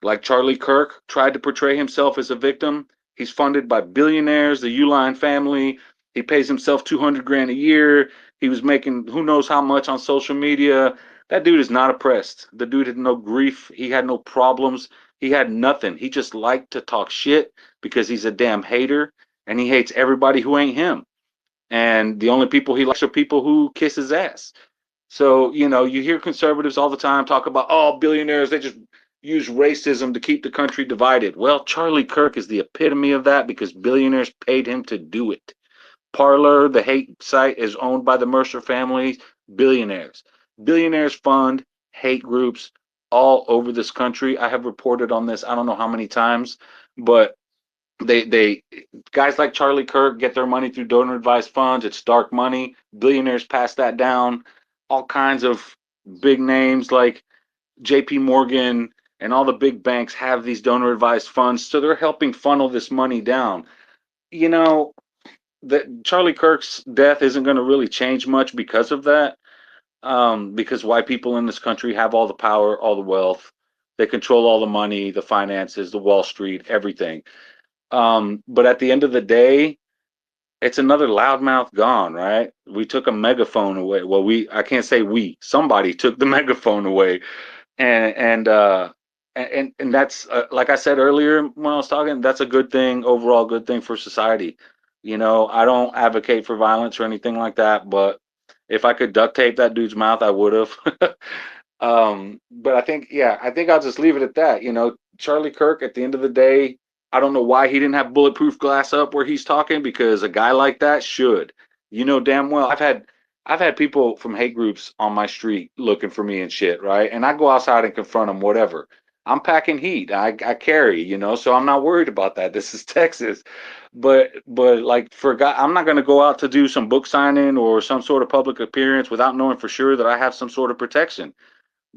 like Charlie Kirk tried to portray himself as a victim. He's funded by billionaires, the Uline family. He pays himself 200 grand a year. He was making who knows how much on social media. That dude is not oppressed. The dude had no grief. He had no problems. He had nothing. He just liked to talk shit because he's a damn hater and he hates everybody who ain't him. And the only people he likes are people who kiss his ass. So, you hear conservatives all the time talk about, oh, billionaires, they just use racism to keep the country divided. Well, Charlie Kirk is the epitome of that because billionaires paid him to do it. Parler, the hate site, is owned by the Mercer family, billionaires. Billionaires fund hate groups all over this country. I have reported on this, I don't know how many times, but they guys like Charlie Kirk get their money through donor advised funds. It's dark money. Billionaires pass that down. All kinds of big names like JP Morgan and all the big banks have these donor advised funds, so they're helping funnel this money down. You know, that Charlie Kirk's death isn't going to really change much because of that. Because white people in this country have all the power, all the wealth. They control all the money, the finances, the Wall Street, everything. But at the end of the day, it's another loudmouth gone, right? We took a megaphone away. Well, I can't say we, somebody took the megaphone away. And that's like I said earlier when I was talking, that's a good thing, overall good thing for society. I don't advocate for violence or anything like that, but if I could duct tape that dude's mouth, I would have. But I think I'll just leave it at that. Charlie Kirk, at the end of the day, I don't know why he didn't have bulletproof glass up where he's talking, because a guy like that should. Damn well. I've had people from hate groups on my street looking for me and shit, right? And I go outside and confront them, whatever. I'm packing heat. I carry, so I'm not worried about that. This is Texas. But like, for God, I'm not going to go out to do some book signing or some sort of public appearance without knowing for sure that I have some sort of protection.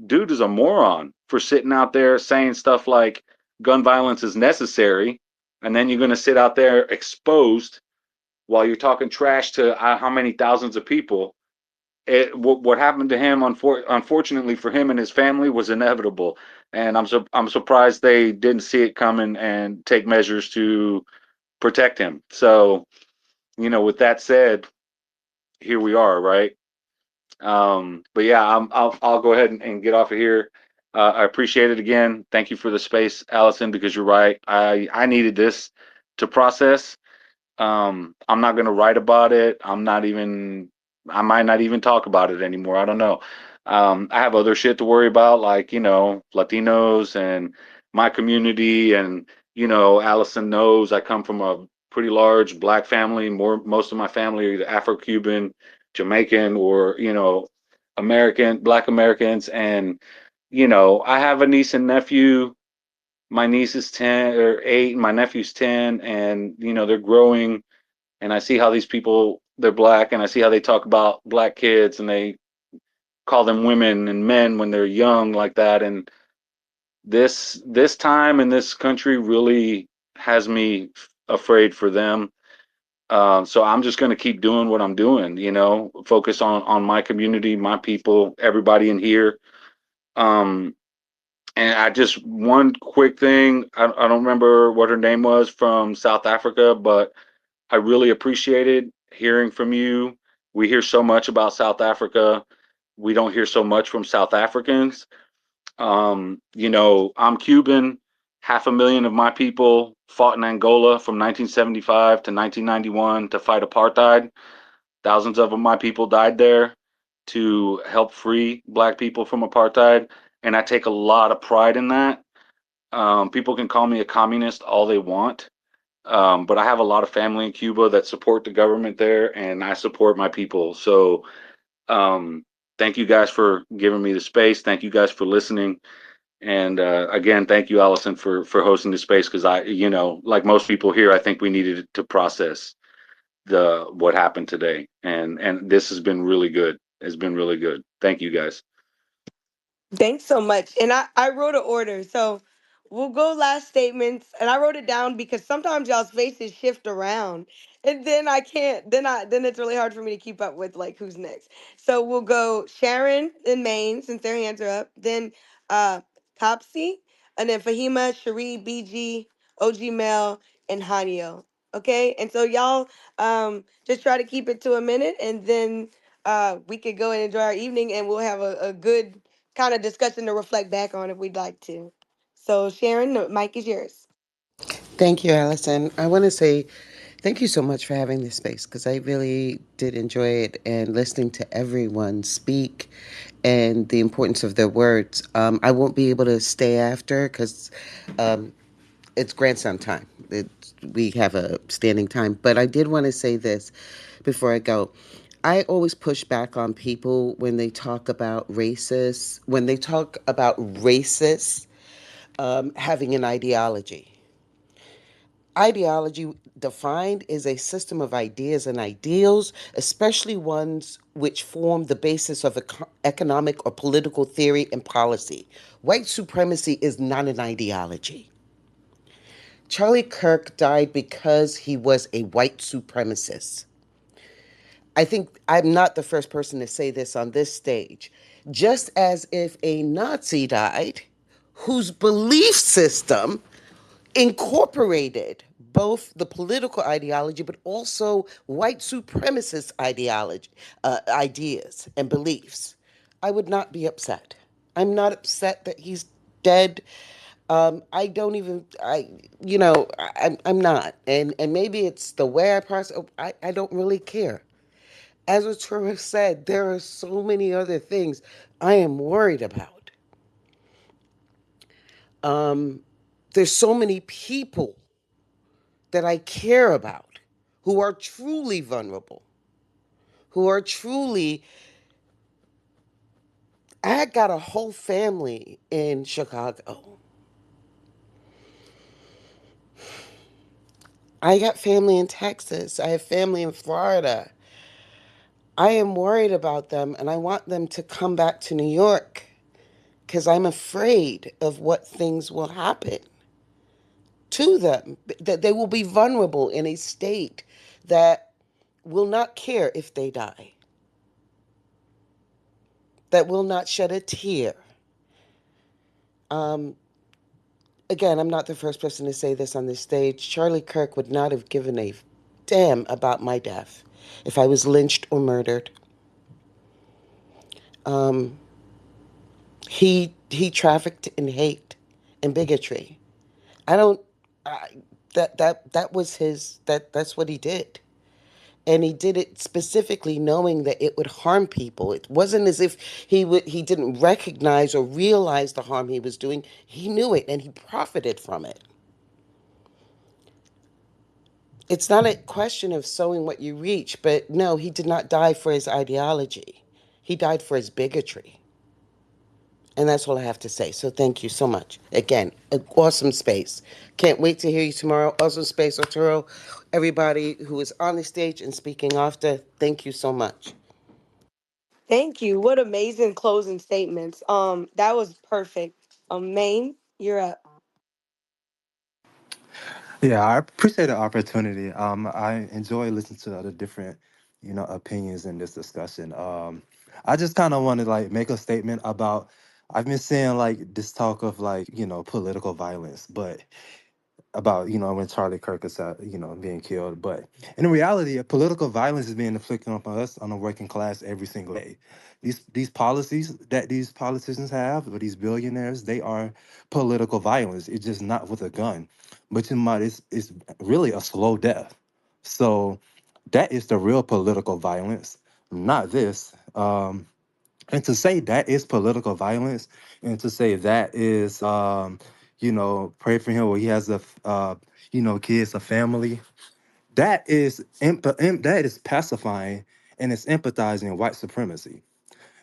Dude is a moron for sitting out there saying stuff like gun violence is necessary, and then you're going to sit out there exposed while you're talking trash to how many thousands of people. What happened to him, unfortunately for him and his family, was inevitable, and I'm surprised they didn't see it coming and take measures to protect him. So, with that said, here we are, right? But yeah, I'll go ahead and get off of here. I appreciate it again. Thank you for the space, Allison, because you're right. I needed this to process. I'm not going to write about it. I might not even talk about it anymore. I don't know. I have other shit to worry about, like, Latinos and my community. And, Allison knows I come from a pretty large black family. Most of my family are either Afro-Cuban, Jamaican, or, Black Americans. And, I have a niece and nephew. My niece is 10 or 8, and my nephew's 10, and, they're growing. And I see how these people, they're black, and I see how they talk about black kids, and they call them women and men when they're young like that. And this time in this country really has me afraid for them. So I'm just going to keep doing what I'm doing, focus on my community, my people, everybody in here. Um, and I just one quick thing. I don't remember what her name was from South Africa, but I really appreciated hearing from you. We hear so much about South Africa. We don't hear so much from South Africans. I'm Cuban. 500,000 of my people fought in Angola from 1975 to 1991 to fight apartheid. Thousands of my people died there to help free black people from apartheid. And I take a lot of pride in that. People can call me a communist all they want, but I have a lot of family in Cuba that support the government there, and I support my people. So thank you guys for giving me the space. Thank you guys for listening. And again, thank you, Allison, for hosting the space, because like most people here, I think we needed to process the what happened today, and this has been really good. It's been really good. Thank you, guys. Thanks so much. And I wrote an order. So we'll go last statements. And I wrote it down because sometimes y'all's faces shift around. And then I can't, then it's really hard for me to keep up with like who's next. So we'll go Sharon and Maine, since their hands are up. Then Topsy. And then Fahima, Cherie, BG, OG Mel, and Hanyo. Okay. And so y'all just try to keep it to a minute, and then we could go and enjoy our evening, and we'll have a good kind of discussion to reflect back on if we'd like to. So, Sharon, the mic is yours. Thank you, Allison. I want to say thank you so much for having this space, because I really did enjoy it, and listening to everyone speak and the importance of their words. I won't be able to stay after because um, it's grandson time. We have a standing time. But I did want to say this before I go. I always push back on people when they talk about racists having an ideology. Ideology defined is a system of ideas and ideals, especially ones which form the basis of economic or political theory and policy. White supremacy is not an ideology. Charlie Kirk died because he was a white supremacist. I think I'm not the first person to say this on this stage. Just as if a Nazi died whose belief system incorporated both the political ideology but also white supremacist ideology, ideas and beliefs, I would not be upset. I'm not upset that he's dead. I don't even, I'm not. And maybe it's the way I process, I don't really care. As Arturo said, there are so many other things I am worried about. Um, there's so many people that I care about who are truly vulnerable, who are truly. I got a whole family in Chicago. I got family in Texas. I have family in Florida. I am worried about them, and I want them to come back to New York because I'm afraid of what things will happen to them, that they will be vulnerable in a state that will not care if they die, that will not shed a tear. Um, Again, I'm not the first person to say this on this stage. Charlie Kirk would not have given a damn about my death if I was lynched or murdered. Um, he trafficked in hate and bigotry. I don't. I, that was his. That's what he did. And he did it specifically knowing that it would harm people. It wasn't as if he didn't recognize or realize the harm he was doing. He knew it and he profited from it. It's not a question of sowing what you reach, but no, he did not die for his ideology. He died for his bigotry. And that's all I have to say. So thank you so much. Again, an awesome space. Can't wait to hear you tomorrow. Awesome space, Arturo. Everybody who is on the stage and speaking after, thank you so much. Thank you. What amazing closing statements. That was perfect. Maine, you're up. Yeah, I appreciate the opportunity. I enjoy listening to the different, opinions in this discussion. I just kind of want to like make a statement about. I've been seeing like this talk of like political violence, but about when Charlie Kirk is being killed. But in reality, political violence is being inflicted upon us on the working class every single day. These policies that these politicians have, or these billionaires, they are political violence. It's just not with a gun, but it's really a slow death. So that is the real political violence, not this. And to say that is political violence, and to say that is, pray for him, or he has kids, a family, that is pacifying, and it's empathizing white supremacy.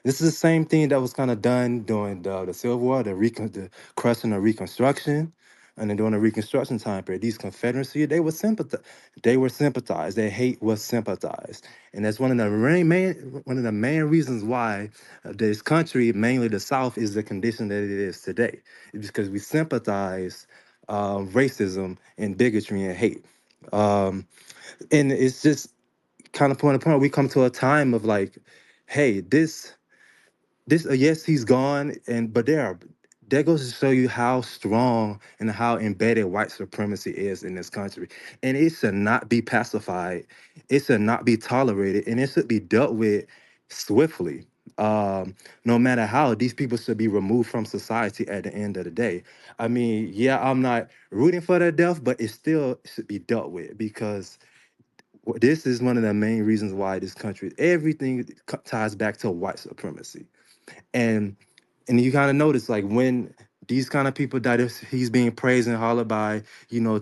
This is the same thing that was kind of done during the Civil War, the crushing of Reconstruction, and then during the Reconstruction time period. These Confederacy, they were sympathized. Their hate was sympathized, and that's one of the main reasons why this country, mainly the South, is the condition that it is today. It's because we sympathize racism and bigotry and hate, and it's just kind of point. We come to a time of like, hey, this yes, he's gone, and but that goes to show you how strong and how embedded white supremacy is in this country, and it should not be pacified, it should not be tolerated, and it should be dealt with swiftly. No matter how, these people should be removed from society at the end of the day. I mean, yeah, I'm not rooting for their death, but it still should be dealt with, because this is one of the main reasons why this country, everything ties back to white supremacy. And and you kind of notice, like, when these kind of people that he's being praised and hollered by,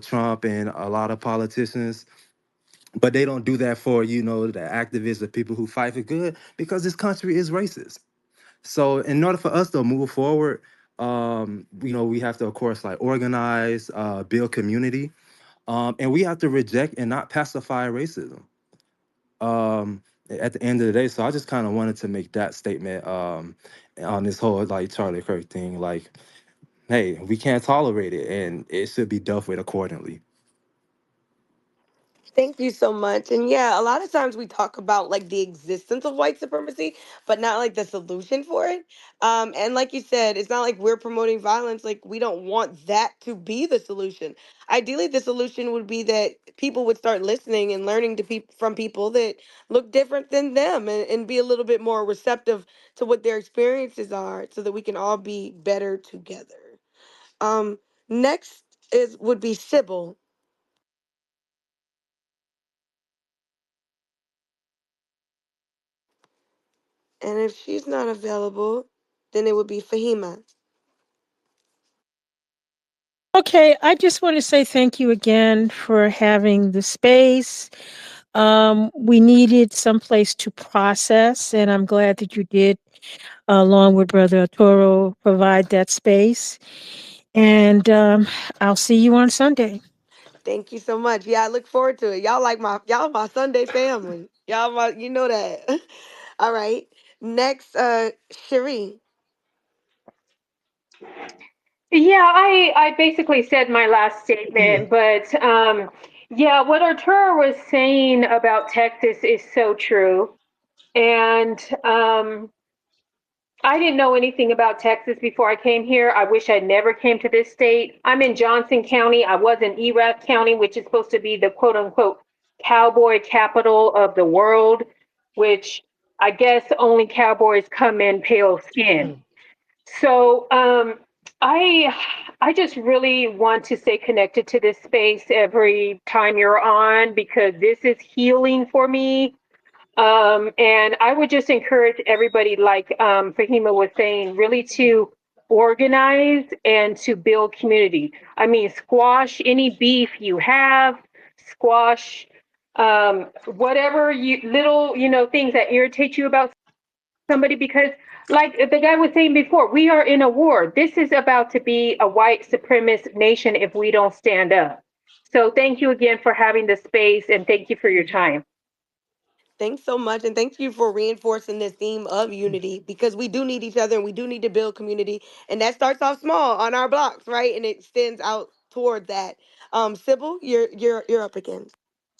Trump and a lot of politicians, but they don't do that for, the activists, the people who fight for good, because this country is racist. So in order for us to move forward, we have to, of course, like, organize, build community, and we have to reject and not pacify racism, at the end of the day. So I just kind of wanted to make that statement, on this whole, like, Charlie Kirk thing. Like, hey, we can't tolerate it, and it should be dealt with accordingly. Thank you so much. And yeah, a lot of times we talk about like the existence of white supremacy, but not like the solution for it. And like you said, it's not like we're promoting violence. Like we don't want that to be the solution. Ideally, the solution would be that people would start listening and learning to from people that look different than them, and be a little bit more receptive to what their experiences are, so that we can all be better together. Um, Next is would be Sybil. And if she's not available, then it would be Fahima. Okay, I just want to say thank you again for having the space. We needed some place to process, and I'm glad that you did, along with Brother Toro, provide that space. And I'll see you on Sunday. Thank you so much. Yeah, I look forward to it. Y'all my Sunday family. Y'all my you know that. All right. Next, Cherie. Yeah, I basically said my last statement, but yeah, what Arturo was saying about Texas is so true. And I didn't know anything about Texas before I came here. I wish I never came to this state. I'm in Johnson County. I was in Erath County, which is supposed to be the quote unquote cowboy capital of the world, which I guess only cowboys come in pale skin. So I I just really want to stay connected to this space every time you're on because this is healing for me. And I would just encourage everybody, like Fahima was saying, really to organize and to build community. I mean, squash any beef you have, squash whatever you little, things that irritate you about somebody because like the guy was saying before, we are in a war. This is about to be a white supremacist nation if we don't stand up. So thank you again for having the space and thank you for your time. Thanks so much. And thank you for reinforcing this theme of unity because we do need each other and we do need to build community. And that starts off small on our blocks, right? And it extends out toward that. Sybil, you're up again.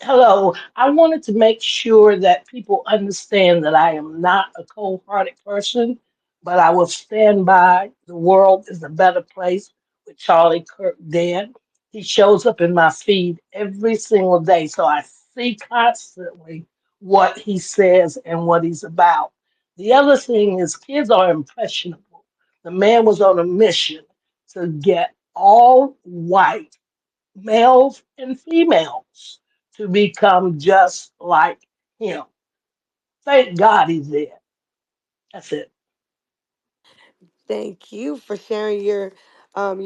Hello. I wanted to make sure that people understand that I am not a cold hearted person, but I will stand by the world is a better place with Charlie Kirk dead. He shows up in my feed every single day, so I see constantly what he says and what he's about. The other thing is, kids are impressionable. The man was on a mission to get all white males and females to become just like him. Thank God he's there. That's it. Thank you for sharing your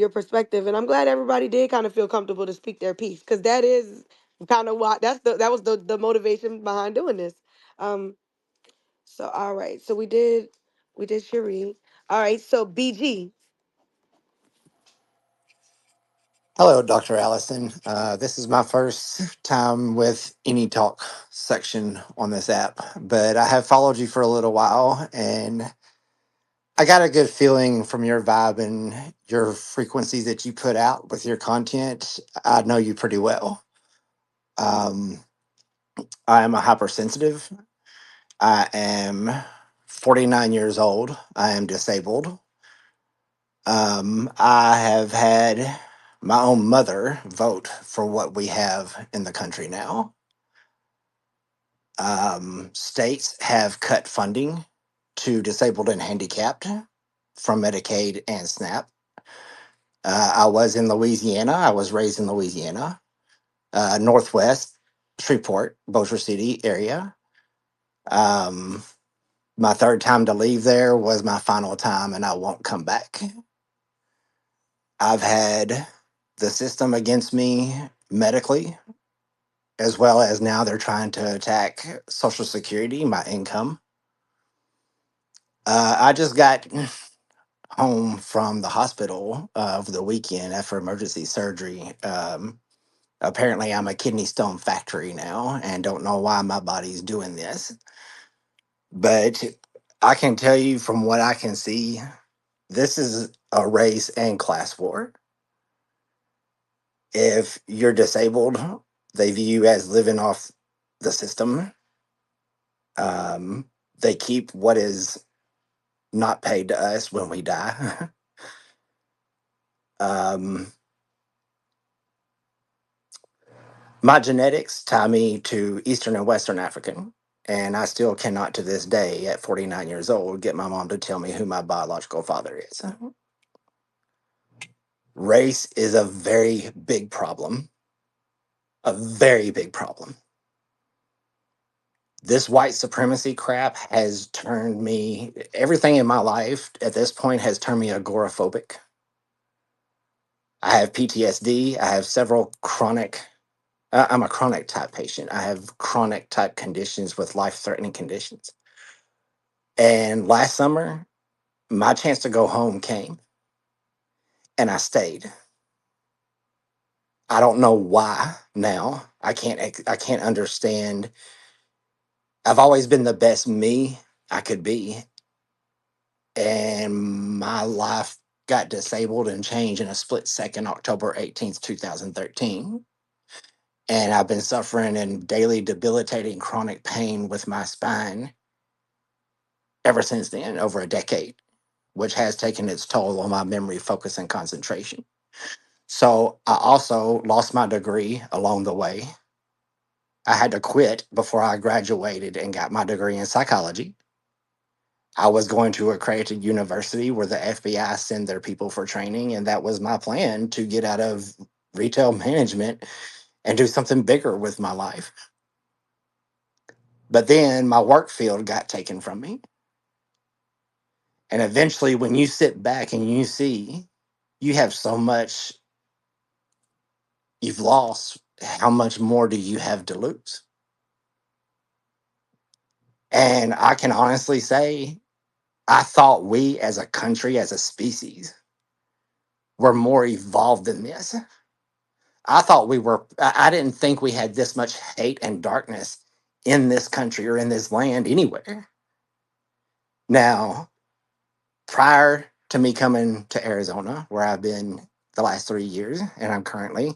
perspective. And I'm glad everybody did kind of feel comfortable to speak their piece because that is kind of why that was the motivation behind doing this. Um so all right. So we did Cherie. All right, so BG. Hello, Dr. Allison. This is my first time with any talk section on this app, but I have followed you for a little while and I got a good feeling from your vibe and your frequencies that you put out with your content. I know you pretty well. Um, I am a hypersensitive. I am 49 years old. I am disabled. I have had my own mother vote for what we have in the country now. States have cut funding to disabled and handicapped from Medicaid and SNAP. I was in Louisiana. I was raised in Louisiana, Northwest, Shreveport, Bossier City area. Um, my third time to leave there was my final time, and I won't come back. I've had the system against me medically, as well as now they're trying to attack Social Security, my income. I just got home from the hospital over the weekend after emergency surgery. Apparently, I'm a kidney stone factory now and don't know why my body's doing this. But I can tell you from what I can see, this is a race and class war. If you're disabled, they view you as living off the system. Um, they keep what is not paid to us when we die. um, my genetics tie me to Eastern and Western African, and I still cannot to this day, at 49 years old, get my mom to tell me who my biological father is. Race is a very big problem, a very big problem. This white supremacy crap has turned me, everything in my life at this point has turned me agoraphobic. I have PTSD. I have several chronic, I'm a chronic type patient. I have chronic type conditions with life threatening conditions. And last summer, my chance to go home came and I stayed. I don't know why now. I can't understand. I've always been the best me I could be, and my life got disabled and changed in a split second, October 18th, 2013. And I've been suffering in daily debilitating chronic pain with my spine ever since then, over a decade, which has taken its toll on my memory, focus, and concentration. So I also lost my degree along the way. I had to quit before I graduated and got my degree in psychology. I was going to accredited university where the FBI send their people for training, and that was my plan to get out of retail management and do something bigger with my life. But then my work field got taken from me. And eventually, when you sit back and you see you have so much you've lost, how much more do you have to lose? And I can honestly say, I thought we as a country, as a species, were more evolved than this. I thought we were, I didn't think we had this much hate and darkness in this country or in this land anywhere. Now, prior to me coming to Arizona, where I've been the last 3 years, and I'm currently,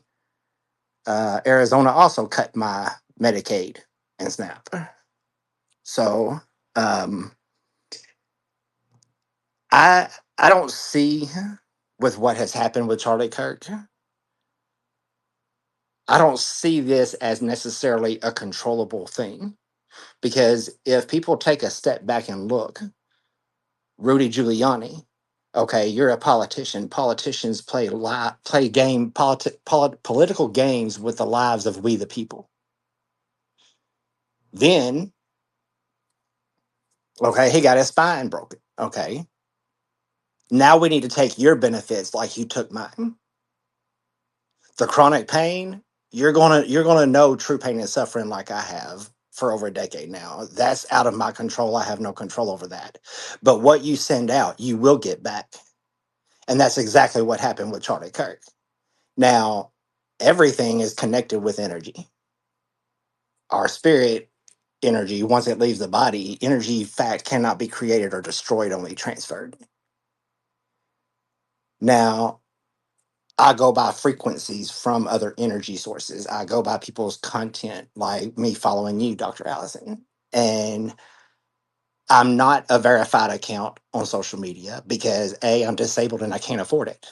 Arizona also cut my Medicaid and SNAP. So, um, I I don't see with what has happened with Charlie Kirk. I don't see this as necessarily a controllable thing because if people take a step back and look, Rudy Giuliani, okay, you're a politician. Politicians political games with the lives of we the people. Then, okay, he got his spine broken. Okay, now we need to take your benefits like you took mine. The chronic pain, you're gonna know true pain and suffering like I have for over a decade now. That's out of my control. I have no control over that. But what you send out, you will get back. And that's exactly what happened with Charlie Kirk. Now, everything is connected with energy. Our spirit energy, once it leaves the body, energy fact cannot be created or destroyed, only transferred. Now, I go by frequencies from other energy sources. I go by people's content, like me following you, Dr. Allison. And I'm not a verified account on social media because A, I'm disabled and I can't afford it.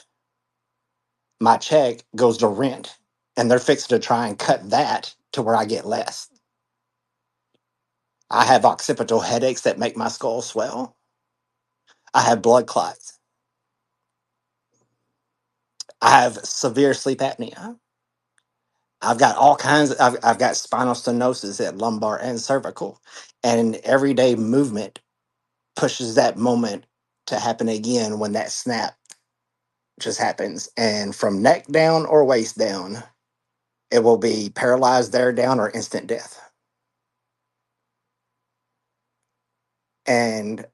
My check goes to rent, and they're fixing to try and cut that to where I get less. I have occipital headaches that make my skull swell. I have blood clots. I have severe sleep apnea. I've got all kinds I've got spinal stenosis at lumbar and cervical. And everyday movement pushes that moment to happen again when that snap just happens. And from neck down or waist down, it will be paralyzed there down or instant death. And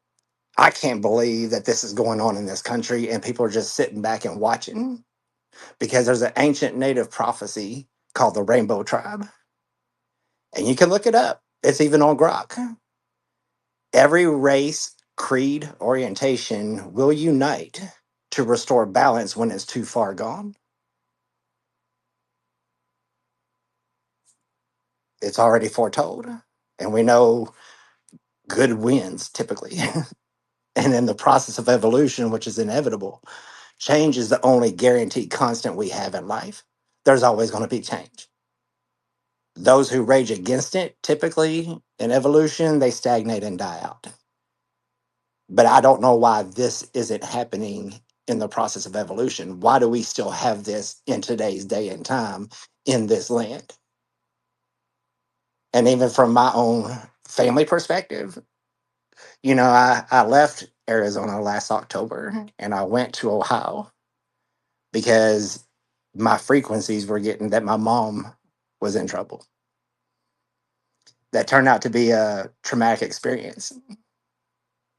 I can't believe that this is going on in this country and people are just sitting back and watching because there's an ancient native prophecy called the Rainbow Tribe. And you can look it up. It's even on Grok. Every race, creed, orientation will unite to restore balance when it's too far gone. It's already foretold. And we know good wins typically. And in the process of evolution, which is inevitable, change is the only guaranteed constant we have in life. There's always going to be change. Those who rage against it, typically in evolution, they stagnate and die out. But I don't know why this isn't happening in the process of evolution. Why do we still have this in today's day and time in this land? And even from my own family perspective, I left Arizona last October and I went to Ohio because my frequencies were getting that my mom was in trouble. That turned out to be a traumatic experience.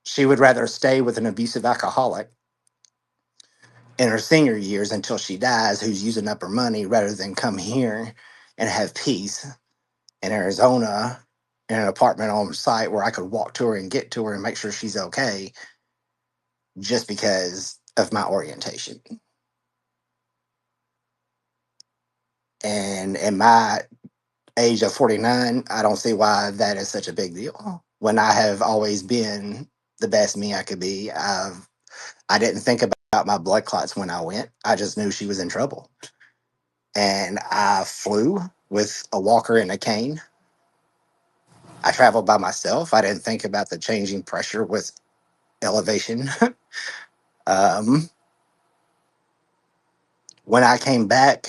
She would rather stay with an abusive alcoholic in her senior years until she dies, who's using up her money, rather than come here and have peace in Arizona in an apartment on site where I could walk to her and get to her and make sure she's okay just because of my orientation. And in my age of 49, I don't see why that is such a big deal. When I have always been the best me I could be, I didn't think about my blood clots when I went. I just knew she was in trouble. And I flew with a walker and a cane. I traveled by myself. I didn't think about the changing pressure with elevation. um, when I came back,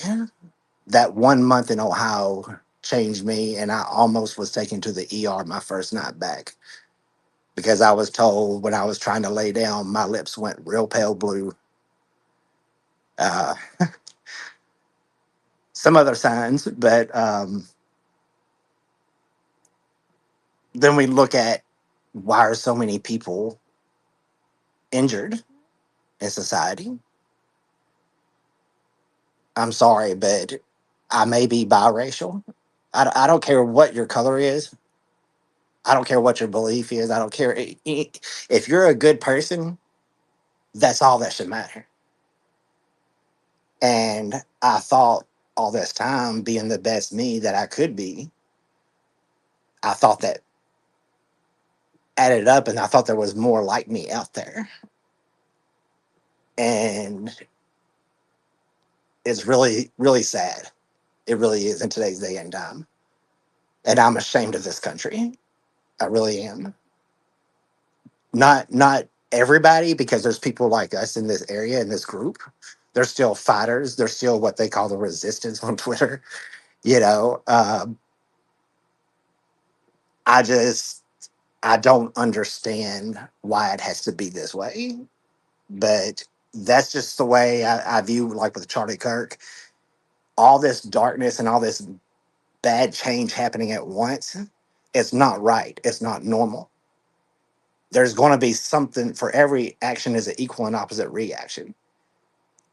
that 1 month in Ohio changed me, and I almost was taken to the ER my first night back because I was told when I was trying to lay down, my lips went real pale blue. Uh, some other signs, but then we look at why are so many people injured in society. I'm sorry, but I may be biracial. I don't care what your color is. I don't care what your belief is. I don't care. If you're a good person, that's all that should matter. And I thought all this time, being the best me that I could be, I thought that added up and I thought there was more like me out there. And it's really, really sad. It really is in today's day and time. And I'm ashamed of this country. I really am. Not everybody, because there's people like us in this area, in this group. They're still fighters. They're still what they call the resistance on Twitter. You know, I just I don't understand why it has to be this way. But that's just the way I view, like with Charlie Kirk, all this darkness and all this bad change happening at once. It's not right. It's not normal. There's going to be something for every action is an equal and opposite reaction.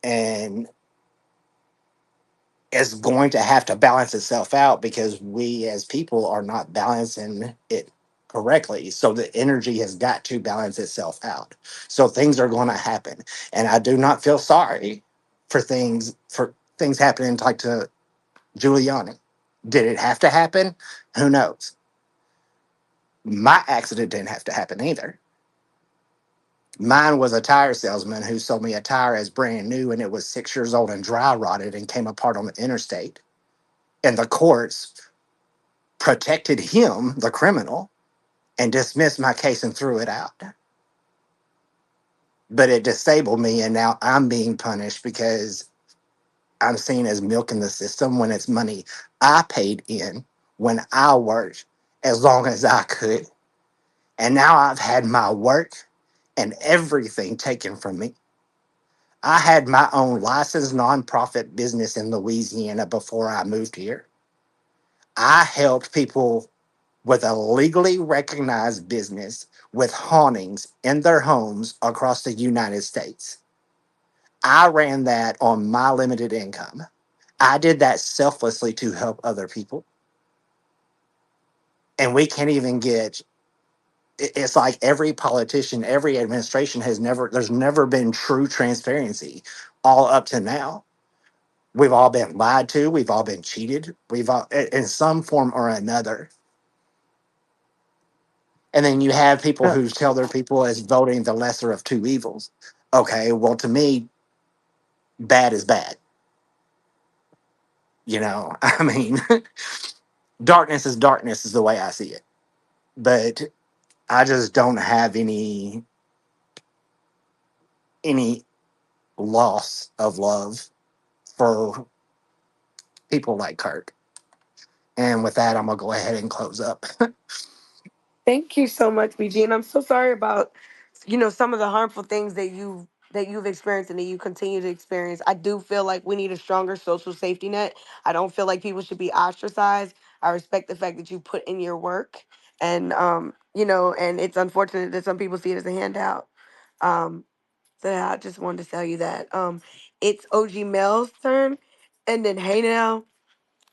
And it's going to have to balance itself out because we as people are not balancing it correctly. So the energy has got to balance itself out. So things are going to happen. And I do not feel sorry for things happening like to Giuliani. Did it have to happen? Who knows? My accident didn't have to happen either. Mine was a tire salesman who sold me a tire as brand new and it was 6 years old and dry rotted and came apart on the interstate. And the courts protected him, the criminal, and dismissed my case and threw it out. But it disabled me, and now I'm being punished because I'm seen as milking the system when it's money I paid in when I worked as long as I could. And now I've had my work and everything taken from me. I had my own licensed nonprofit business in Louisiana before I moved here. I helped people with a legally recognized business with hauntings in their homes across the United States. I ran that on my limited income. I did that selflessly to help other people. And we can't even get it's like every politician, every administration there's never been true transparency all up to now. We've all been lied to, we've all been cheated, we've all in some form or another. And then you have people Uh, who tell their people as voting the lesser of two evils. Okay, well, to me, bad is bad. You know, I mean, darkness is the way I see it. But I just don't have any loss of love for people like Kirk. And with that, I'm gonna go ahead and close up. Thank you so much, BG. And I'm so sorry about, some of the harmful things that you've experienced and that you continue to experience. I do feel like we need a stronger social safety net. I don't feel like people should be ostracized. I respect the fact that you put in your work, and and it's unfortunate that some people see it as a handout. Um, so yeah, I just wanted to tell you that. It's OG Mel's turn, and then Hey Now,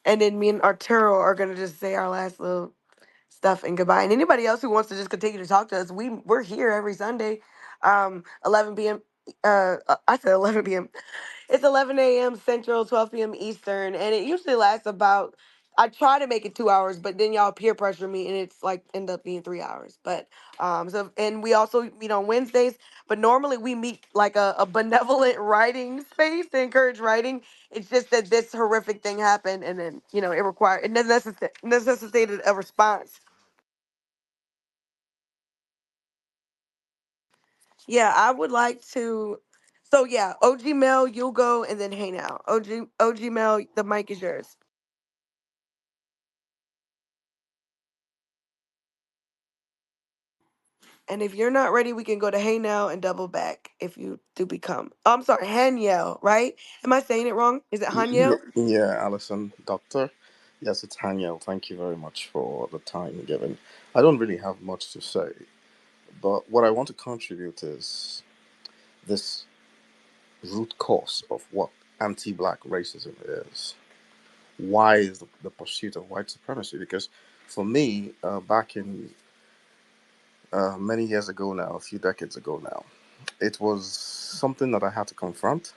and then me and Arturo are gonna just say our last little stuff and goodbye. And anybody else who wants to just continue to talk to us, we're here every Sunday, 11 p.m. I said 11 p.m. It's 11 a.m. Central, 12 p.m. Eastern, and it usually lasts about. I try to make it 2 hours, but then y'all peer pressure me, and it's like end up being 3 hours. But so and we also meet on Wednesdays, but normally we meet like a benevolent writing space to encourage writing. It's just that this horrific thing happened, and then it necessitated a response. Yeah, I would like to. So yeah, OG Mel, you'll go, and then Hey Now. OG Mel, the mic is yours. And if you're not ready, we can go to Hey Now and double back if you do become. Oh, I'm sorry, Haniel, right? Am I saying it wrong? Is it Haniel? Yeah, Alison, doctor. Yes, it's Haniel. Thank you very much for the time given. I don't really have much to say, but what I want to contribute is this root cause of what anti black racism is. Why is the pursuit of white supremacy? Because for me, back in many years ago now, a few decades ago now, it was something that I had to confront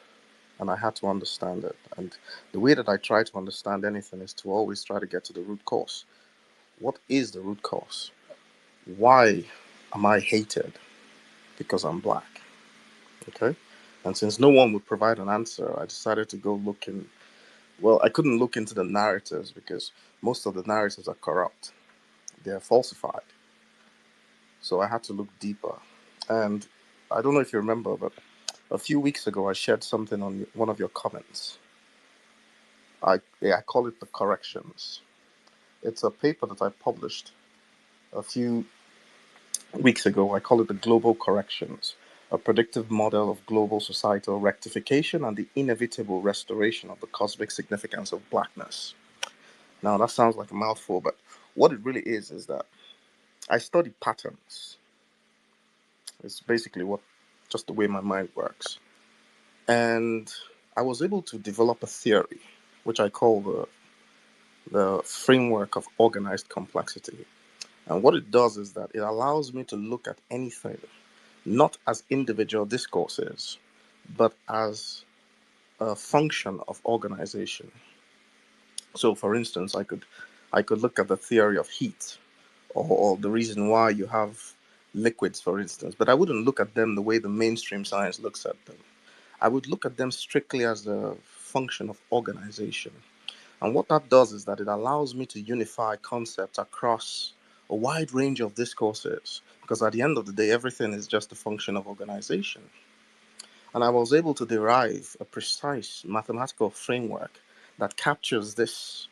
and I had to understand it. And the way that I try to understand anything is to always try to get to the root cause. What is the root cause? Why am I hated because I'm black? Okay. And since no one would provide an answer, I decided to go look in. Well, I couldn't look into the narratives because most of the narratives are corrupt, they're falsified. So I had to look deeper. And I don't know if you remember, but a few weeks ago, I shared something on one of your comments. I call it the corrections. It's a paper that I published a few weeks ago. I call it the Global Corrections, a predictive model of global societal rectification and the inevitable restoration of the cosmic significance of blackness. Now, that sounds like a mouthful, but what it really is that I study patterns. It's basically what just the way my mind works. And I was able to develop a theory, which I call the framework of organized complexity. And what it does is that it allows me to look at anything not as individual discourses, but as a function of organization. So, for instance, I could look at the theory of heat, or the reason why you have liquids, for instance, but I wouldn't look at them the way the mainstream science looks at them. I would look at them strictly as a function of organization. And what that does is that it allows me to unify concepts across a wide range of discourses, because at the end of the day, everything is just a function of organization. And I was able to derive a precise mathematical framework that captures this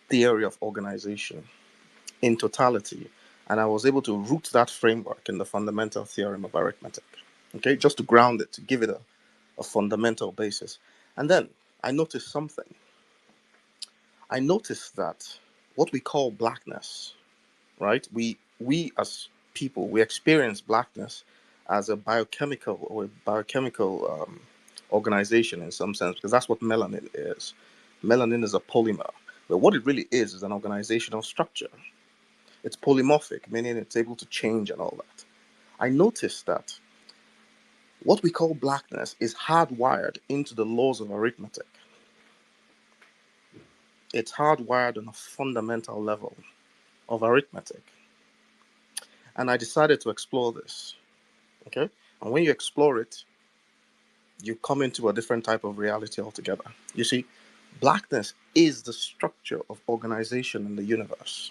theory of organization in totality. And I was able to root that framework in the fundamental theorem of arithmetic. Okay, just to ground it, to give it a fundamental basis. And then I noticed something. I noticed that what we call blackness, right? We as people, we experience blackness as a biochemical organization in some sense, because that's what melanin is. Melanin is a polymer, but what it really is an organizational structure. It's polymorphic, meaning it's able to change and all that. I noticed that what we call blackness is hardwired into the laws of arithmetic. It's hardwired on a fundamental level of arithmetic. And I decided to explore this. Okay. And when you explore it, you come into a different type of reality altogether. You see, blackness is the structure of organization in the universe.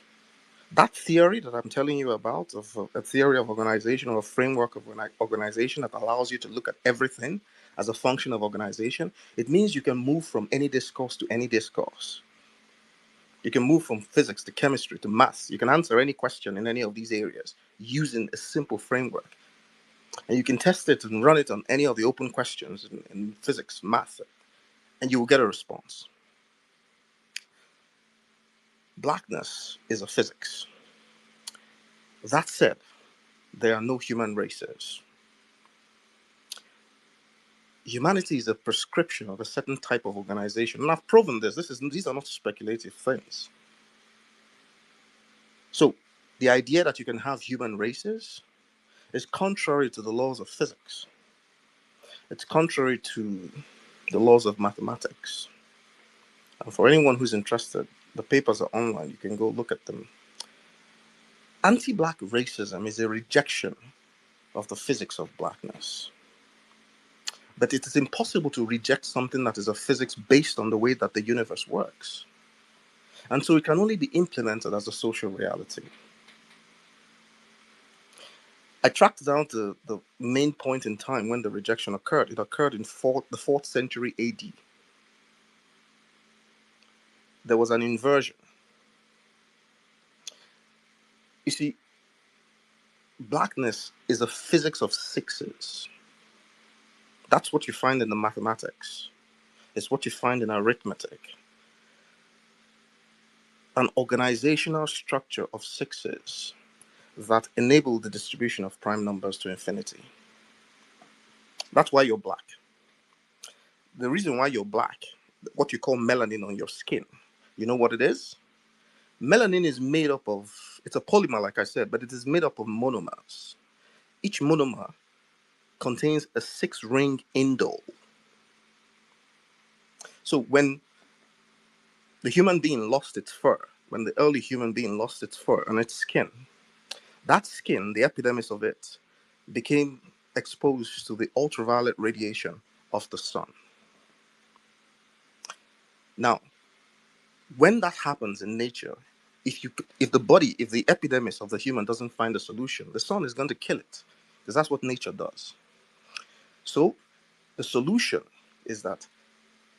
That theory that I'm telling you about, of a theory of organization or a framework of organization that allows you to look at everything as a function of organization, it means you can move from any discourse to any discourse. You can move from physics to chemistry to maths. You can answer any question in any of these areas using a simple framework. And you can test it and run it on any of the open questions in physics, math, and you will get a response. Blackness is a physics. That said, there are no human races. Humanity is a prescription of a certain type of organization. And I've proven this. These are not speculative things. So the idea that you can have human races is contrary to the laws of physics. It's contrary to the laws of mathematics. And for anyone who's interested, the papers are online. You can go look at them. Anti-black racism is a rejection of the physics of blackness. But it is impossible to reject something that is a physics based on the way that the universe works. And so it can only be implemented as a social reality. I tracked down to the main point in time when the rejection occurred. It occurred in the 4th century AD. There was an inversion. You see, blackness is a physics of sixes. That's what you find in the mathematics. It's what you find in arithmetic. An organizational structure of sixes that enable the distribution of prime numbers to infinity. That's why you're black. The reason why you're black, what you call melanin on your skin, you know what it is? Melanin is made up of, it's a polymer, like I said, but it is made up of monomers. Each monomer contains a 6-ring indole. So when the human being lost its fur, when the early human being lost its fur and its skin, that skin, the epidermis of it, became exposed to the ultraviolet radiation of the sun. Now, when that happens in nature, if the epidermis of the human doesn't find a solution, the sun is going to kill it, because that's what nature does. So the solution is that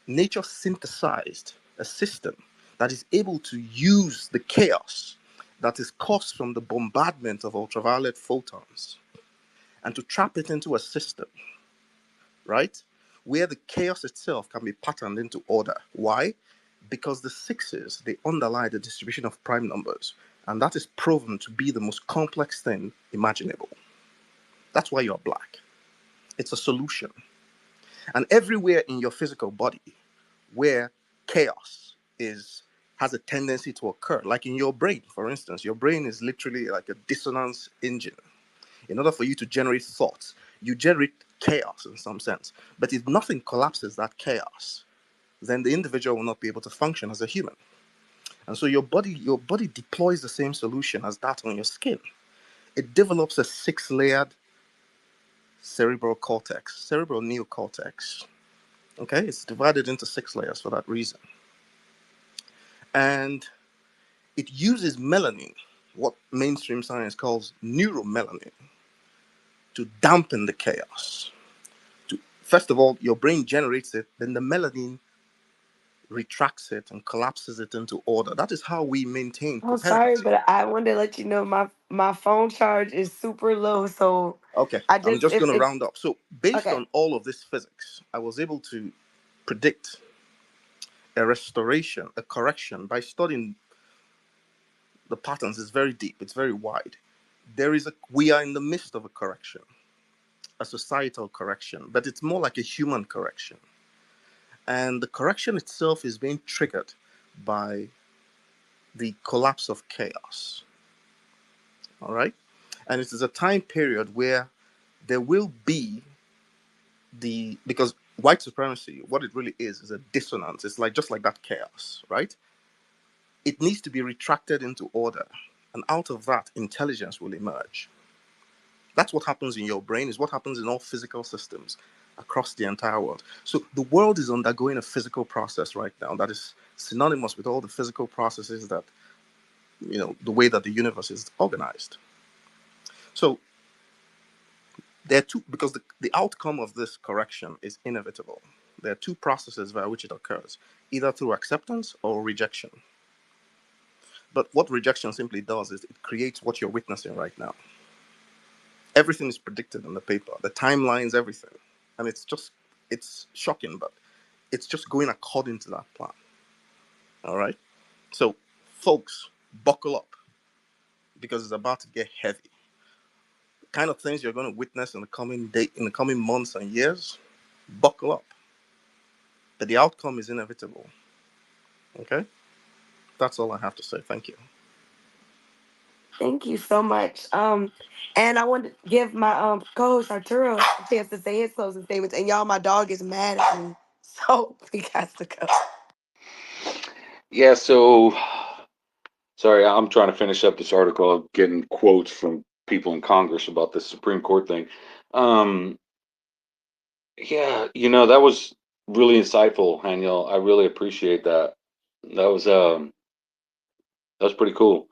nature synthesized a system that is able to use the chaos that is caused from the bombardment of ultraviolet photons and to trap it into a system, right? Where the chaos itself can be patterned into order. Why? Because the sixes, they underlie the distribution of prime numbers, and that is proven to be the most complex thing imaginable. That's why you're black. It's a solution. And everywhere in your physical body where chaos has a tendency to occur, like in your brain, for instance, your brain is literally like a dissonance engine. In order for you to generate thoughts, you generate chaos in some sense. But if nothing collapses that chaos, then the individual will not be able to function as a human. And so your body deploys the same solution as that on your skin. It develops a 6-layered cerebral neocortex. Okay, it's divided into 6 layers for that reason. And it uses melanin, what mainstream science calls neuromelanin, to dampen the chaos. First of all, your brain generates it, then the melanin retracts it and collapses it into order. That is how we maintain I'm sorry, coherence. but I wanted to let you know my phone charge is super low, so Okay, I I'm just just going to if round up. So, based okay. on all of this physics, I was able to predict a restoration, a correction by studying the patterns. It's very deep, it's very wide. We are in the midst of a correction, a societal correction, but it's more like a human correction. And the correction itself is being triggered by the collapse of chaos. All right. And it is a time period where there will be because white supremacy, what it really is a dissonance. It's like just like that chaos, right? It needs to be retracted into order. And out of that, intelligence will emerge. That's what happens in your brain, is what happens in all physical systems across the entire world. So the world is undergoing a physical process right now that is synonymous with all the physical processes that, the way that the universe is organized. So there are two, because the outcome of this correction is inevitable. There are two processes by which it occurs, either through acceptance or rejection. But what rejection simply does is it creates what you're witnessing right now. Everything is predicted in the paper, the timelines, everything. And it's shocking, but it's just going according to that plan. All right? So, folks, buckle up because it's about to get heavy. The kind of things you're going to witness in the coming months and years, buckle up. But the outcome is inevitable. Okay? That's all I have to say. Thank you. Thank you so much. And I want to give my co-host Arturo a chance to say his closing statements. And y'all, my dog is mad at me, so he has to go. Yeah, so sorry, I'm trying to finish up this article of getting quotes from people in Congress about the Supreme Court thing. Um, yeah, that was really insightful, Daniel. I really appreciate that. That was um that was pretty cool.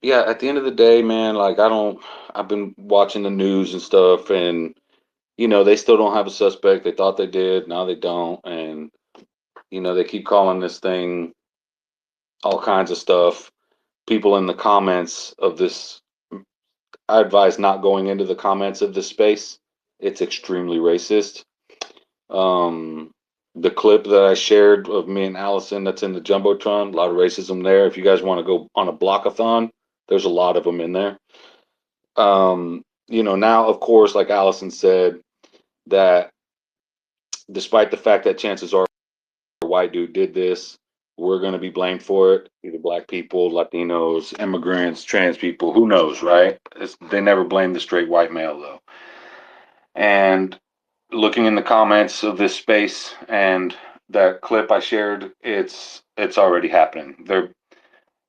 Yeah, at the end of the day, man, like I don't, I've been watching the news and stuff, and they still don't have a suspect. They thought they did, now they don't, and they keep calling this thing all kinds of stuff. People in the comments of this, I advise not going into the comments of this space. It's extremely racist. Um, the clip that I shared of me and Allison that's in the Jumbotron, a lot of racism there. If you guys want to go on a blockathon, there's a lot of them in there. Now, of course, like Allison said, that despite the fact that chances are a white dude did this, we're going to be blamed for it. Either black people, Latinos, immigrants, trans people, who knows, right? They never blame the straight white male, though. And looking in the comments of this space and that clip I shared, it's already happening.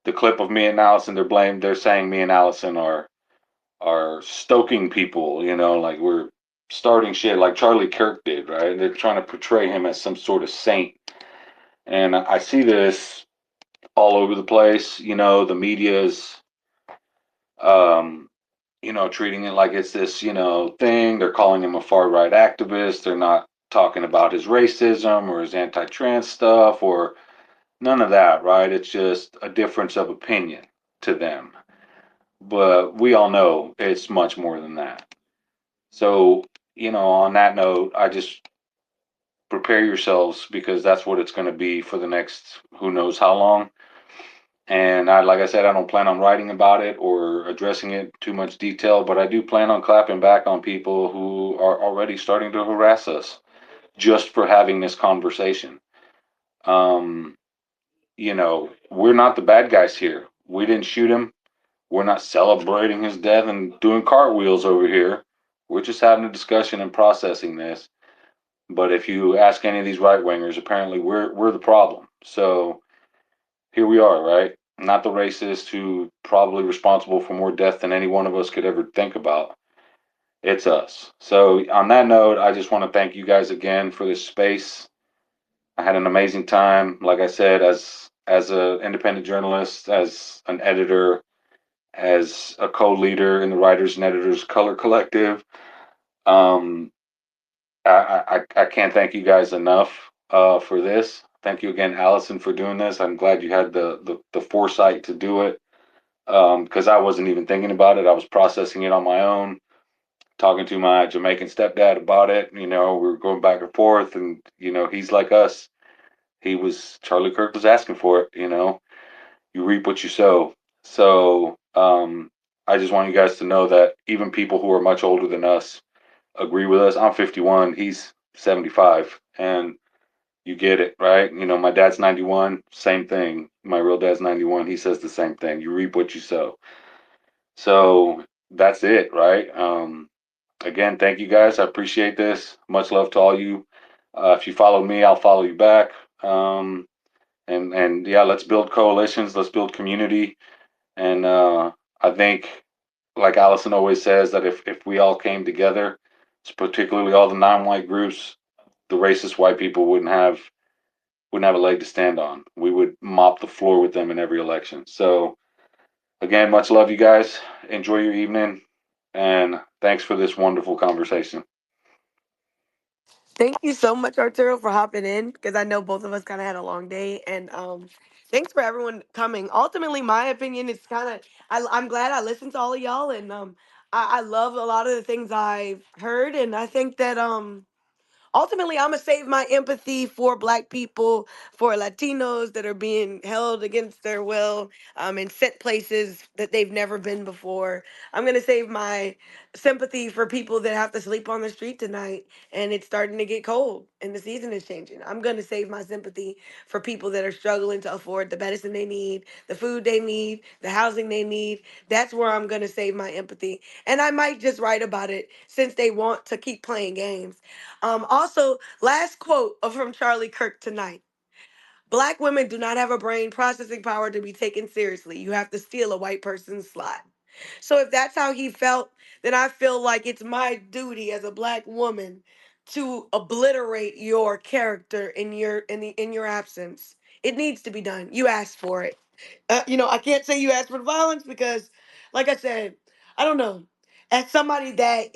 The clip of me and Allison, they're saying me and Allison are stoking people, like we're starting shit like Charlie Kirk did, right? They're trying to portray him as some sort of saint. And I see this all over the place. The media's um, treating it like it's this, thing. They're calling him a far right activist. They're not talking about his racism or his anti-trans stuff or none of that, right? It's just a difference of opinion to them. But we all know it's much more than that. So, on that note, I just prepare yourselves because that's what it's going to be for the next who knows how long. And like I said, I don't plan on writing about it or addressing it too much detail, but I do plan on clapping back on people who are already starting to harass us just for having this conversation. Um, we're not the bad guys here. We didn't shoot him. We're not celebrating his death and doing cartwheels over here. We're just having a discussion and processing this. But if you ask any of these right wingers, apparently we're the problem. So here we are, right? Not the racist who probably responsible for more death than any one of us could ever think about. It's us. So on that note, I just want to thank you guys again for this space. I had an amazing time. Like I said, as an independent journalist, as an editor, as a co-leader in the Writers and Editors Color Collective. Um, I can't thank you guys enough for this. Thank you again, Allison, for doing this. I'm glad you had the foresight to do it because I wasn't even thinking about it. I was processing it on my own, talking to my Jamaican stepdad about it. We were going back and forth, and he's like us. Charlie Kirk was asking for it. You reap what you sow. So I just want you guys to know that even people who are much older than us agree with us. I'm 51, he's 75, and you get it, right? My dad's 91, same thing. My real dad's 91, he says the same thing. You reap what you sow. So that's it, right? Again, thank you guys. I appreciate this. Much love to all you. If you follow me, I'll follow you back. And yeah, let's build coalitions. Let's build community. And I think, like Allison always says, that if we all came together, particularly all the non-white groups, the racist white people wouldn't have a leg to stand on. We would mop the floor with them in every election. So again, much love, you guys. Enjoy your evening, and thanks for this wonderful conversation. Thank you so much, Arturo, for hopping in because I know both of us kind of had a long day. And thanks for everyone coming. Ultimately, my opinion is I'm glad I listened to all of y'all, and I love a lot of the things I've heard, and I think that ultimately I'm gonna save my empathy for black people, for Latinos that are being held against their will in set places that they've never been before. I'm gonna save my sympathy for people that have to sleep on the street tonight and it's starting to get cold and the season is changing. I'm gonna save my sympathy for people that are struggling to afford the medicine they need, the food they need, the housing they need. That's where I'm gonna save my empathy. And I might just write about it since they want to keep playing games. Also, last quote from Charlie Kirk tonight. Black women do not have a brain processing power to be taken seriously. You have to steal a white person's slot. So if that's how he felt, then I feel like it's my duty as a black woman to obliterate your character in your absence. It needs to be done. You asked for it. I can't say you asked for the violence because, like I said, I don't know. As somebody that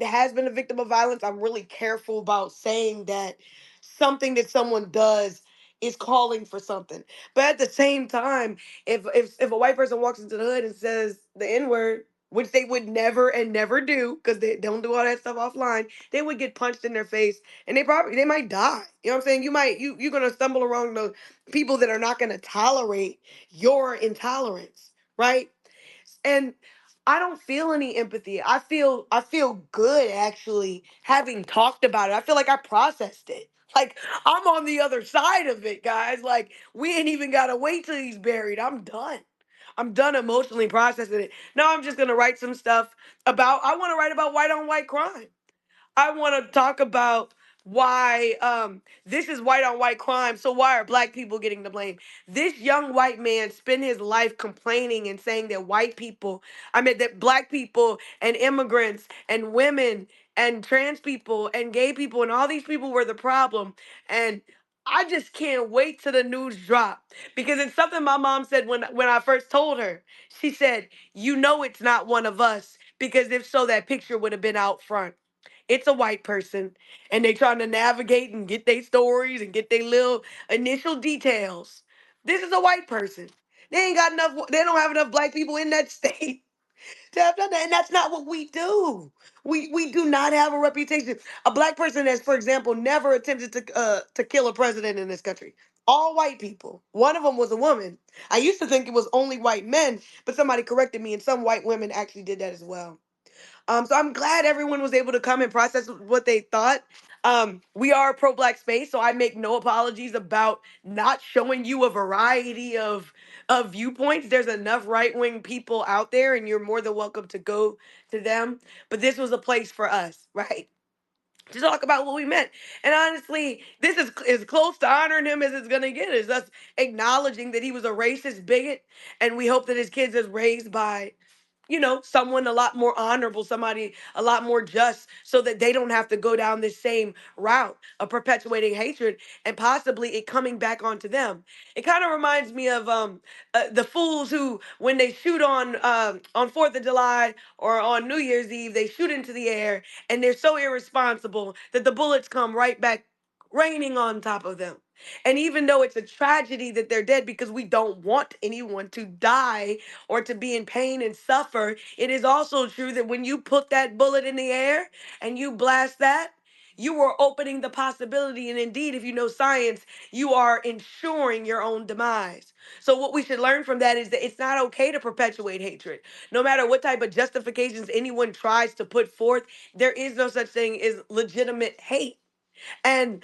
has been a victim of violence, I'm really careful about saying that something that someone does is calling for something. But at the same time, if a white person walks into the hood and says the N word, which they would never and never do because they don't do all that stuff offline, they would get punched in their face and they might die. You know what I'm saying? You're gonna stumble around those people that are not gonna tolerate your intolerance, right? And I don't feel any empathy. I feel good actually having talked about it. I feel like I processed it. Like I'm on the other side of it, guys. Like we ain't even gotta wait till he's buried. I'm done. I'm done emotionally processing it. Now I'm just gonna write some stuff about I wanna write about white on white crime. I want to talk about why this is white on white crime. So why are black people getting the blame? This young white man spent his life complaining and saying that that black people and immigrants and women and trans people and gay people and all these people were the problem. And I just can't wait till the news drop because it's something my mom said when I first told her. She said, "You know it's not one of us because if so, that picture would have been out front." It's a white person, and they trying to navigate and get their stories and get their little initial details. This is a white person. They ain't got enough. They don't have enough black people in that state to have done that, and that's not what we do. We do not have a reputation. A black person has, for example, never attempted to kill a president in this country. All white people. One of them was a woman. I used to think it was only white men, but somebody corrected me, and some white women actually did that as well. So I'm glad everyone was able to come and process what they thought. We are a pro-black space, so I make no apologies about not showing you a variety of viewpoints. There's enough right-wing people out there, and you're more than welcome to go to them. But this was a place for us, right? To talk about what we meant. And honestly, this is as close to honoring him as it's gonna get. Is us acknowledging that he was a racist bigot, and we hope that his kids is raised by someone a lot more honorable, somebody a lot more just, so that they don't have to go down this same route of perpetuating hatred and possibly it coming back onto them. It kind of reminds me of the fools who, when they shoot on 4th of July or on New Year's Eve, they shoot into the air and they're so irresponsible that the bullets come right back raining on top of them. And even though it's a tragedy that they're dead because we don't want anyone to die or to be in pain and suffer, it is also true that when you put that bullet in the air and you blast that, you are opening the possibility. And indeed, if you know science, you are ensuring your own demise. So, what we should learn from that is that it's not okay to perpetuate hatred. No matter what type of justifications anyone tries to put forth, there is no such thing as legitimate hate. And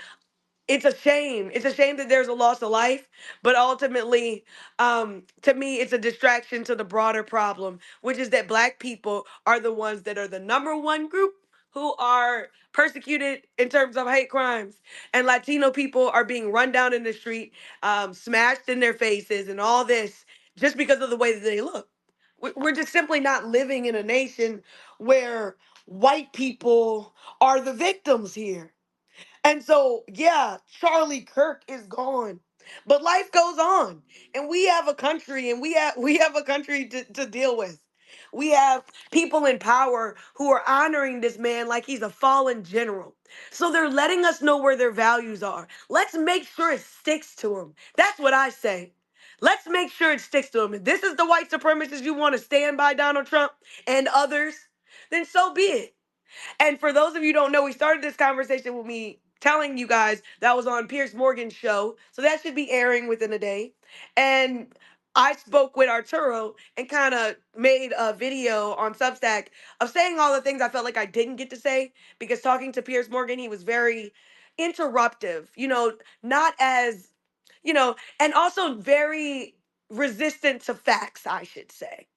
it's a shame. It's a shame that there's a loss of life, but ultimately, to me, it's a distraction to the broader problem, which is that black people are the ones that are the number one group who are persecuted in terms of hate crimes, and Latino people are being run down in the street, smashed in their faces, and all this just because of the way that they look. We're just simply not living in a nation where white people are the victims here. And so, yeah, Charlie Kirk is gone. But life goes on. And we have a country and we have a country to deal with. We have people in power who are honoring this man like he's a fallen general. So they're letting us know where their values are. Let's make sure it sticks to them. That's what I say. Let's make sure it sticks to them. If this is the white supremacists you want to stand by Donald Trump and others, then so be it. And for those of you who don't know, we started this conversation with me telling you guys that was on Pierce Morgan's show. So that should be airing within a day. And I spoke with Arturo and kind of made a video on Substack of saying all the things I felt like I didn't get to say because talking to Pierce Morgan, he was very interruptive, not as, and also very resistant to facts, I should say,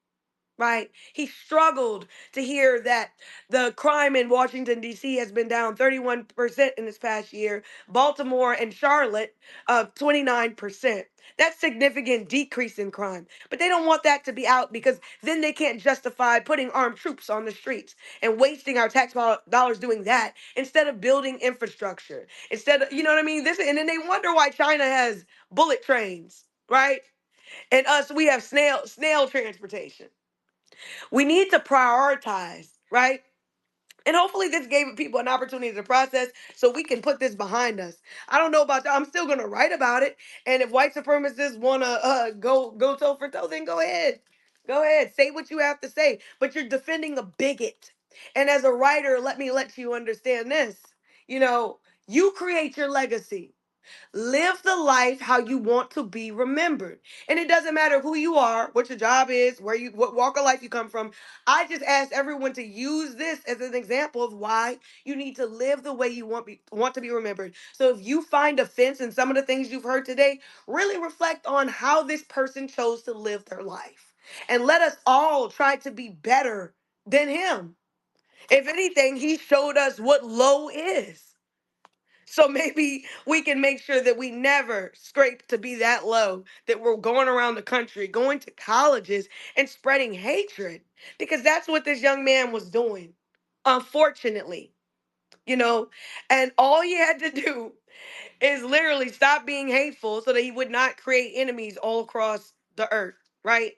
right? He struggled to hear that the crime in Washington, D.C. has been down 31% in this past year. Baltimore and Charlotte, 29%. That's significant decrease in crime. But they don't want that to be out because then they can't justify putting armed troops on the streets and wasting our dollars doing that instead of building infrastructure. Instead of, you know what I mean? And then they wonder why China has bullet trains, right? And us, we have snail transportation. We need to prioritize, right? And hopefully this gave people an opportunity to process so we can put this behind us. I don't know about that. I'm still gonna write about it. And if white supremacists wanna go toe for toe, then go ahead. Go ahead. Say what you have to say. But you're defending a bigot. And as a writer, let you understand this. You know, you create your legacy. Live the life how you want to be remembered. And it doesn't matter who you are, what your job is, what walk of life you come from. I just ask everyone to use this as an example of why you need to live the way you want to be remembered. So if you find offense in some of the things you've heard today, really reflect on how this person chose to live their life. And let us all try to be better than him. If anything, he showed us what low is. So maybe we can make sure that we never scrape to be that low, that we're going around the country, going to colleges and spreading hatred, because that's what this young man was doing, unfortunately, you know. And all he had to do is literally stop being hateful so that he would not create enemies all across the earth, right?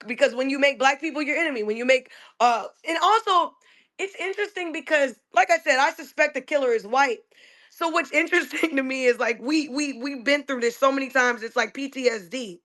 Because when you make black people your enemy, when you make and also it's interesting because like I said, I suspect the killer is white. So what's interesting to me is like we've been through this so many times, it's like PTSD.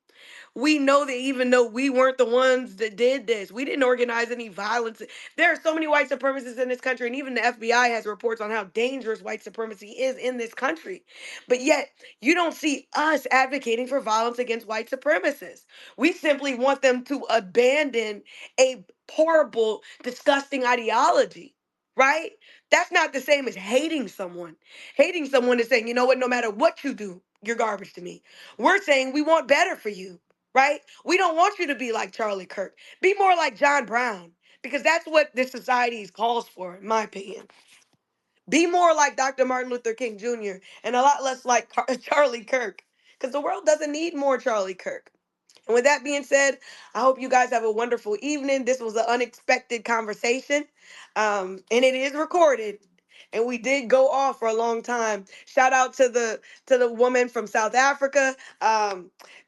We know that even though we weren't the ones that did this, we didn't organize any violence. There are so many white supremacists in this country, and even the FBI has reports on how dangerous white supremacy is in this country. But yet, you don't see us advocating for violence against white supremacists. We simply want them to abandon a horrible, disgusting ideology, right? That's not the same as hating someone. Hating someone is saying, you know what, no matter what you do, you're garbage to me. We're saying we want better for you, right? We don't want you to be like Charlie Kirk. Be more like John Brown, because that's what this society calls for, in my opinion. Be more like Dr. Martin Luther King Jr. and a lot less like Charlie Kirk, because the world doesn't need more Charlie Kirk. And with that being said, I hope you guys have a wonderful evening. This was an unexpected conversation, and it is recorded. And we did go off for a long time. Shout out to the woman from South Africa,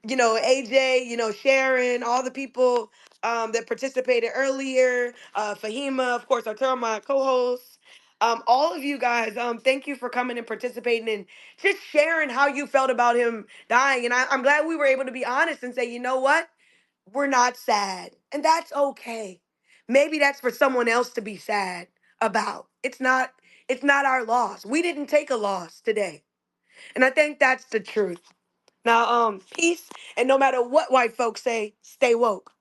you know, AJ, you know, Sharon, all the people that participated earlier. Fahima, of course, Arturo, my co-host. All of you guys, thank you for coming and participating and just sharing how you felt about him dying. And I'm glad we were able to be honest and say, you know what? We're not sad. And that's okay. Maybe that's for someone else to be sad about. It's not our loss. We didn't take a loss today. And I think that's the truth. Now, peace, and no matter what white folks say, stay woke.